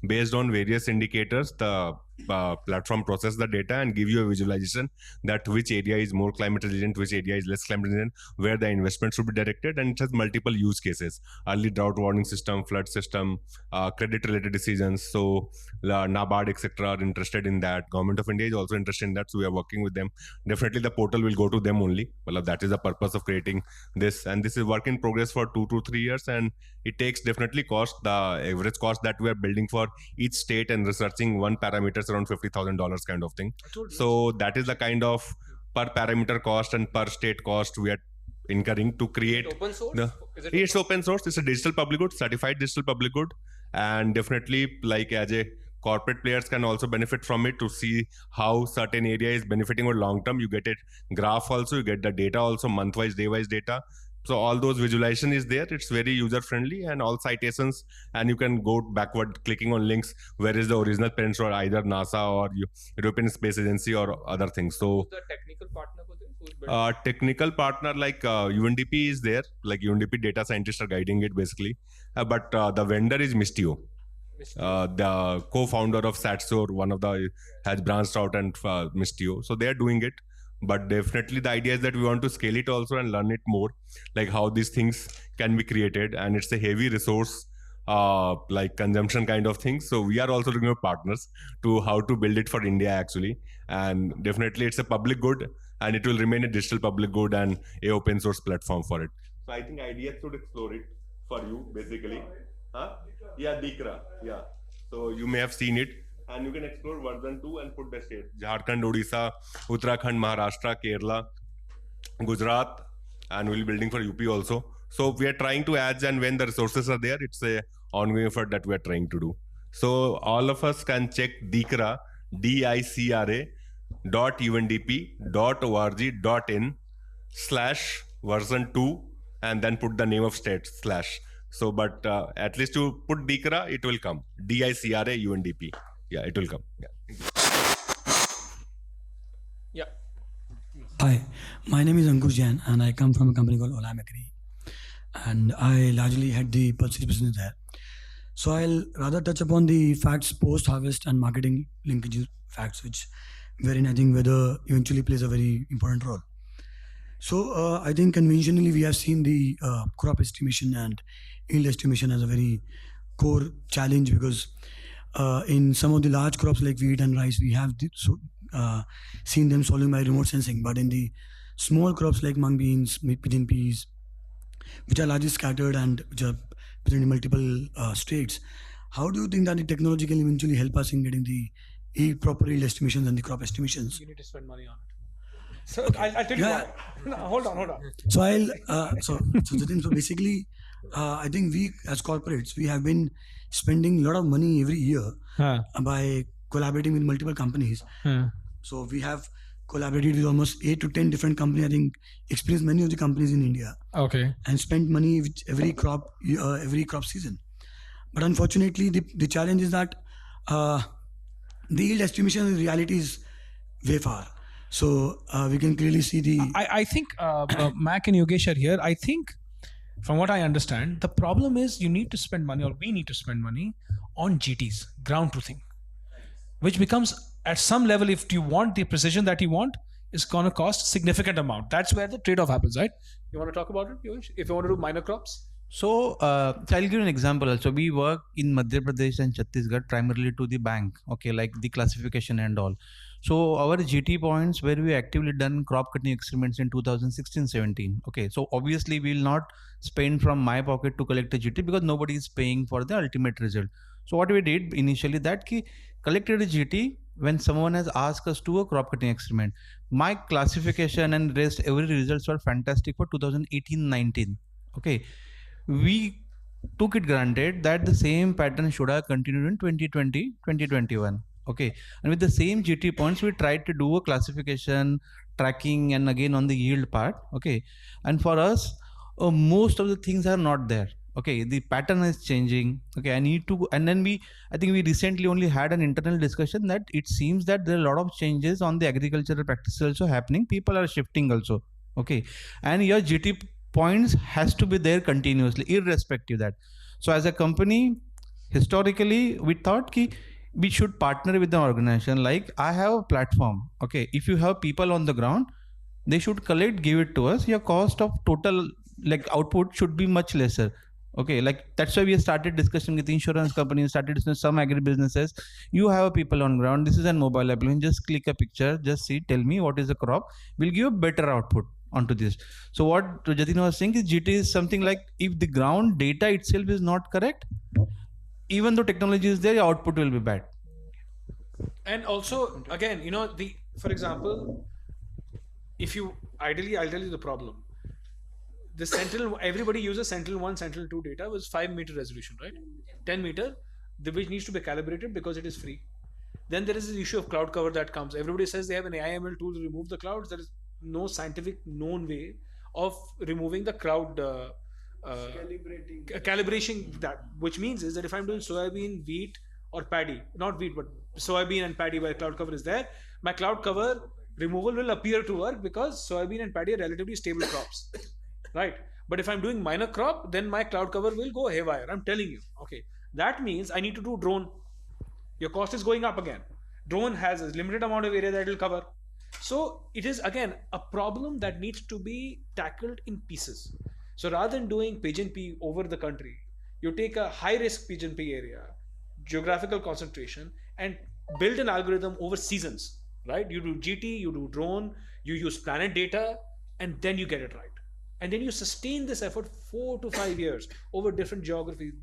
based on various indicators, the platform process the data and give you a visualization that which area is more climate resilient, which area is less climate resilient, where the investment should be directed. And it has multiple use cases: early drought warning system, flood system, credit related decisions. So NABARD, etc. are interested in that. Government of India is also interested in that, so we are working with them. Definitely the portal will go to them only. Well, that is the purpose of creating this, and this is work in progress for 2 to 3 years, and it takes definitely cost. The average cost that we are building for each state and researching one parameter is around $50,000 kind of thing. So that is the kind of per parameter cost and per state cost we are incurring to create. Open source? It's open source. It's a digital public good, certified digital public good, and definitely like as a corporate players can also benefit from it to see how certain area is benefiting over long term. You get it graph also, you get the data also, month wise, day wise data. So all those visualization is there. It's very user friendly, and all citations, and you can go backward clicking on links where is the original parent or either NASA or European Space Agency or other things. So the technical partner for this? technical partner like UNDP is there, like UNDP data scientists are guiding it basically, but the vendor is Mistio. The co-founder of Satsor, one of the has branched out and Mistio, so they are doing it. But definitely the idea is that we want to scale it also and learn it more, like how these things can be created, and it's a heavy resource like consumption kind of thing. So we are also looking for partners to how to build it for India actually, and definitely it's a public good and it will remain a digital public good and a open source platform for it. So I think ideas should explore it for you basically. Yeah, Dikra. Yeah. So you may have seen it, and you can explore version 2 and put the state: Jharkhand, Odisha, Uttarakhand, Maharashtra, Kerala, Gujarat, and we'll be building for UP also. So we are trying to add, and when the resources are there, it's a ongoing effort that we are trying to do. So all of us can check Dikra, DICRA .undp.org.in/version 2 and then put the name of state / so but at least you put Dikra, it will come. DICRA UNDP. Yeah, it will come. Yeah. Hi, my name is Ankur Jain and I come from a company called Olam Agri, and I largely head the pulses business there. So I'll rather touch upon the facts post-harvest and marketing linkage facts, which wherein I think weather eventually plays a very important role. So I think conventionally we have seen the crop estimation and yield estimation as a very core challenge, because in some of the large crops like wheat and rice, we have seen them solving by remote sensing. But in the small crops like mung beans, pigeon peas, which are largely scattered and which are present in multiple states, how do you think that the technology can eventually help us in getting the proper yield estimations and the crop estimations? You need to spend money on it. So I'll tell you why. No, hold on. So Jatin, so basically, I think we as corporates, we have been spending a lot of money every year by collaborating with multiple companies. So we have collaborated with almost 8 to 10 different companies. I think experienced many of the companies in India. Okay. And spent money with every crop season. But unfortunately, the challenge is that the yield estimation in reality is way far. So we can clearly see the... I think Mac and Yogesh are here. I think from what I understand, the problem is you need to spend money, or we need to spend money on GTs, ground truthing, which becomes at some level, if you want the precision that you want, is going to cost significant amount. That's where the trade-off happens, right? You want to talk about it, Yogesh? If you want to do minor crops? So I'll give you an example also. We work in Madhya Pradesh and Chhattisgarh primarily to the bank, okay, like the classification and all. So our GT points where we actively done crop cutting experiments in 2016-17. Okay, so obviously we will not spend from my pocket to collect a GT because nobody is paying for the ultimate result. So what we did initially that ki collected a GT when someone has asked us to a crop cutting experiment. My classification and rest every results were fantastic for 2018-19. Okay, we took it granted that the same pattern should have continued in 2020-2021. Okay, and with the same GT points, we tried to do a classification, tracking, and again on the yield part. Okay, and for us, most of the things are not there. Okay, the pattern is changing. Okay, I need to, and then I think we recently only had an internal discussion that it seems that there are a lot of changes on the agricultural practices also happening. People are shifting also. Okay, and your GT points has to be there continuously, irrespective of that. So as a company, historically, we thought ki we should partner with the organization. Like I have a platform. Okay, if you have people on the ground, they should collect, give it to us. Your cost of total like output should be much lesser. Okay, like that's why we started discussing with insurance companies, started discussing some agri businesses. You have people on ground. This is a mobile application. Just click a picture, just see, tell me what is the crop. We'll give a better output onto this. So what Jatin was saying is GT is something like if the ground data itself is not correct, even though technology is there, your output will be bad. And also, again, for example, if you ideally, I'll tell you the problem. The Sentinel, everybody uses Sentinel-1, Sentinel-2 data was 5-meter resolution, right? 10-meter, which needs to be calibrated because it is free. Then there is this issue of cloud cover that comes. Everybody says they have an AI/ML tool to remove the clouds. There is no scientific known way of removing the cloud calibration. That which means is that if I'm doing soybean, wheat, or paddy, not wheat but soybean and paddy where cloud cover is there, my cloud cover removal will appear to work because soybean and paddy are relatively stable crops, right? But if I'm doing minor crop, then my cloud cover will go haywire. I'm telling you. Okay, that means I need to do drone. Your cost is going up again. Drone has a limited amount of area that it will cover. So it is again a problem that needs to be tackled in pieces. So rather than doing pigeon pea over the country, you take a high risk pigeon pea area, geographical concentration, and build an algorithm over seasons, right? You do GT, you do drone, you use planet data, and then you get it right. And then you sustain this effort 4 to 5 years over different geographies,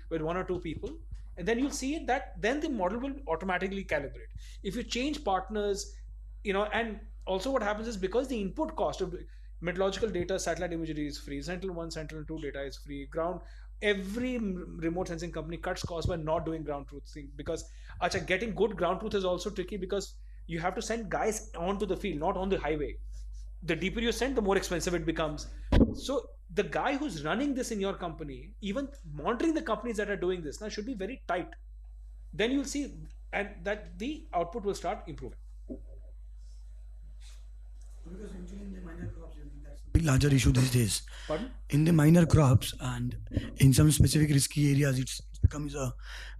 with 1 or 2 people. And then you'll see it that then the model will automatically calibrate. If you change partners, and also what happens is because the input cost of meteorological data, satellite imagery is free, Sentinel-1, Sentinel-2 data is free, ground, every remote sensing company cuts costs by not doing ground truth thing because getting good ground truth is also tricky because you have to send guys onto the field, not on the highway. The deeper you send, the more expensive it becomes. So the guy who's running this in your company, even monitoring the companies that are doing this now, should be very tight. Then you'll see and that the output will start improving. Because usually in the minor crops, that's a big larger issue these days. Pardon? In the minor crops and in some specific risky areas, it's becomes a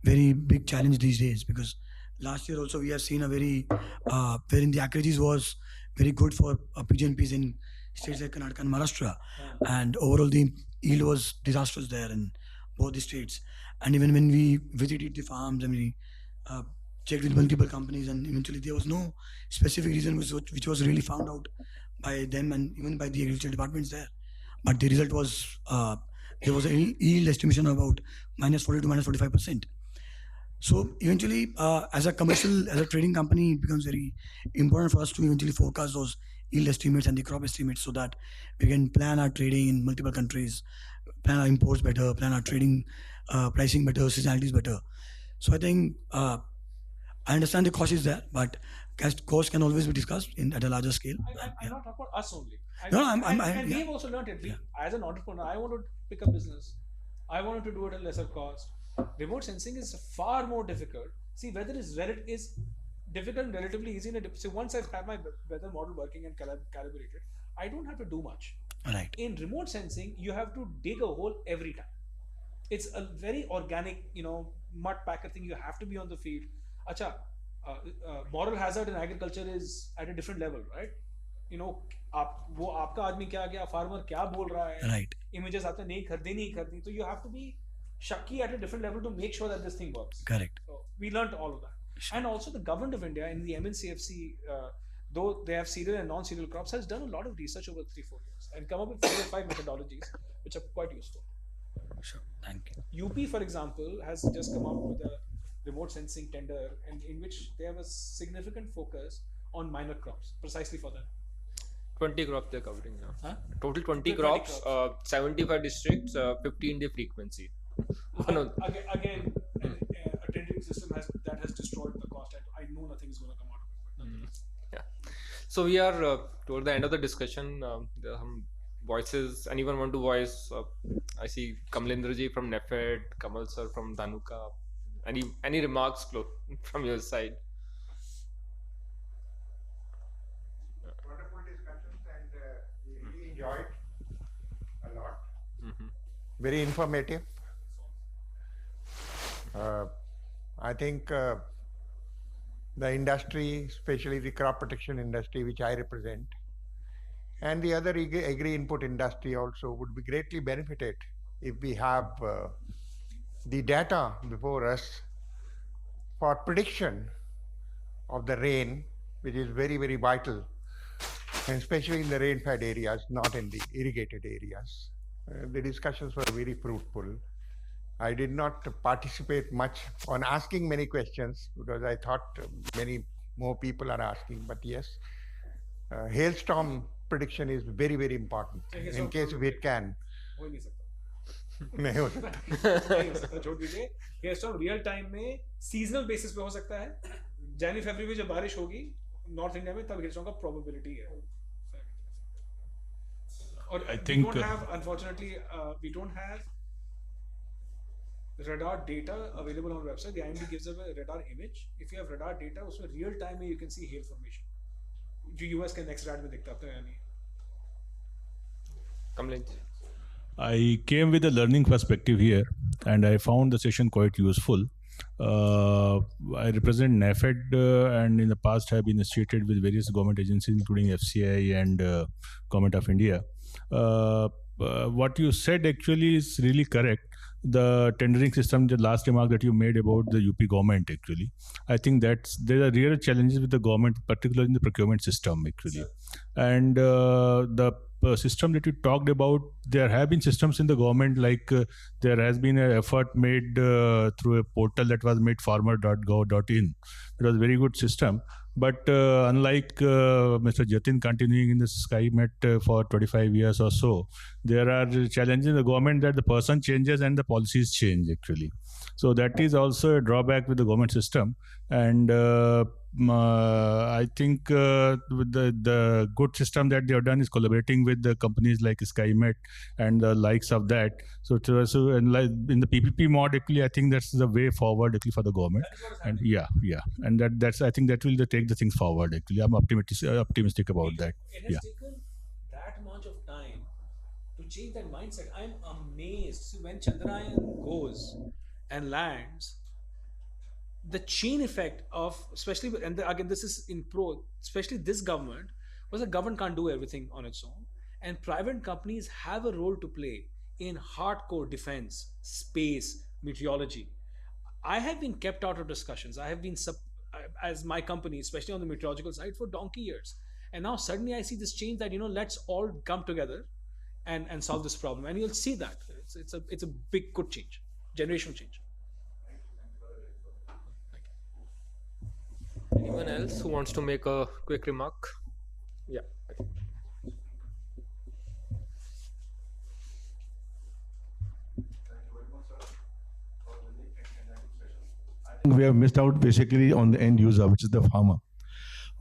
very big challenge these days because last year also we have seen a very wherein the accuracies was very good for pigeon peas in states like Karnataka and Maharashtra, and overall the yield was disastrous there in both the states. And even when we visited the farms and we checked with multiple companies, and eventually there was no specific reason which was really found out by them and even by the agriculture departments there. But the result was there was a yield estimation of about -40 to -45%. So eventually, as a trading company, it becomes very important for us to eventually forecast those yield estimates and the crop estimates so that we can plan our trading in multiple countries, plan our imports better, plan our trading pricing better, seasonalities better. So I think I understand the cost is there, but cost can always be discussed at a larger scale. I'm not talking about us only. Yeah. We've also learned it. As an entrepreneur, I want to pick a business. I wanted to do it at lesser cost. Remote sensing is far more difficult. See, weather is difficult and relatively easy. So once I've had my weather model working and calibrated, I don't have to do much. Right. In remote sensing, you have to dig a hole every time. It's a very organic, mud packer thing. You have to be on the field. Moral hazard in agriculture is at a different level, right? वो आपका आदमी क्या गया, farmer क्या बोल रहा है, right? Images आते नहीं खरीदनी, so you have to be shaky at a different level to make sure that this thing works. Correct. So we learned all of that. And also the government of India in the MNCFC, though they have cereal and non-cereal crops, has done a lot of research over 3-4 years and come up with 4 or 5 methodologies which are quite useful. Sure, thank you. UP, for example, has just come up with a remote sensing tender and in which they have a significant focus on minor crops, precisely for that. 20 crops they're covering now. Huh? Total 20 crops, 75 districts, 15 the frequency. Again, a tendering system has destroyed the cost. I know nothing is going to come out of it. Yeah. So we are toward the end of the discussion. There are some voices. Anyone want to voice? I see Kamlendraji from NEFED, Kamal sir from Dhanuka. Any remarks from your side? Wonderful discussions and we really enjoyed a lot. Very informative. I I think the industry, especially the crop protection industry, which I represent, and the other agri input industry also would be greatly benefited if we have the data before us for prediction of the rain, which is very, very vital, and especially in the rain-fed areas, not in the irrigated areas. The discussions were very fruitful. I did not participate much on asking many questions because I thought many more people are asking, but yes, hailstorm prediction is very, very important in case if it can. हो ही नहीं सकता नहीं हो सकता नहीं हो सकता छोड़ दीजिए हेयरस्टॉर्म रियल टाइम में सीजनल बेसिस पे हो सकता है जनवरी फरवरी में जब बारिश होगी नॉर्थ इंडिया में तब हेयरस्टॉर्म का प्रोबेबिलिटी है और I think, we don't have unfortunately we don't have radar data available on our website. The IMD gives us a radar image. If you have radar data उसमें real time में you can see hail formation जो US के next rad में दिखता है यानी Complaint. I came with a learning perspective here, and I found the session quite useful. I represent NAFED and in the past have been associated with various government agencies, including FCI and Government of India. What you said actually is really correct. The tendering system, the last remark that you made about the UP government, actually, I think there are real challenges with the government, particularly in the procurement system, actually. And the system that you talked about, there have been systems in the government, like there has been an effort made through a portal that was made farmer.gov.in. It was a very good system. But unlike Mr. Jatin continuing in the Skymet for 25 years or so, there are challenges in the government that the person changes and the policies change, actually. So that is also a drawback with the government system. And I think with the good system that they have done is collaborating with the companies like Skymet and the likes of that. So and like in the PPP mod, actually, I think that's the way forward actually for the government. And yeah, and that's I think that will take the things forward. Actually, I'm optimistic about that. It has taken that much of time to change that mindset. I'm amazed. See, when Chandrayaan goes and lands, the chain effect of, especially, and again, this is in pro, especially this government, was the government can't do everything on its own. And private companies have a role to play in hardcore defense, space, meteorology. I have been kept out of discussions. I have been, as my company, especially on the meteorological side, for donkey years. And now suddenly I see this change that, let's all come together and solve this problem. And you'll see that. It's a big, good change, generational change. Anyone else who wants to make a quick remark? Yeah. We have missed out basically on the end user, which is the farmer.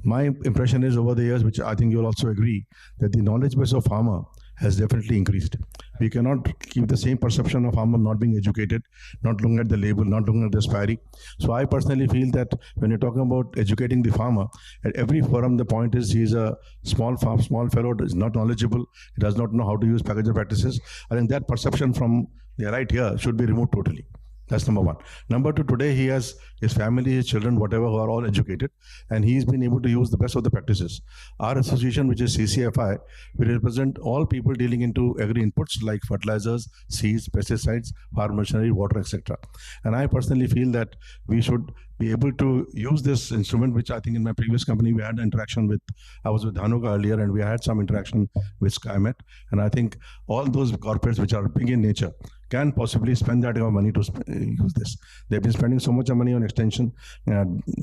My impression is over the years, which I think you'll also agree, that the knowledge base of farmer has definitely increased. We cannot keep the same perception of farmer not being educated, not looking at the label, not looking at the expiry. So I personally feel that when you're talking about educating the farmer, at every forum the point is he's a small fellow, is not knowledgeable, he does not know how to use packaging practices. I think that perception from the right here should be removed totally. That's number one. Number two, today he has his family, his children, whatever, who are all educated, and he's been able to use the best of the practices. Our association, which is CCFI, we represent all people dealing into agri inputs like fertilizers, seeds, pesticides, farm machinery, water, etc. And I personally feel that we should be able to use this instrument, which I think in my previous company we had interaction with. I was with Dhanuka earlier, and we had some interaction with Skymet. And I think all those corporates which are big in nature can possibly spend that kind of money to use this. They've been spending so much money on extension,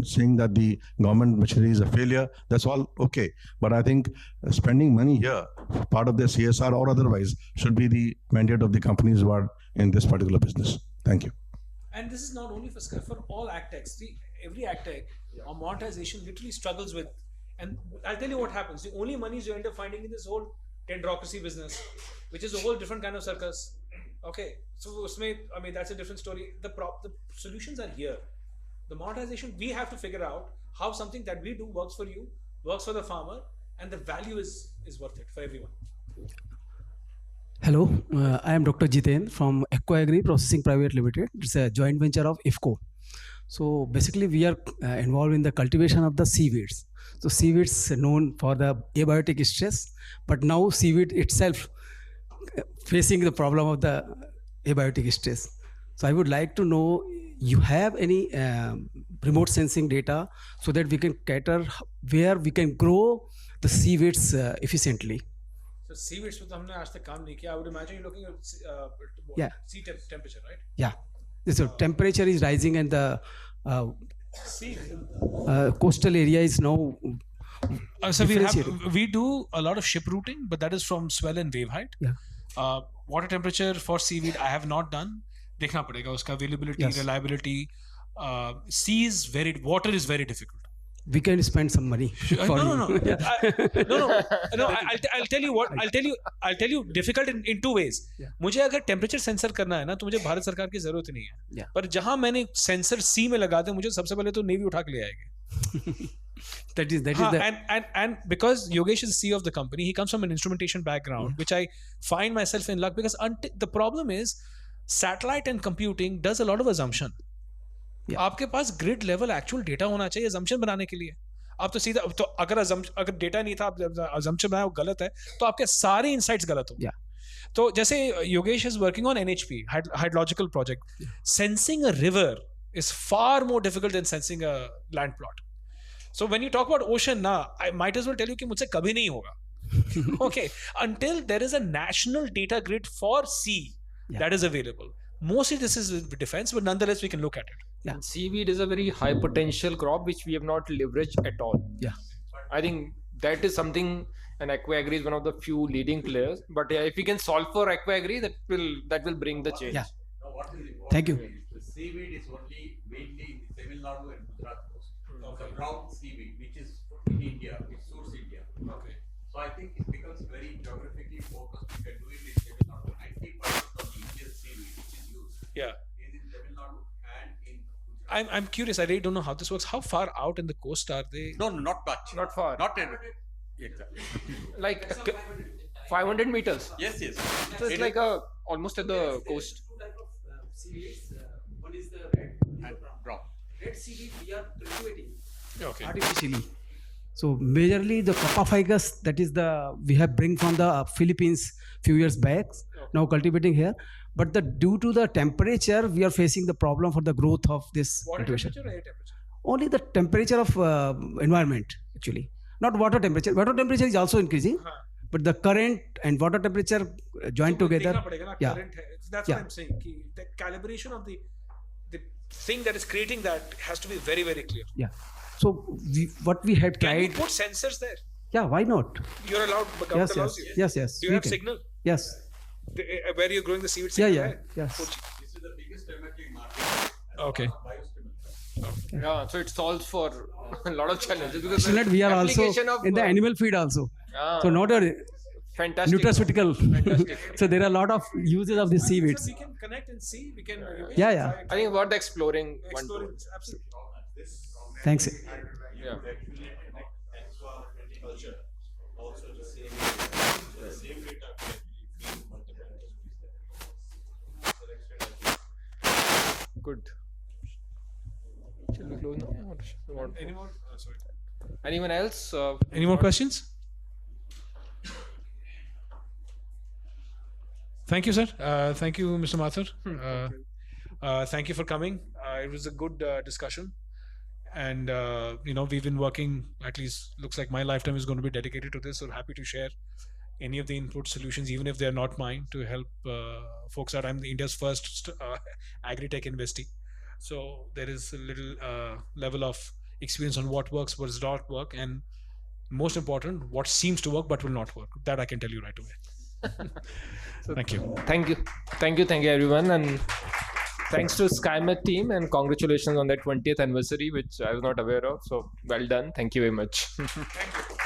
saying that the government machinery is a failure. That's all okay. But I think spending money here, part of their CSR or otherwise, should be the mandate of the companies who are in this particular business. Thank you. And this is not only for all AgTechs. See, every AgTech or monetization literally struggles with, and I'll tell you what happens. The only monies you end up finding in this whole tenderocracy business, which is a whole different kind of circus. Okay, so I mean, that's a different story. The solutions are here. The monetization, we have to figure out how something that we do works for you, works for the farmer, and the value is worth it for everyone. Hello, I am Dr. Jiten from Eco Agri Processing Private Limited. It's a joint venture of IFCO. So basically, we are involved in the cultivation of the seaweeds. So seaweeds are known for the abiotic stress, but now seaweed itself facing the problem of the abiotic stress. So I would like to know, you have any remote sensing data so that we can cater where we can grow the seaweeds efficiently? So seaweeds with हमने आज तक काम नहीं किया. I would imagine you're looking at Yeah. sea temperature, right? Yeah. So temperature is rising and the Sea. coastal area is now So differentiating. we do a lot of ship routing, but that is from swell and wave height. Yeah. Water temperature for seaweed I have not done. देखना पड़ेगा उसका availability, Yes. reliability. Water is very difficult. We can spend some money. for No. you. I'll tell you what. I'll tell you difficult in two ways. Yeah. मुझे अगर temperature sensor करना है ना तो मुझे भारत सरकार की जरूरत नहीं है. Yeah. पर जहां मैंने सेंसर सी में लगा दे मुझे सबसे पहले तो नेवी उठा के ले आएगी. That is the and because Yogesh is the CEO of the company, he comes from an instrumentation background, which I find myself in luck because the problem is satellite and computing does a lot of assumption. आपके पास grid level actual data होना चाहिए assumption बनाने के लिए. आप तो सीधा तो अगर डेटा नहीं था आप assumption बनाया वो गलत है तो आपके सारे insights गलत हो. तो जैसे Yogesh is working on NHP hydrological project. Sensing a river is far more difficult than sensing a land plot. So when you talk about ocean now, I might as well tell you कि मुझसे कभी नहीं होगा. Okay, until there is a national data grid for sea that is available. Mostly this is with defense, but nonetheless we can look at it. Yeah. Seaweed is a very high potential crop which we have not leveraged at all. Yeah. I think that is something, and AquaAgri is one of the few leading players. But if we can solve for AquaAgri, that will bring the change. Yeah. Now, what is important Thank you. is the seaweed is only mainly in the Tamil Nadu and Gujarat coast. The brown seaweed, which is in India, which suits India. Okay. So I think it becomes very geographically focused. You can do it in Tamil Nadu. 90% of the Indian seaweed which is used is in Tamil Nadu and in Gujarat. I'm curious. I really don't know how this works. How far out in the coast are they? No, not much. Not far. Not in exactly. Like 500 meters. Yes. So it's like almost at the coast. One is the red and brown. Red seaweed we are cultivating artificially. So majorly the coprophagus, that is we have bring from the Philippines few years back. Now cultivating here, but due to the temperature we are facing the problem for the growth of this Water cultivation. temperature or air temperature? Only the temperature of environment actually, not water temperature. Water temperature is also increasing, but the current and water temperature joined together. देखना पड़ेगा ना, Yeah. current है. That's Yeah. what I'm saying. कि the calibration of the thing that is creating that has to be very, very clear. Yeah. So what we had Can you tried. put sensors there? Yeah, why not? You're allowed. But government allows you. Yes. Do you we have can. signal? Yes. Where you're growing the seaweed? Yeah, signal, yeah. right? Yes. This is the biggest emerging market. Okay. Yeah, so it solves for a lot of challenges because So that we are also application of, in the animal feed also. Ah. So not a fantastic nutraceutical. So there are a lot of uses of the seaweeds. We can connect and see. We can. Yeah. I think worth exploring. Exploring. Absolutely. Thanks. Yeah. Good. Shall we close now? Or Any more? Sorry. Anyone else? Any more questions? Thank you, sir. Thank you, Mr. Mathur. Thank you for coming. It was a good discussion. And, we've been working, at least looks like my lifetime is going to be dedicated to this. So happy to share any of the input solutions, even if they're not mine, to help folks out. I'm India's first agri-tech investee. So there is a little level of experience on what works, what does not work, and most important, what seems to work but will not work. That I can tell you right away. So Thank you. Thank you, everyone, and thanks to Skymet team, and congratulations on that 20th anniversary, which I was not aware of. So well done. Thank you very much. Thank you.